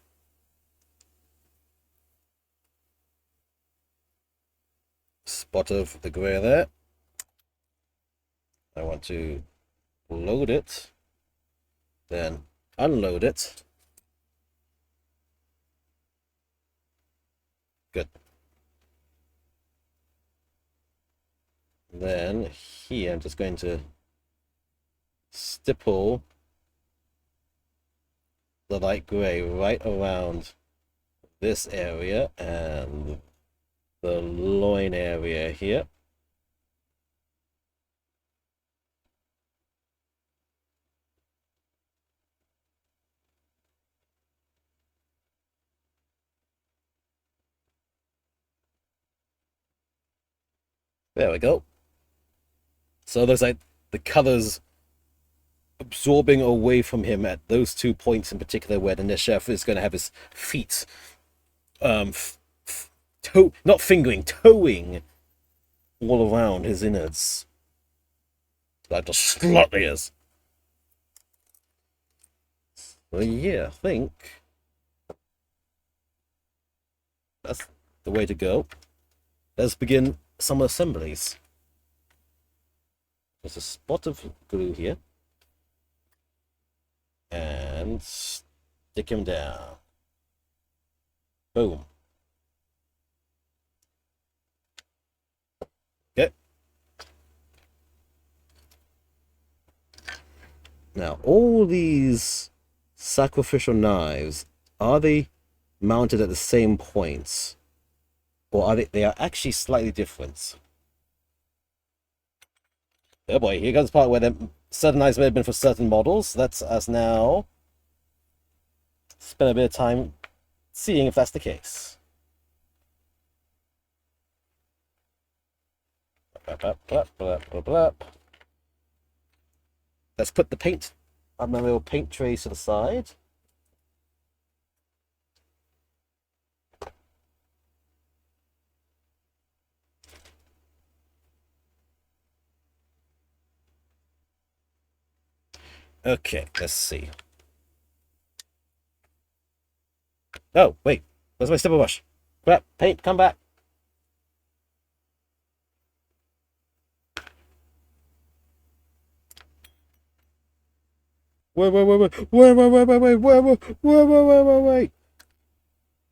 Spot of the gray there. I want to load it, then unload it. Good. Then here, I'm just going to stipple the light gray right around this area and the loin area here. There we go. So it looks like the colors absorbing away from him at those 2 points in particular, where the Neshef is going to have his feet, not fingering, towing all around his innards. Like the slut he is. Well, yeah, I think that's the way to go. Let's begin some assemblies. There's a spot of glue here. And stick him down. Boom. Okay. Now, all these sacrificial knives, are they mounted at the same points? Or are they are actually slightly different? Oh boy, here comes the part where certain knives may have been for certain models. Let's us now spend a bit of time seeing if that's the case. Let's put the paint on my little paint trays to the side. Okay, let's see. Oh, wait. Where's my stipple brush? Crap, paint, come back. Wait.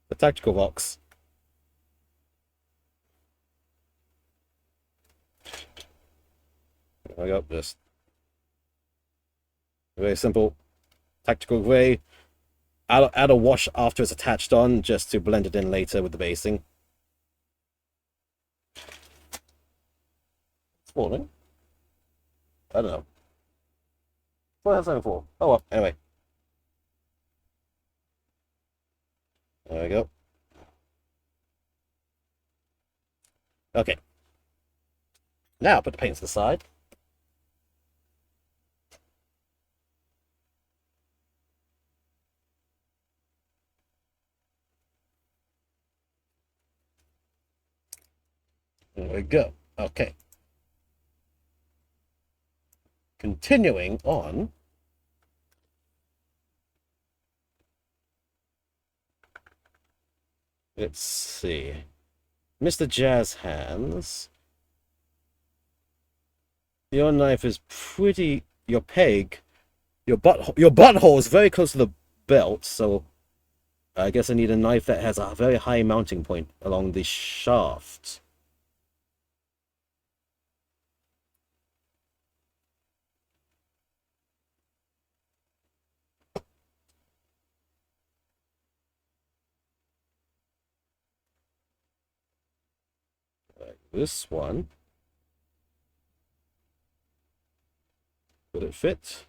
The tactical box. I got this. Very simple. Tactical gray. Add a wash after it's attached on, just to blend it in later with the basing. It's falling. I don't know. What else am I for? Oh well, anyway. There we go. Okay. Now put the paints to the side. There we go. Okay. Continuing on. Let's see. Mr. Jazz Hands. Your knife is pretty... Your peg... Your butthole is very close to the belt, so... I guess I need a knife that has a very high mounting point along the shaft. Like this one. Would it fit?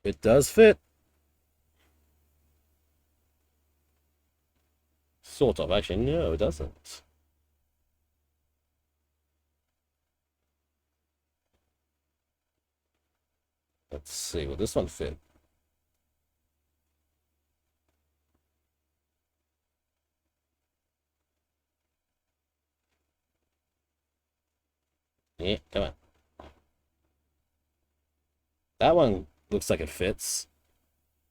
It does fit. Sort of, actually. No, it doesn't. Let's see, will this one fit? Yeah, come on. That one looks like it fits.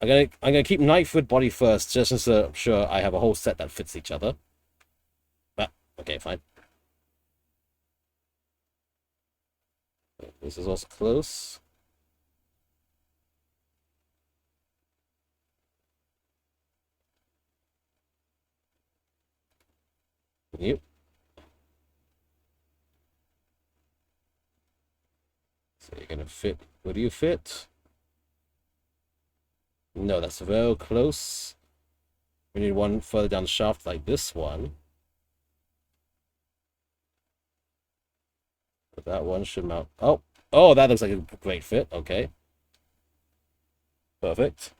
I'm gonna keep knife with body first, just so I'm sure I have a whole set that fits each other. But okay, fine. This is also close. Yep. So you're gonna fit. Where do you fit? No, that's very close. We need one further down the shaft like this one. But that one should mount. Oh, oh, that looks like a great fit. Okay. Perfect.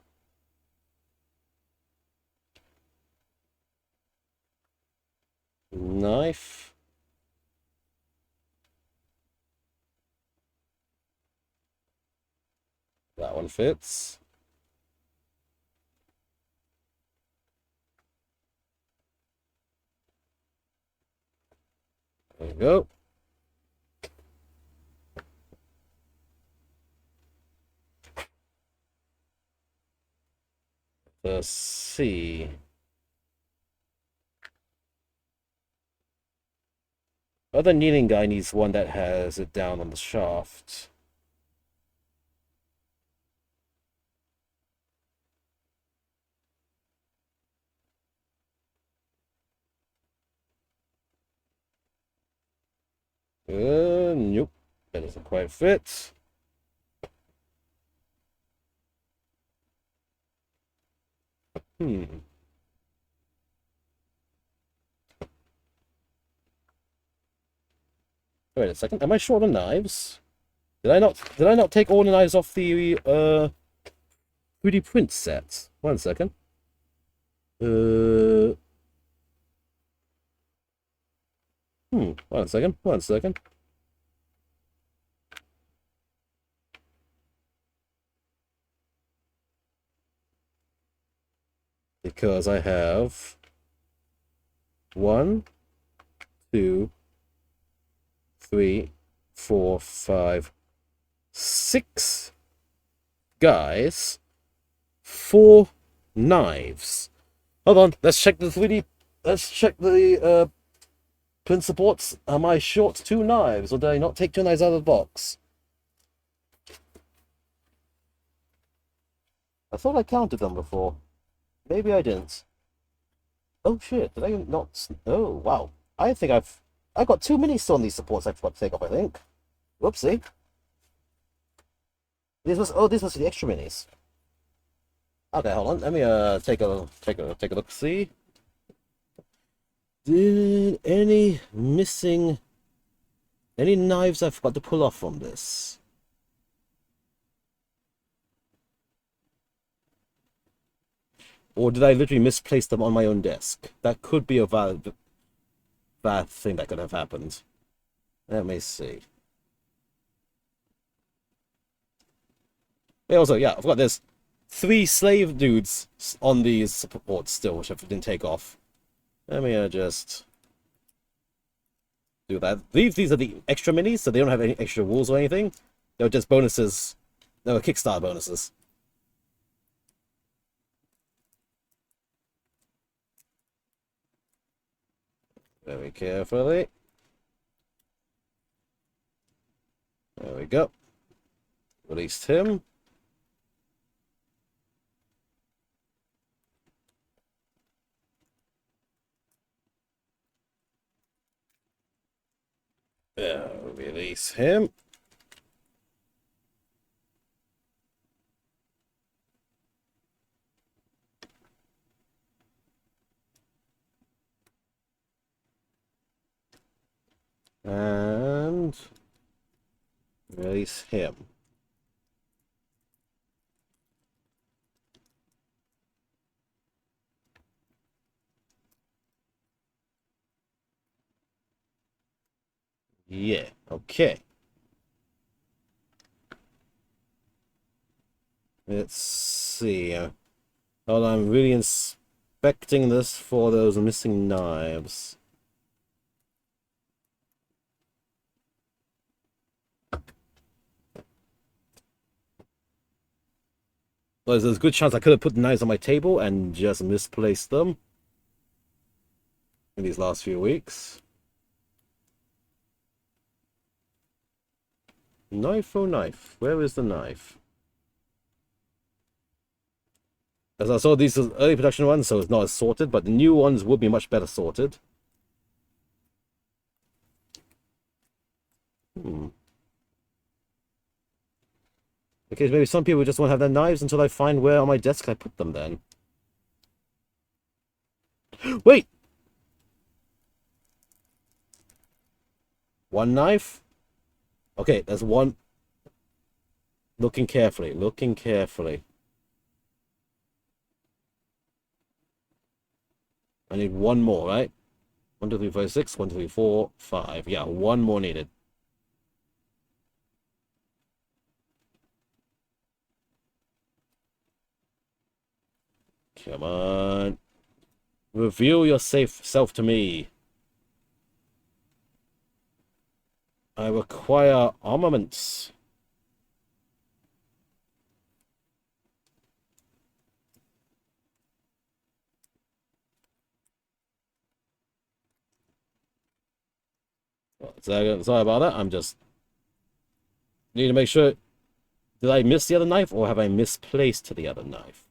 Knife. That one fits. There we go. Let's see. Other kneeling guy needs one that has it down on the shaft. Nope. That doesn't quite fit. Hmm. Wait a second. Am I short on knives? Did I not take all the knives off the 3D print set? One second. One second. One second. Because I have 1, 2, 3, 4, 5, 6 guys, 4 knives. Hold on, let's check the 3D. Let's check the pin supports. Am I short 2 knives, or did I not take 2 knives out of the box? I thought I counted them before. Maybe I didn't. Oh shit, did I not? Oh wow. I think I got too many still on these supports I forgot to take off, I think. Whoopsie. This was the extra minis. Okay, hold on. Let me take a look. See. Did any missing Any knives I forgot to pull off from this? Or did I literally misplace them on my own desk? That could be a bad thing that could have happened. Let me see. Yeah, also, yeah, I've got this 3 slave dudes on these supports still, which I didn't take off. Let me just do that. These are the extra minis, so they don't have any extra rules or anything. They're just bonuses. They were Kickstarter bonuses. Very carefully. There we go. Released him. Release him. And release him. Yeah, okay. Let's see. Hold on, I'm really inspecting this for those missing knives. Well, there's a good chance I could have put the knives on my table and just misplaced them in these last few weeks. Knife, oh knife. Where is the knife? As I saw, these are early production ones, so it's not as sorted, but the new ones would be much better sorted. Okay, maybe some people just want to have their knives until I find where on my desk I put them then. Wait! One knife? Okay, there's one. Looking carefully, looking carefully. I need one more, right? 1, 2, 3, 4, 6, 1, 2, 3, 4, 5. Yeah, one more needed. Come on. Reveal your self to me. I require armaments. Sorry about that. I'm just need to make sure. Did I miss the other knife, or have I misplaced the other knife?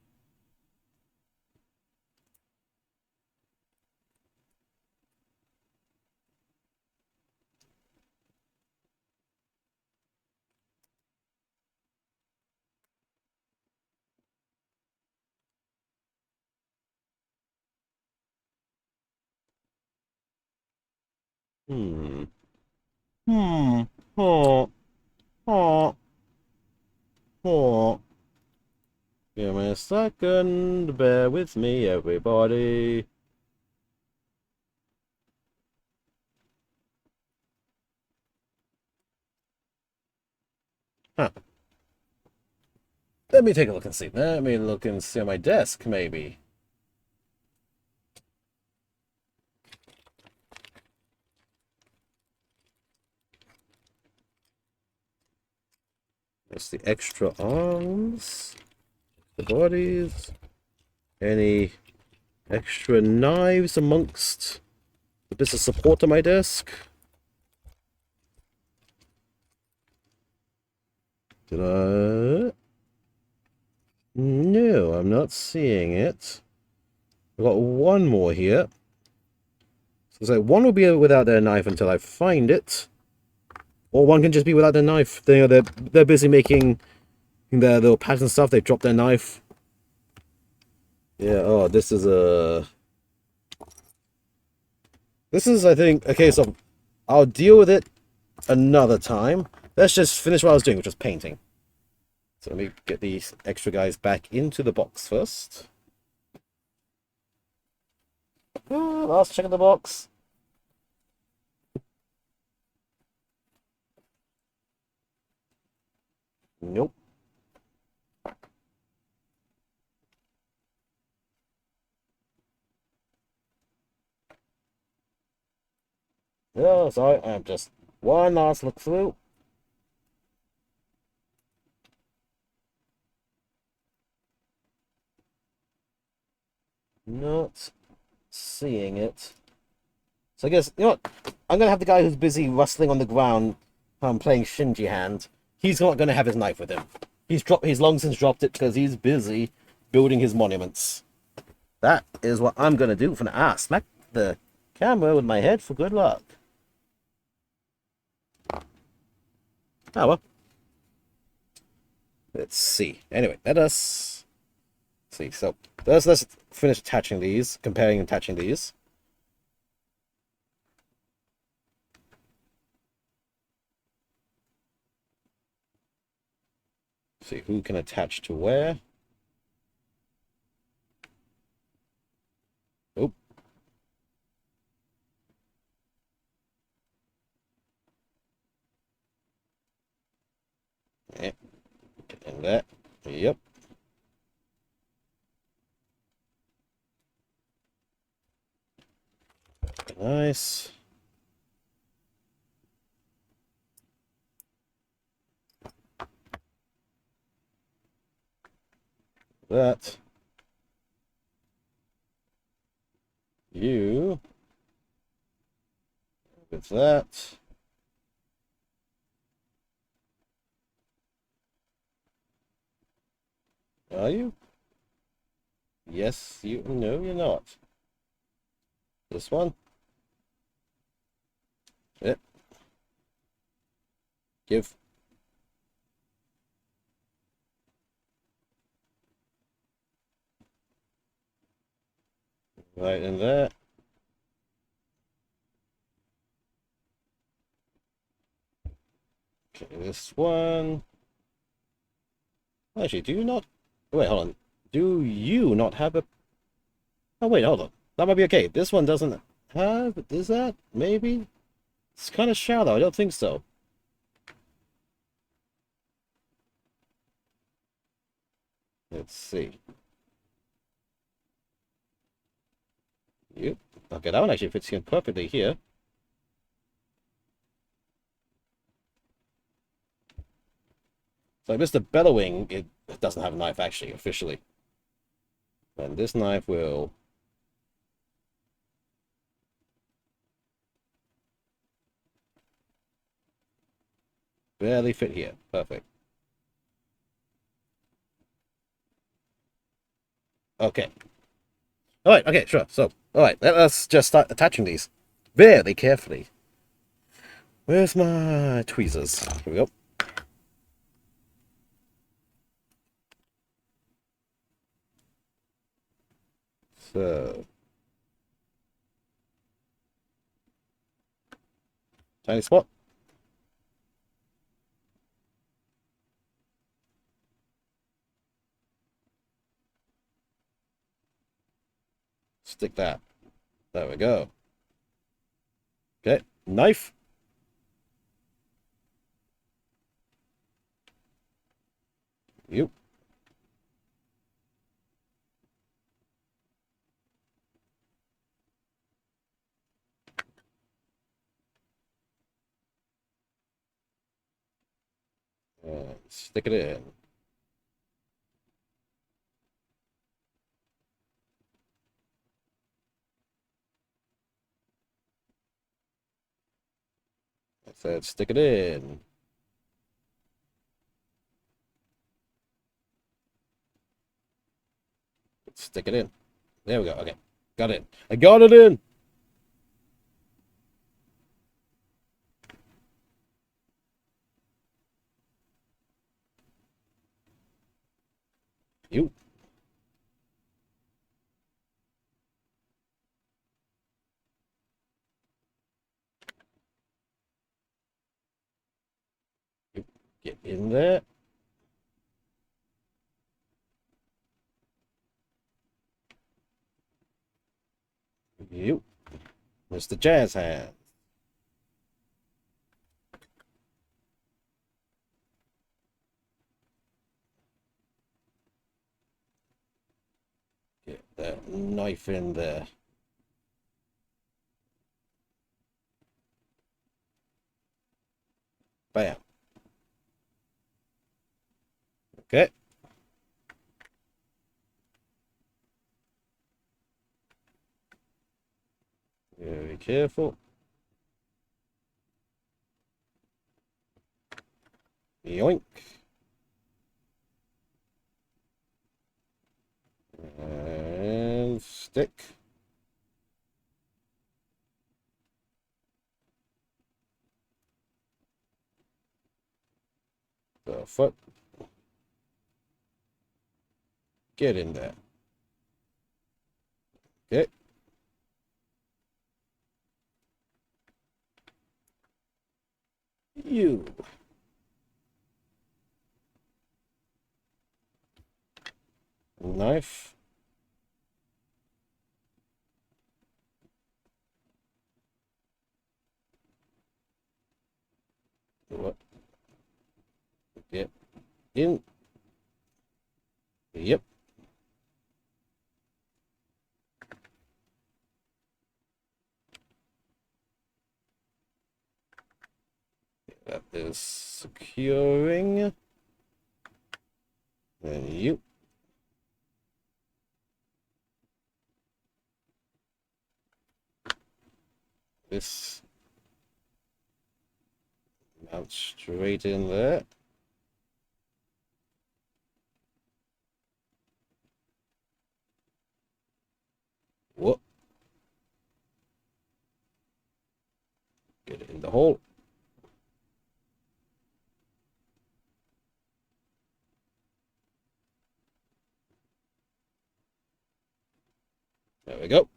Hmm. Hmm. Oh. Oh. Oh. Give me a second. Bear with me, everybody. Huh. Let me take a look and see. Let me look and see on my desk, maybe. That's the extra arms, the bodies, any extra knives amongst the bits of support on my desk. Did I? No, I'm not seeing it. I've got one more here. So one will be without their knife until I find it. Or one can just be without their knife. They're busy making their little patterns and stuff. They drop their knife. Yeah, oh, this is I think, a case of I'll deal with it another time. Let's just finish what I was doing, which was painting. So let me get these extra guys back into the box first. Last check of the box. Nope. Oh, sorry, I'm just one last look through. Not seeing it. So I guess, you know what? I'm going to have the guy who's busy rustling on the ground playing Shinji Hand. He's not going to have his knife with him. He's long since dropped it because he's busy building his monuments. That is what I'm going to do for now. Ah, smack the camera with my head for good luck. Oh, well. Let's see. Anyway, let us see. So, let's finish attaching these, comparing and attaching these. See who can attach to where. Oh. Yeah. Get in there. Yep. Nice. That. You. With that. Are you? Yes, you. No, you're not. This one. Yep. Give. Right in there. Okay, this one. Actually, do you not? Wait, hold on. Do you not have a? Oh, wait, hold on. That might be okay. This one doesn't have. Is that? Maybe? It's kind of shallow. I don't think so. Let's see. You. Okay, that one actually fits in perfectly here. So Mr. Bellowing, it doesn't have a knife actually, officially. And this knife will barely fit here. Perfect. Okay. Alright, okay, sure. So, alright, let us just start attaching these very carefully. Where's my tweezers? Here we go. So, tiny spot. Stick that. There we go. Okay, knife. You. Stick it in. I said stick it in. Stick it in. There we go. Okay. Got it. I got it in. You. Get in there. You. Mr. Jazz Hands. Get that knife in there. Bam. Okay. Very careful. Yoink. And stick. The foot. Get in there. Okay. You. Knife. What? Get in. Yep. That is securing. Then you. This mount straight in there. Whoop. Get it in the hole. There we go.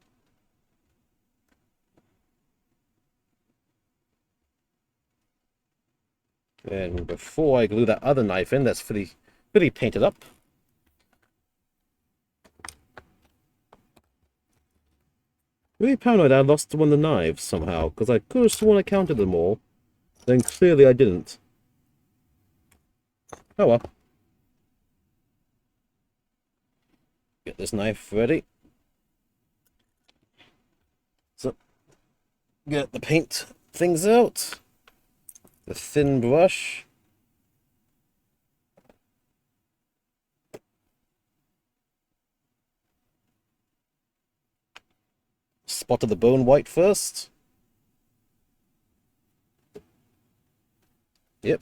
And before I glue that other knife in, that's fully painted up. Really paranoid I lost one of the knives somehow, because I could have sworn I counted them all. Then clearly I didn't. Oh well. Get this knife ready. So, get the paint things out. The thin brush. Spotted the bone white first. Yep.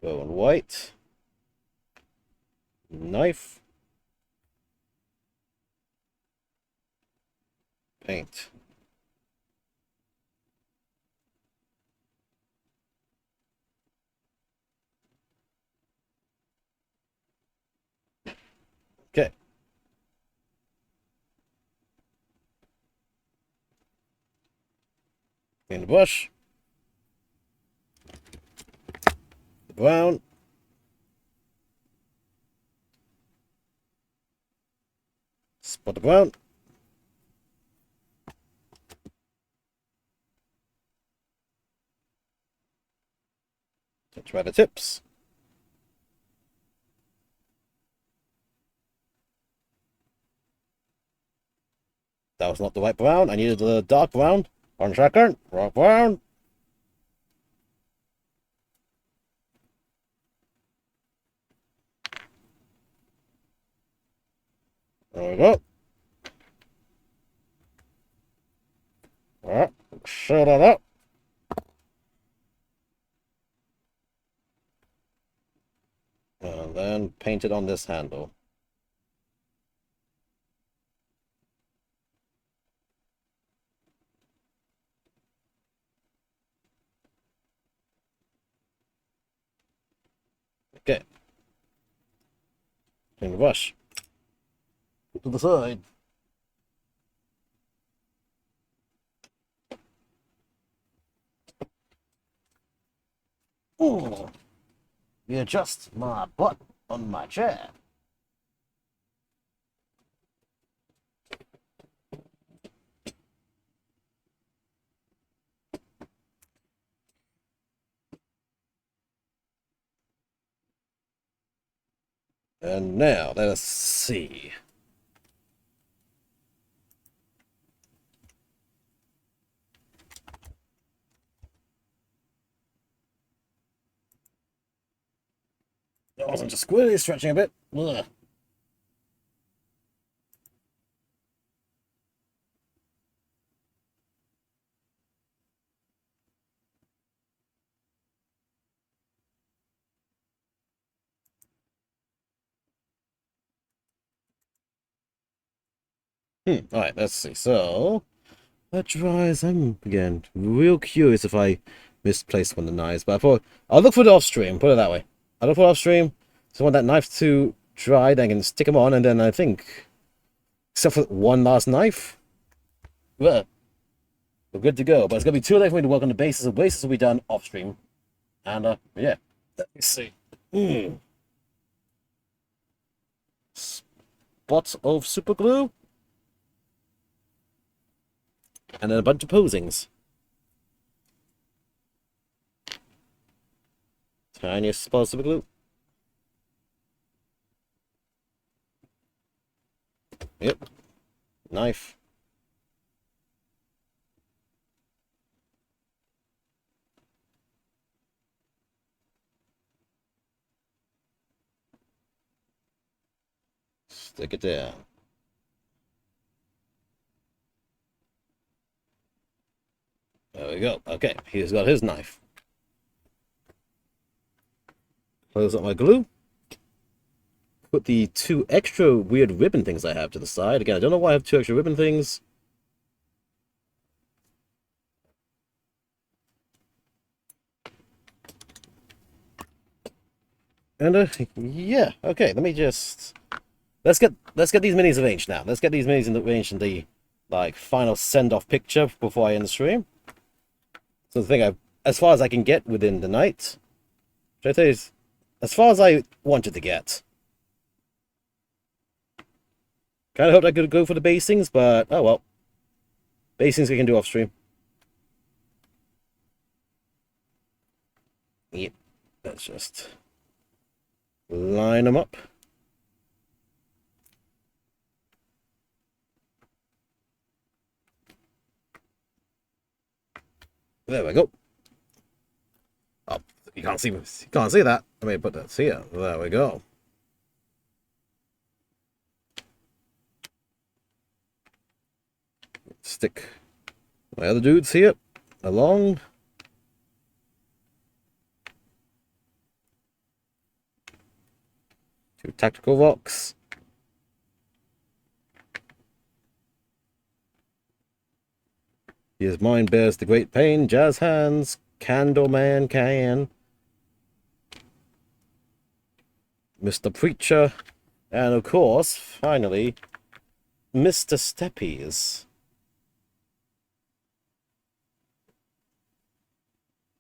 Bone white. Knife. Paint. Okay. Clean the brush. The brown. Spot the brown. Touch by the tips. That was not the right brown. I needed the dark brown. 1 second. Dark brown. There we go. Alright. Shut it up. And then paint it on this handle. Okay. Clean the brush. Put to the side. Oh, readjust my butt on my chair. And now, let us see. I wasn't just squirrely stretching a bit. Ugh. Alright, let's see. So, that dries. I'm, again, real curious if I misplaced one of the knives, but I thought, I'll look for the off-stream, put it that way. I'll look for off-stream, so I want that knife to dry, then I can stick them on, and then I think, except for one last knife, we're good to go. But it's going to be too late for me to work on the bases. The bases will be done off-stream. And, yeah. Let me see. Spot of super glue. And then a bunch of posings. Tiniest spot of super glue. Yep. Knife. Stick it down. There we go. Okay, he's got his knife. Close up my glue. Put the two extra weird ribbon things I have to the side. Again, I don't know why I have two extra ribbon things. And yeah, okay. Let me just let's get these minis arranged now. Let's get these minis arranged in the like final send off picture before I end the stream. So the thing as far as I can get within the night, which I tell you is as far as I wanted to get. Kind of hoped I could go for the basings, but oh well. Basings we can do off stream. Yep, let's just line them up. There we go. Oh, you can't see that. Let me put that here. There we go. Stick my other dudes here along. Two tactical rocks. His mind bears the great pain, jazz hands, Candleman can. Mr. Preacher, and of course, finally, Mr. Steppies.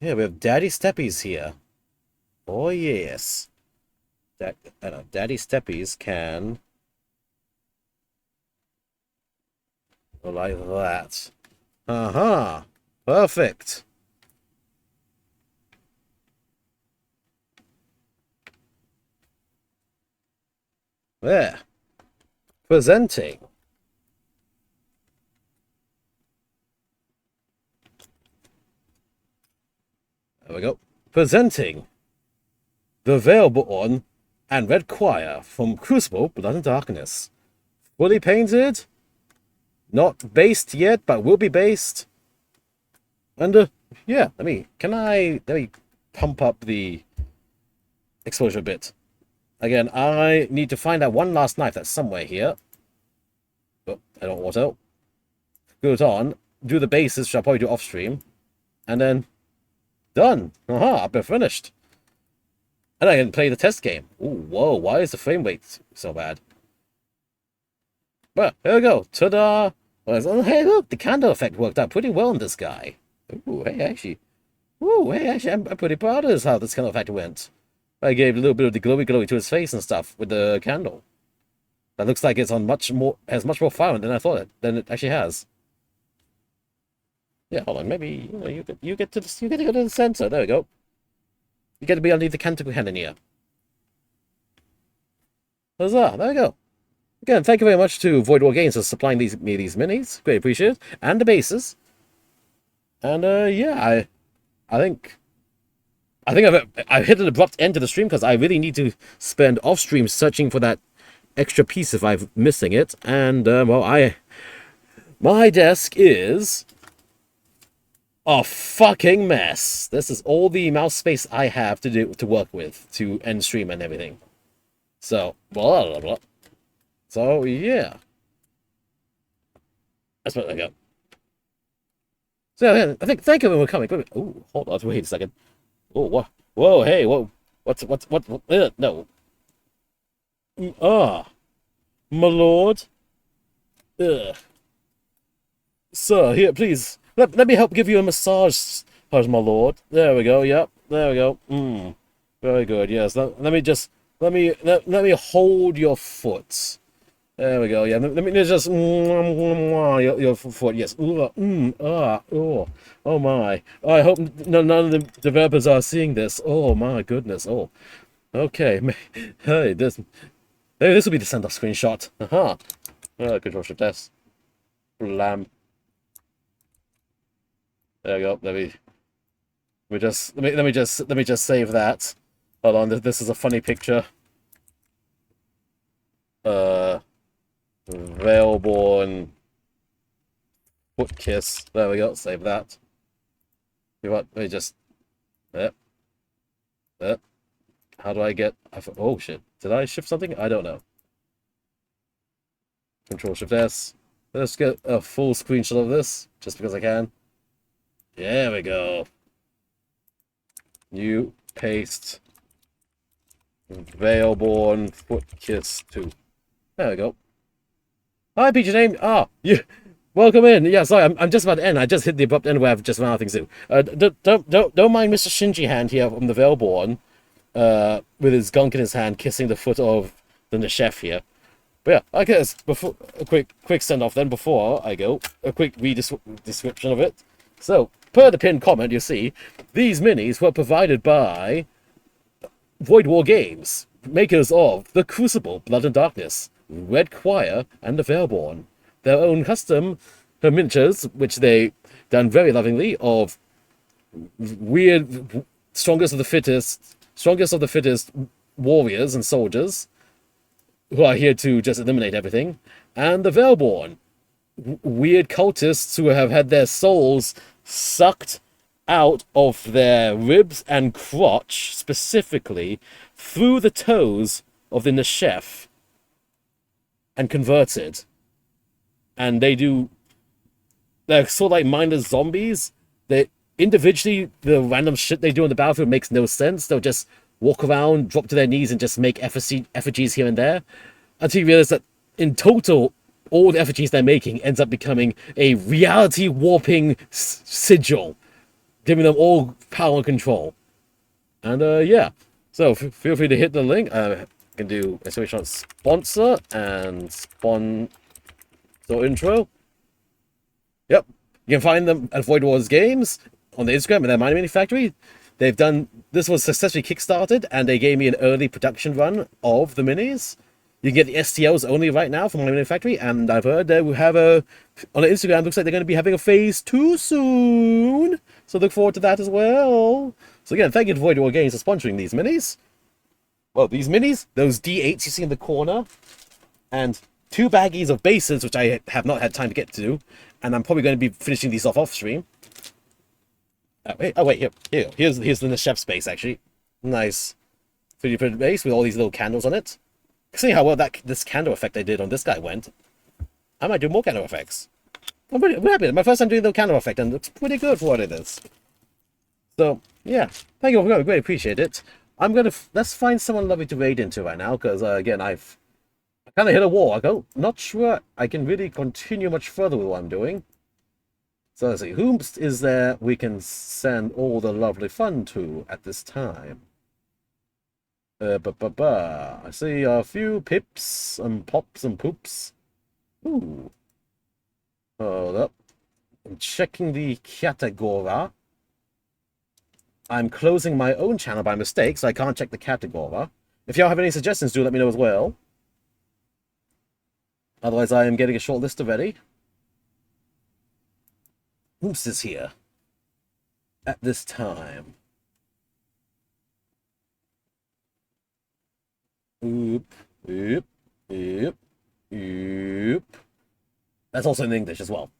Yeah, we have Daddy Steppies here. Oh yes. Daddy Steppies can like that. Uh-huh. Perfect. There. Presenting. There we go. Presenting the Vielborn and Red Choir from Crucible, Blood and Darkness. Fully painted. Not based yet, but will be based. And, yeah, let me pump up the exposure a bit. Again, I need to find that one last knife that's somewhere here. Oh, I don't auto. Go it on. Do the bases, which I'll probably do off stream. And then, done. Aha, I've been finished. And I can play the test game. Ooh, whoa, why is the frame rate so bad? But here we go. Ta-da! Oh, hey, look, the candle effect worked out pretty well on this guy. Ooh, hey, actually. Ooh, hey, actually, I'm pretty proud of this, how this candle effect went. I gave a little bit of the glowy to his face and stuff with the candle. That looks like it's on has much more fire than I thought than it actually has. Yeah, hold on, maybe you get to go to the center. There we go. You get to be underneath the canticle cannon here. Huzzah! There we go. Again, thank you very much to VoidWar Games for supplying me these minis. Great appreciated. And the bases. And yeah, I think I've hit an abrupt end to the stream because I really need to spend off stream searching for that extra piece if I'm missing it. And well, my desk is a fucking mess. This is all the mouse space I have to work with to end stream and everything. So blah blah blah. So yeah, that's what I got. So yeah, I think thank you for coming. Oh, hold on, wait a second. Oh, what? Whoa, hey, whoa, what? No. My lord. Sir, here, please. Let me help give you a massage, my lord. There we go. Yep. There we go. Very good. Yes. Let me hold your foot. There we go. Yeah. Let me just your foot. Yes. Oh my. I hope none of the developers are seeing this. Oh my goodness. Oh. Okay. Hey, this will be the send off screenshot. Control Shift S. Blam. There we go. Let me just save that. Hold on. This is a funny picture. Vielborn foot kiss. There we go. Save that. You know what? Let me just. Yep. How do I get? Oh shit! Did I shift something? I don't know. Control Shift S. Let's get a full screenshot of this, just because I can. There we go. New paste. Vielborn foot kiss 2. There we go. Hi, PJ Name. You. Welcome in. Yeah, sorry, I'm just about to end. I just hit the abrupt end where I've just run out of things to do. Don't mind Mr. Shinji Hand here from the Vielborn, with his gunk in his hand, kissing the foot of the chef here. But yeah, I guess before a quick send off. Then before I go, a quick description of it. So, per the pinned comment, you see these minis were provided by VoidWar Games, makers of the Crucible, Blood and Darkness, Red Choir, and the Vielborn. Their own custom miniatures, which they done very lovingly, of weird, strongest of the fittest warriors and soldiers who are here to just eliminate everything, and the Vielborn, weird cultists who have had their souls sucked out of their ribs and crotch, specifically through the toes of the Neshef, and converted. And they're sort of like mindless zombies. They individually, the random shit they do on the battlefield makes no sense. They'll just walk around, drop to their knees, and just make effigies here and there, until you realize that in total, all the effigies they're making ends up becoming a reality warping sigil, giving them all power and control. And yeah, so feel free to hit the link. I can do a switch on sponsor and sponsor intro. Yep, you can find them at VoidWar Games on the Instagram and their Mining Mini Factory. They've done, this was successfully kickstarted, and they gave me an early production run of the minis. You can get the STLs only right now from Mining Mini Factory, and I've heard they will have on the Instagram, looks like they're going to be having a phase 2 soon. So look forward to that as well. So again, thank you to VoidWar Games for sponsoring these minis. Well, these minis, those D8s you see in the corner, and 2 baggies of bases, which I have not had time to get to, and I'm probably going to be finishing these off stream. Wait, here's the chef's base, actually. Nice 3D printed base with all these little candles on it. Seeing how well this candle effect I did on this guy went, I might do more candle effects. I'm happy. My first time doing the candle effect, and it looks pretty good for what it is. So, yeah. Thank you for coming. Great, appreciate it. I'm gonna let's find someone lovely to raid into right now, because again I kind of hit a wall. Not sure I can really continue much further with what I'm doing. So let's see, whom is there we can send all the lovely fun to at this time? I see a few pips and pops and poops. Ooh. Hold up. I'm checking the category. I'm closing my own channel by mistake, so I can't check the category. If y'all have any suggestions, do let me know as well. Otherwise, I am getting a short list already. Whoops is here at this time. Oop, oop, oop, oop. That's also in English as well.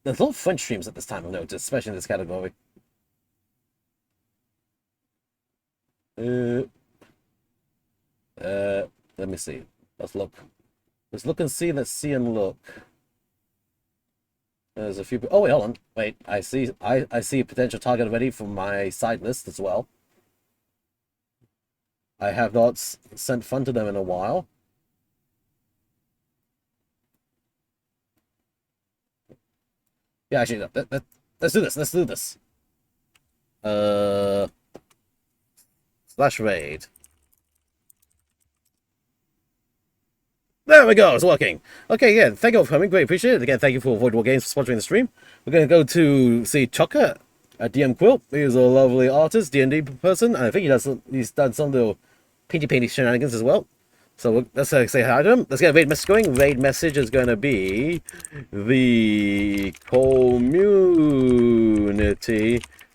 There's a lot of French streams at this time, I've noticed, especially in this category. Let me see. Let's look. Let's look and see. Let's see and look. There's a few. Oh wait, hold on. Wait, I see. I see a potential target already from my side list as well. I have not sent fun to them in a while. Yeah, actually, let's do this. Let's do this. Slash raid. There we go, it's working. Okay, yeah, thank you all for coming. Great, appreciate it. Again, thank you for VoidWar Games for sponsoring the stream. We're going to go to see Chucker at DM Quilt. He's a lovely artist, D&D person, and I think he's done some little painty shenanigans as well. So let's say hi to him. Let's get a raid message going. Raid message is going to be the community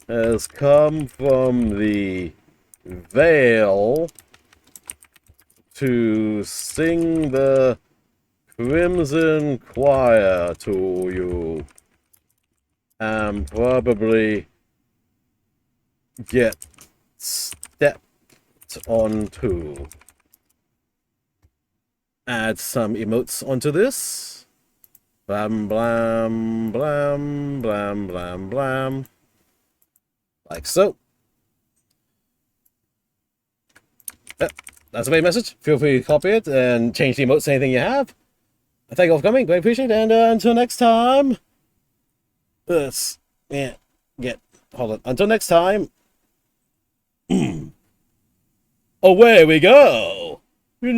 has come from the Vale to sing the Crimson Choir to you and probably get stepped onto. Add some emotes onto this. Blam, blam, blam, blam, blam, blam. Like so. That's a main message. Feel free to copy it and change the emotes to anything you have. Thank you all for coming. Great, appreciate it. And until next time. Hold on. Until next time. Away we go. Yeah.